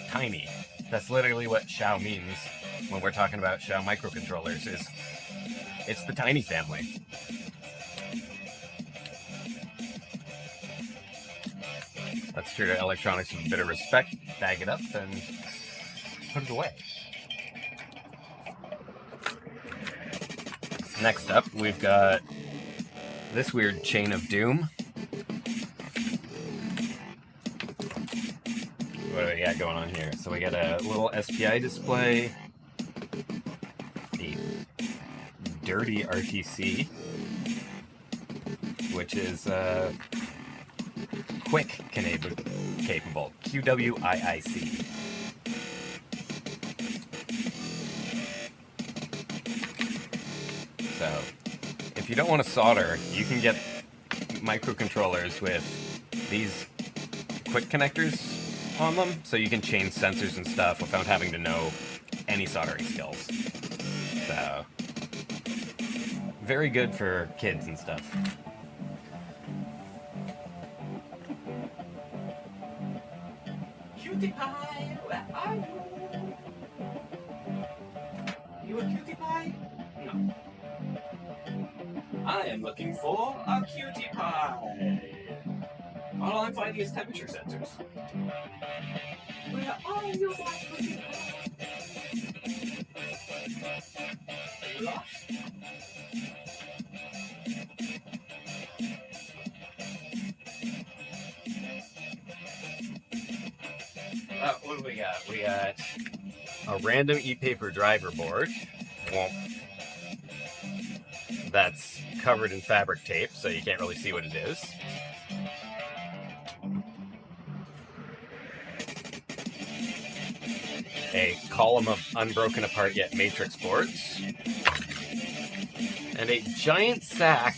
tiny. That's literally what Xiao means when we're talking about Xiao microcontrollers, is it's the tiny family. Let's treat our electronics with a bit of respect, bag it up, and put it away. Next up, we've got this weird chain of doom. What do we got going on here? So we got a little SPI display, a dirty RTC, which is quick capable, QWIIC. So, if you don't want to solder, you can get microcontrollers with these quick connectors on them, so you can change sensors and stuff without having to know any soldering skills. So, very good for kids and stuff. Cutie pie, where are you? You a cutie pie? No. I am looking for a cutie pie. All I'm finding is temperature sensors. Where are you, my cutie pie? Are you lost? What do we got? We got a random e-paper driver board. Well, that's covered in fabric tape, so you can't really see what it is. A column of unbroken apart yet matrix boards. And a giant sack.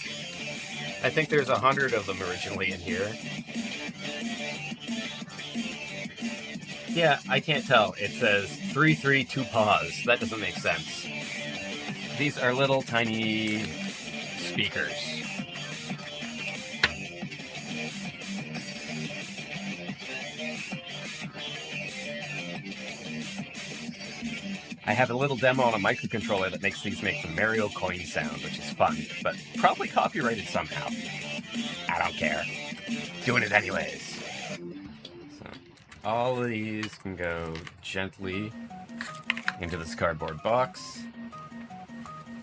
I think there's 100 of them originally in here. Yeah, I can't tell. It says 332 pause. That doesn't make sense. These are little tiny speakers. I have a little demo on a microcontroller that makes these make the Mario coin sound, which is fun, but probably copyrighted somehow. I don't care. Doing it anyways. So, all of these can go gently into this cardboard box.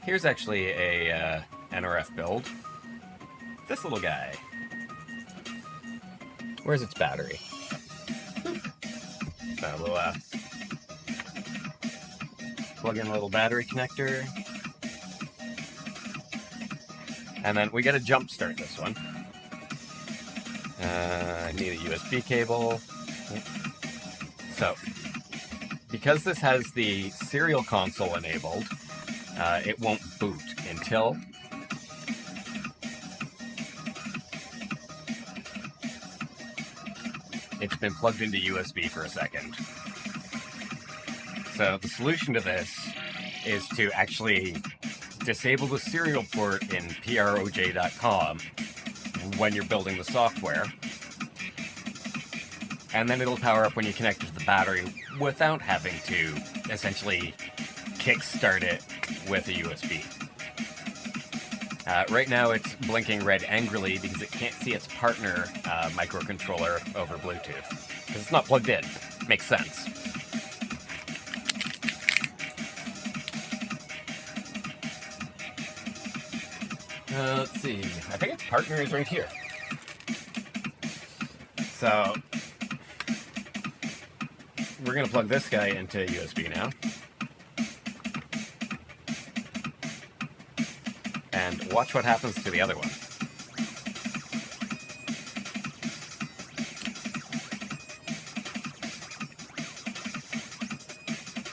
Here's actually a NRF build. This little guy. Where's its battery? So we'll plug in a little battery connector. And then we gotta jump start this one. I need a USB cable. So, because this has the serial console enabled, it won't boot until it's been plugged into USB for a second. So the solution to this is to actually disable the serial port in proj.com when you're building the software. And then it'll power up when you connect it to the battery without having to essentially kickstart it with a USB. Right now it's blinking red angrily because it can't see its partner microcontroller over Bluetooth. Because it's not plugged in. Makes sense. Let's see. I think its partner is right here. So we're going to plug this guy into USB now. And watch what happens to the other one.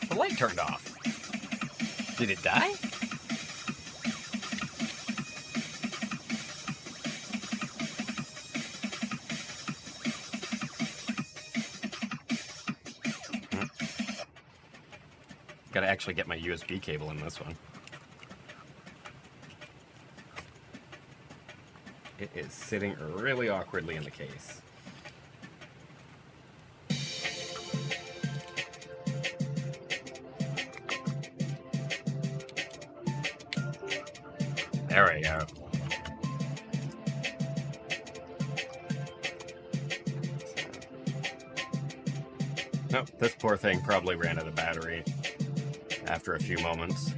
The light turned off. Did it die? Gotta actually get my USB cable in this one. It is sitting really awkwardly in the case. There we go. Nope, this poor thing probably ran out of battery after a few moments.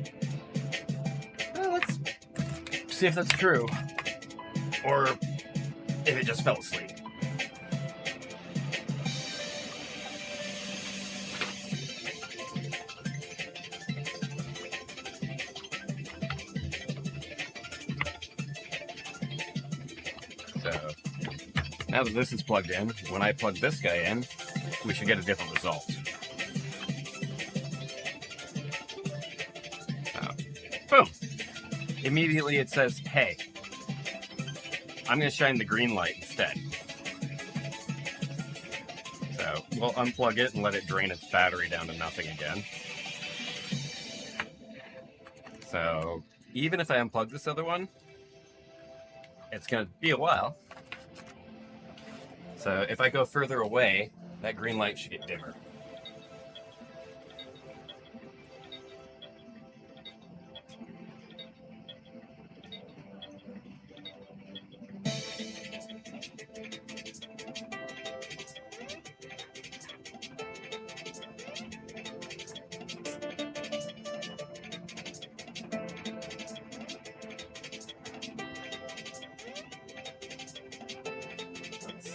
Well, let's see if that's true. Or if it just fell asleep. So, now that this is plugged in, when I plug this guy in, we should get a different result. Boom! Immediately it says, hey, I'm going to shine the green light instead. So we'll unplug it and let it drain its battery down to nothing again. So even if I unplug this other one, it's going to be a while. So if I go further away, that green light should get dimmer.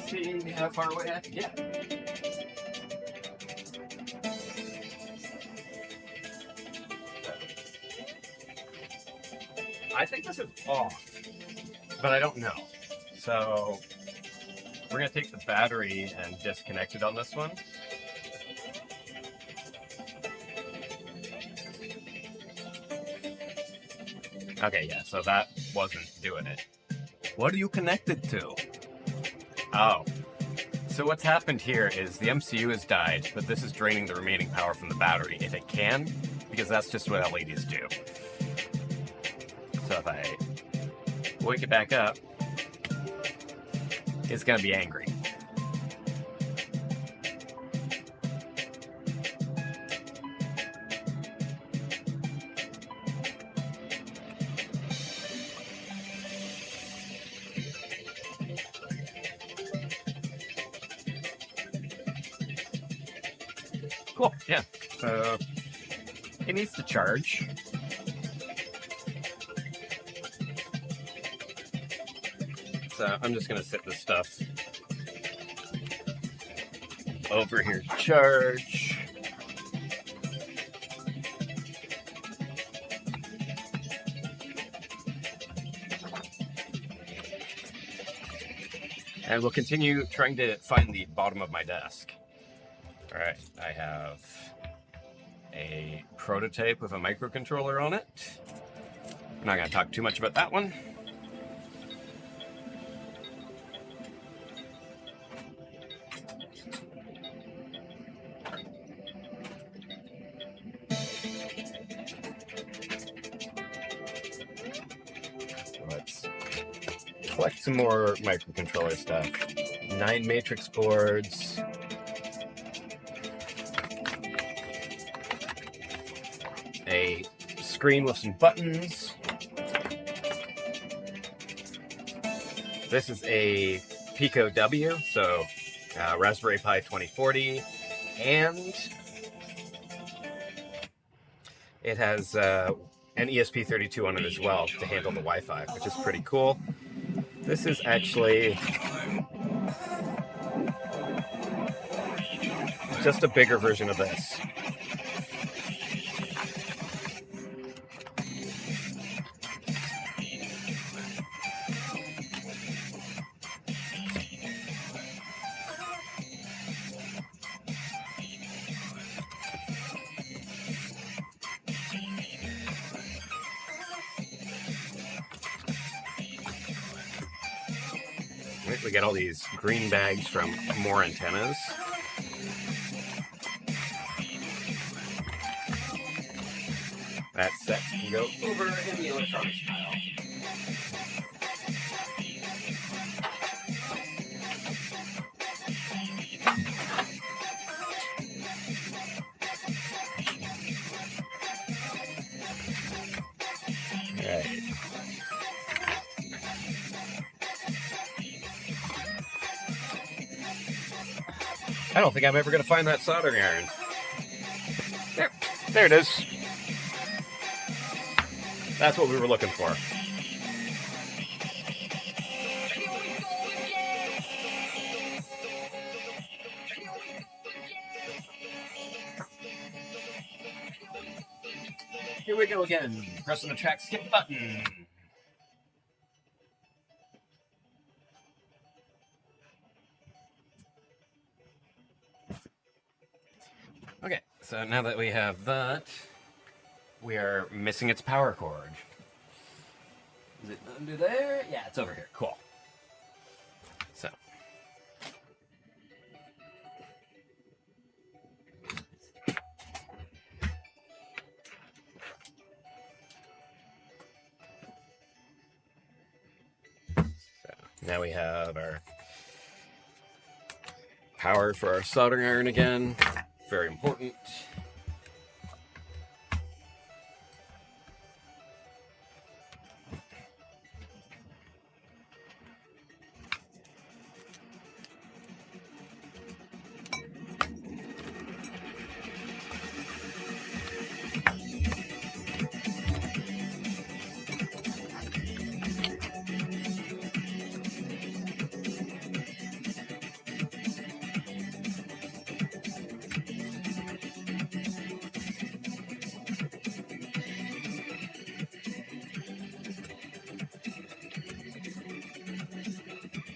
See how far away I can get. I think this is off, but I don't know. So we're going to take the battery and disconnect it on this one. Okay, yeah, so that wasn't doing it. What are you connected to? Oh. So what's happened here is the MCU has died, but this is draining the remaining power from the battery, if it can, because that's just what LEDs do. So if I wake it back up, it's going to be angry. Cool, yeah. So it needs to charge. So I'm just going to sit this stuff over here to charge. And we'll continue trying to find the bottom of my desk. All right, I have a prototype with a microcontroller on it. I'm not going to talk too much about that one. Let's collect some more microcontroller stuff. 9 matrix boards. A screen with some buttons. This is a Pico W, so Raspberry Pi 2040, and it has an ESP32 on it as well to handle the Wi-Fi, which is pretty cool. This is actually just a bigger version of this. We get all these green bags from more antennas. That set can go over in the electronics pile. Alright. I don't think I'm ever going to find that soldering iron. There it is. That's what we were looking for. Here we go again. Pressing the track skip button. Okay, so now that we have that, we are missing its power cord. Is it under there? Yeah, it's over here. Cool. So. Now we have our power for our soldering iron again. Very important.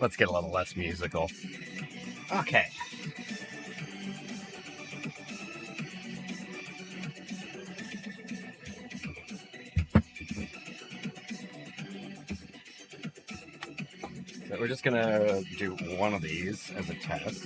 Let's get a little less musical. Okay. So we're just gonna do one of these as a test.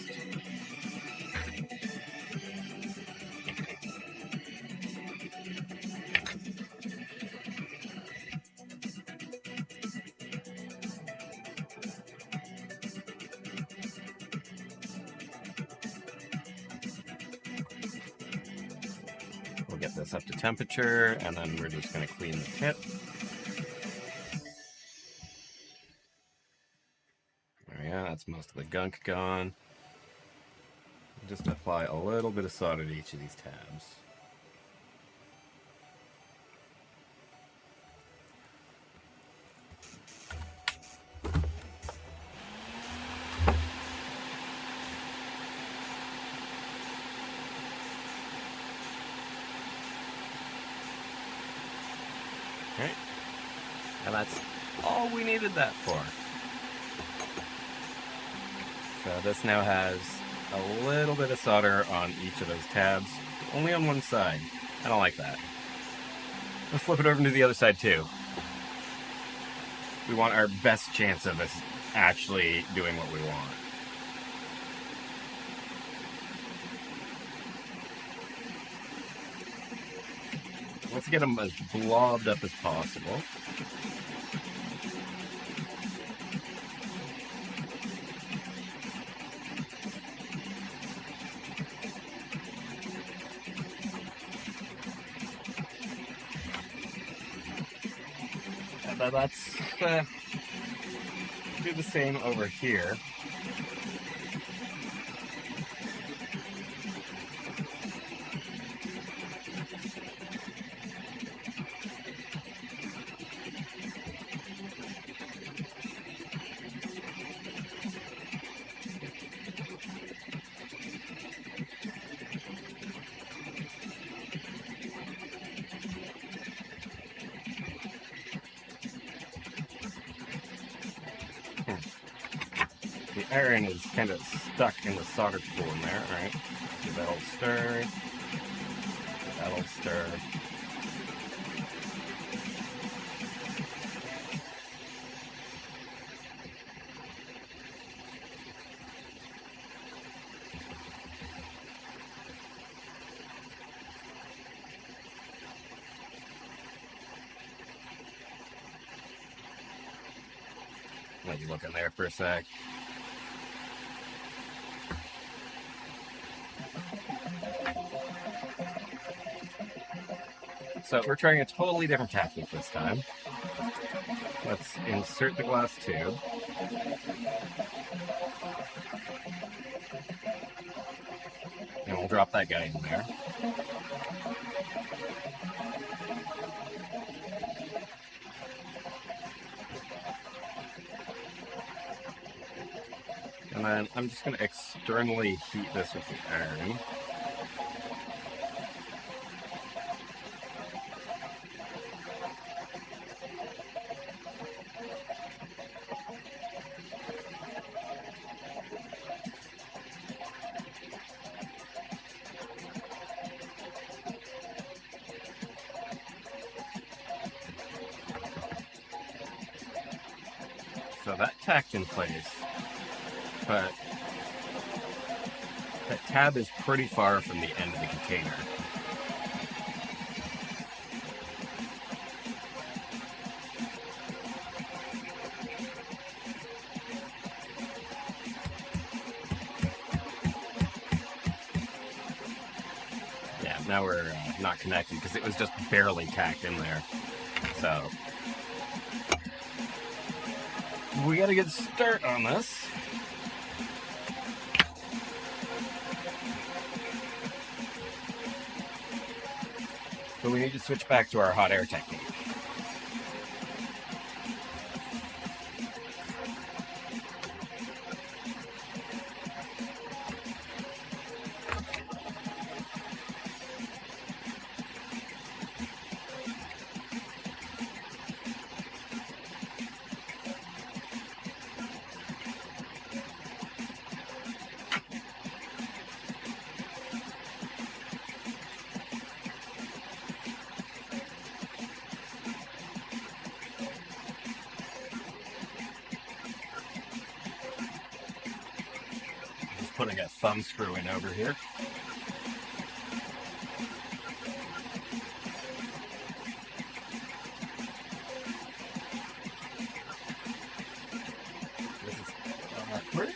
We'll get this up to temperature, and then we're just going to clean the tip. There we go, that's most of the gunk gone. Just apply a little bit of solder to each of these tabs. Okay, and that's all we needed that for. So this now has a little bit of solder on each of those tabs, only on one side. I don't like that. Let's flip it over to the other side too. We want our best chance of us actually doing what we want. Let's get them as blobbed up as possible. And let's do the same over here. The iron is kind of stuck in the solder pool in there. All right, give that old stir. That'll stir. Let you look in there for a sec. So we're trying a totally different technique this time. Let's insert the glass tube. And we'll drop that guy in there. And then I'm just going to externally heat this with the iron. So that tacked in place, but that tab is pretty far from the end of the container. Yeah, now we're not connected because it was just barely tacked in there. So we got to get a start on this. But we need to switch back to our hot air technique. Putting a thumb screw in over here. This is awkward.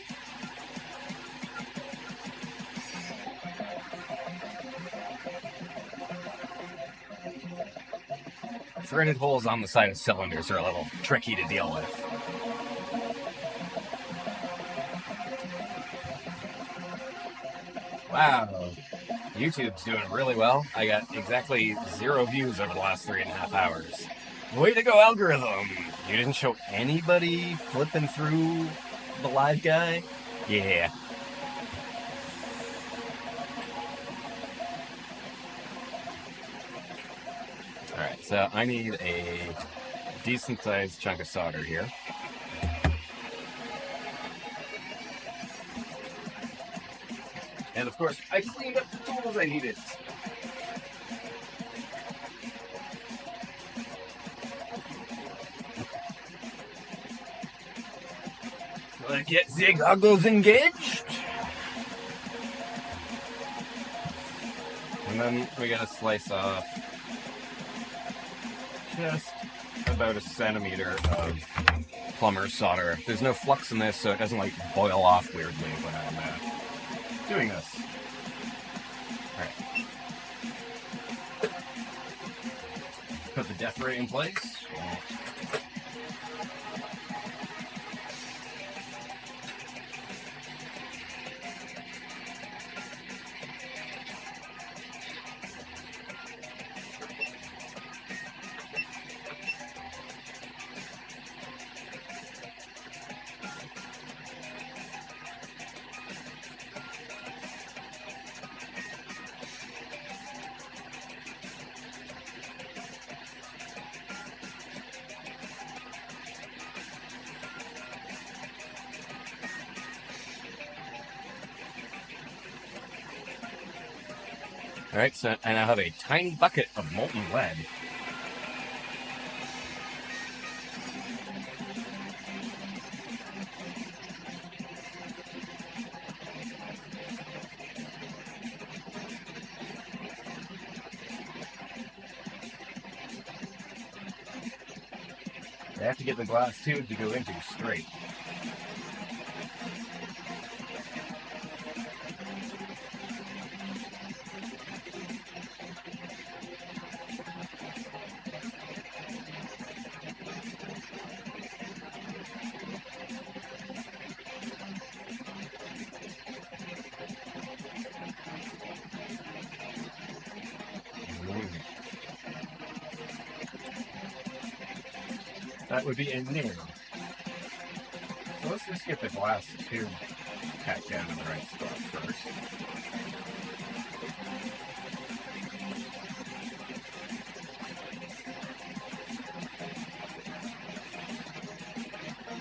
Threaded holes on the side of cylinders are a little tricky to deal with. Wow, YouTube's doing really well. I got exactly 0 views over the last 3.5 hours. Way to go, algorithm! You didn't show anybody flipping through the live guy? Yeah. Alright, so I need a decent sized chunk of solder here. And of course, I cleaned up the tools I needed. Let's get the goggles engaged. And then we gotta slice off just about 1 centimeter of plumber's solder. There's no flux in this, so it doesn't like boil off weirdly when I'm doing this. Alright. Put the death ray in place. Alright, so I now have a tiny bucket of molten lead. I have to get the glass tube to go into straight. That would be a new. So let's just get the glass tube tacked down in the right spot first.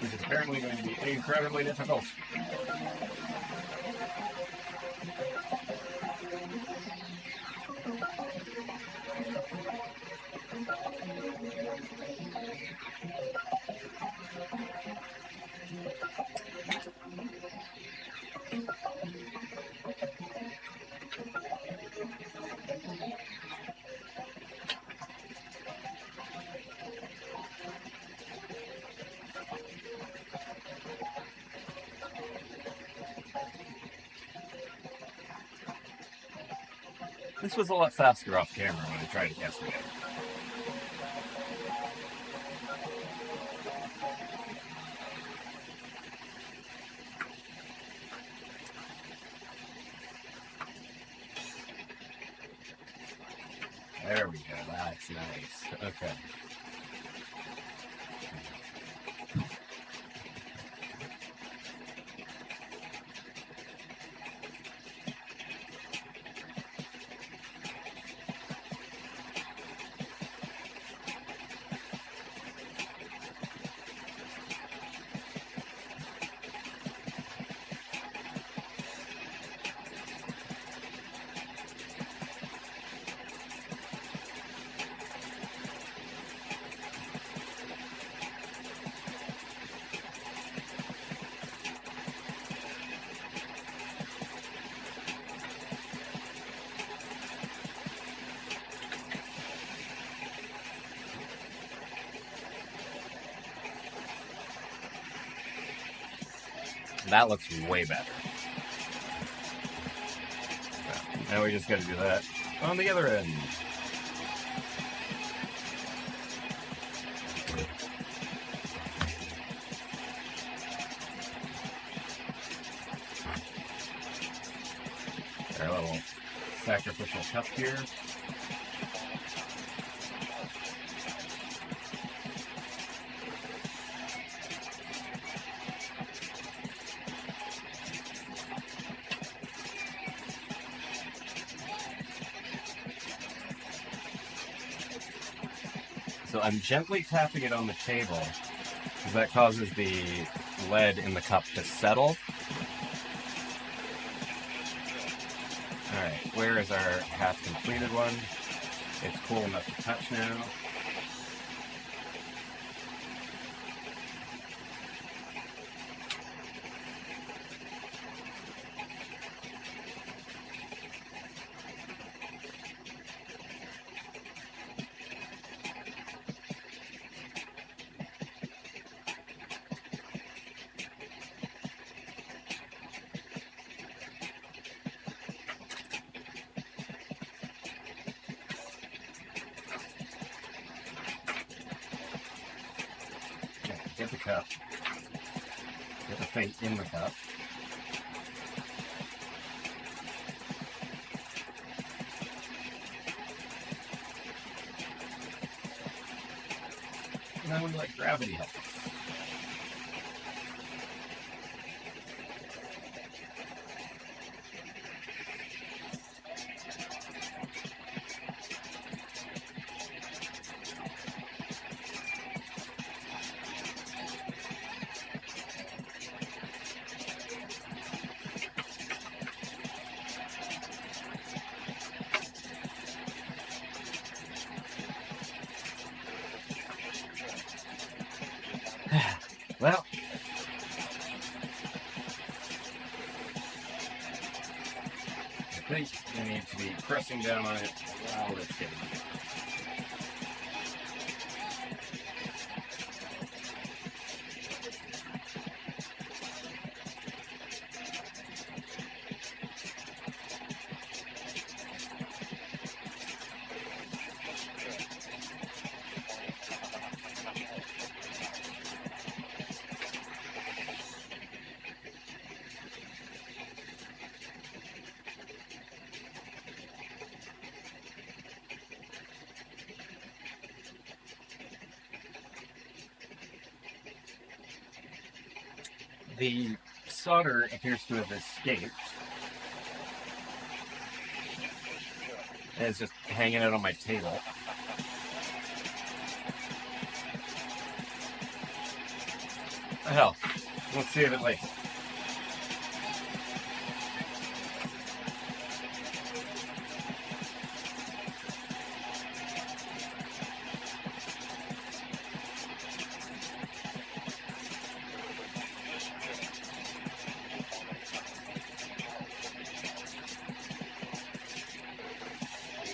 Which is apparently going to be incredibly difficult. This was a lot faster off camera when I tried it yesterday. There we go, that's nice. Okay. That looks way better. So, now we just gotta do that on the other end. Our little sacrificial cup here. So I'm gently tapping it on the table because that causes the lead in the cup to settle. Alright, where is our half completed one? It's cool enough to touch now. Get the cup. Get the thing in the cup. And then we let gravity help. Well, I think you need to be pressing down on it while it's getting it. The solder appears to have escaped. And it's just hanging out on my table. Hell, let's see if it lights.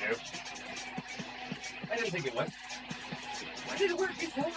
Nope. I didn't think it would. Why did it work before?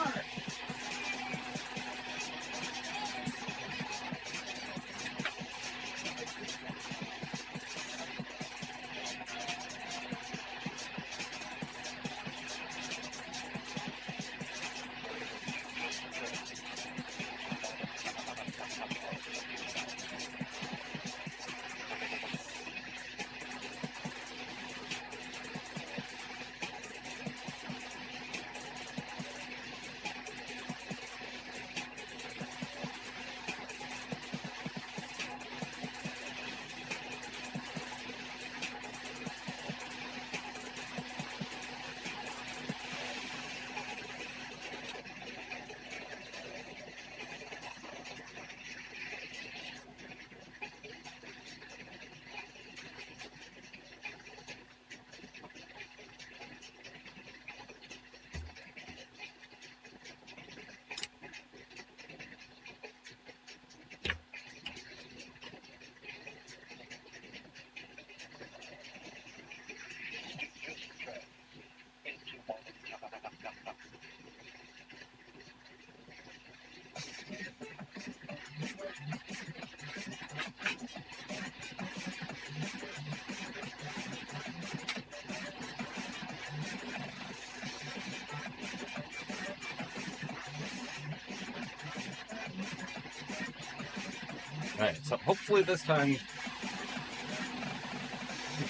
Alright, so hopefully this time it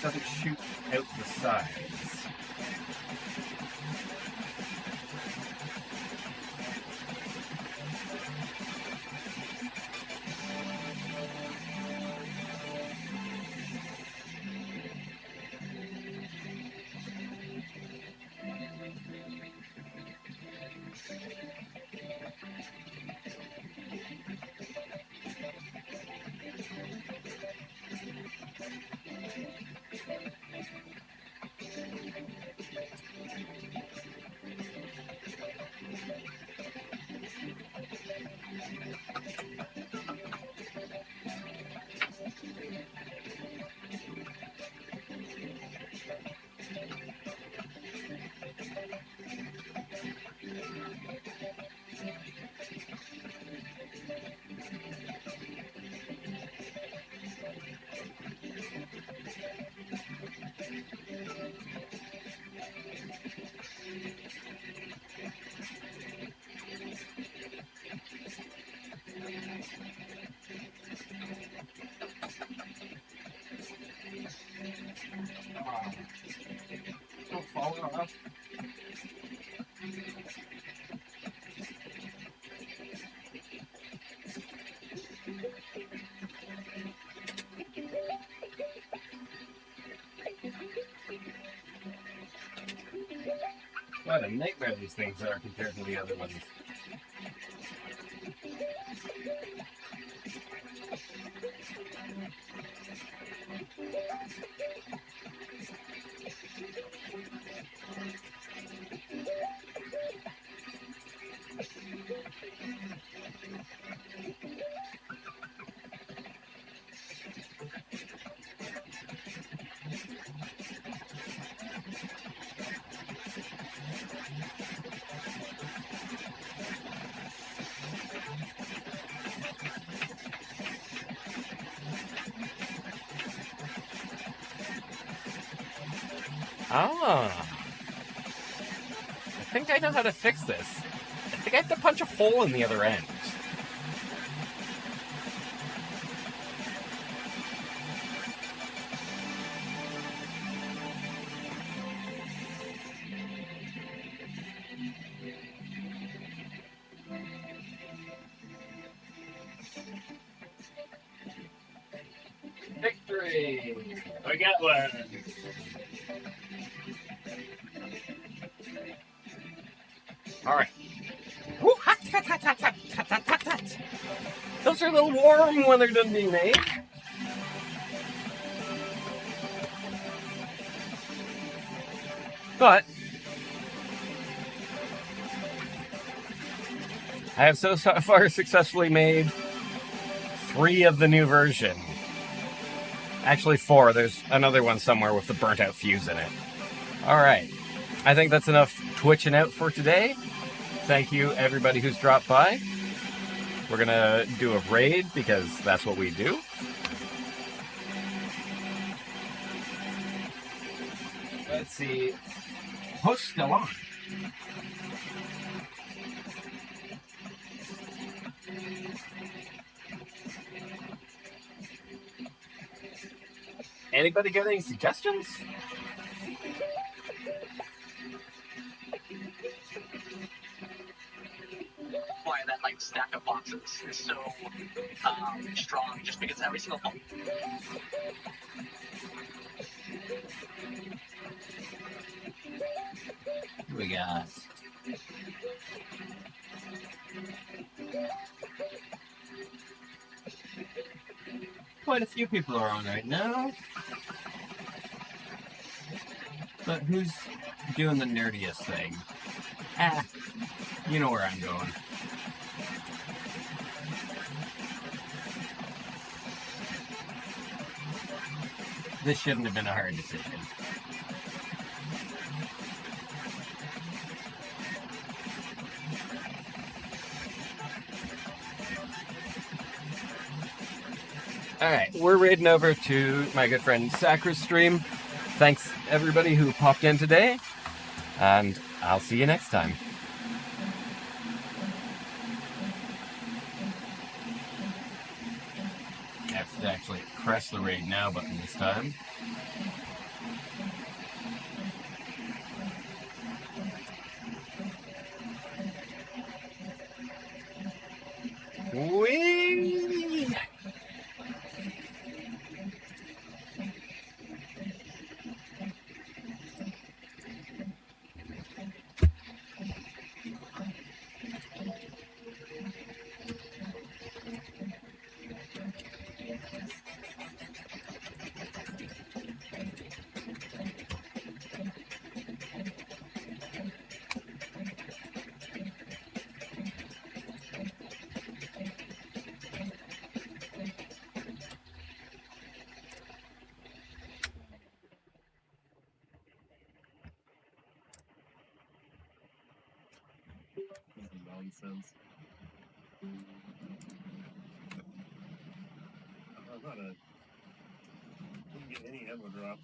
doesn't shoot out the sides. Don't fall off. What a nightmare these things are compared to the other ones. Ah, I think I know how to fix this. I think I have to punch a hole in the other end. Hey, I got one. All right. Ooh, hot, hot, hot, hot, hot, hot, hot, hot, hot. Those are a little warm when they're done being made. But I have so far successfully made 3 of the new version. Actually 4. There's another one somewhere with the burnt out fuse in it. Alright. I think that's enough twitching out for today. Thank you everybody who's dropped by. We're gonna do a raid because that's what we do. Let's see. Host still on. Anybody got any suggestions? Why that like stack of boxes is so strong, just because every single one. What we got? Quite a few people are on right now. But who's doing the nerdiest thing? Ah, you know where I'm going. This shouldn't have been a hard decision. Alright, we're raiding over to my good friend Sacra's stream. Thanks everybody who popped in today, and I'll see you next time. I have to actually press the raid now button this time. Whee! Nonsense. I'm not a. Didn't get any ammo drops.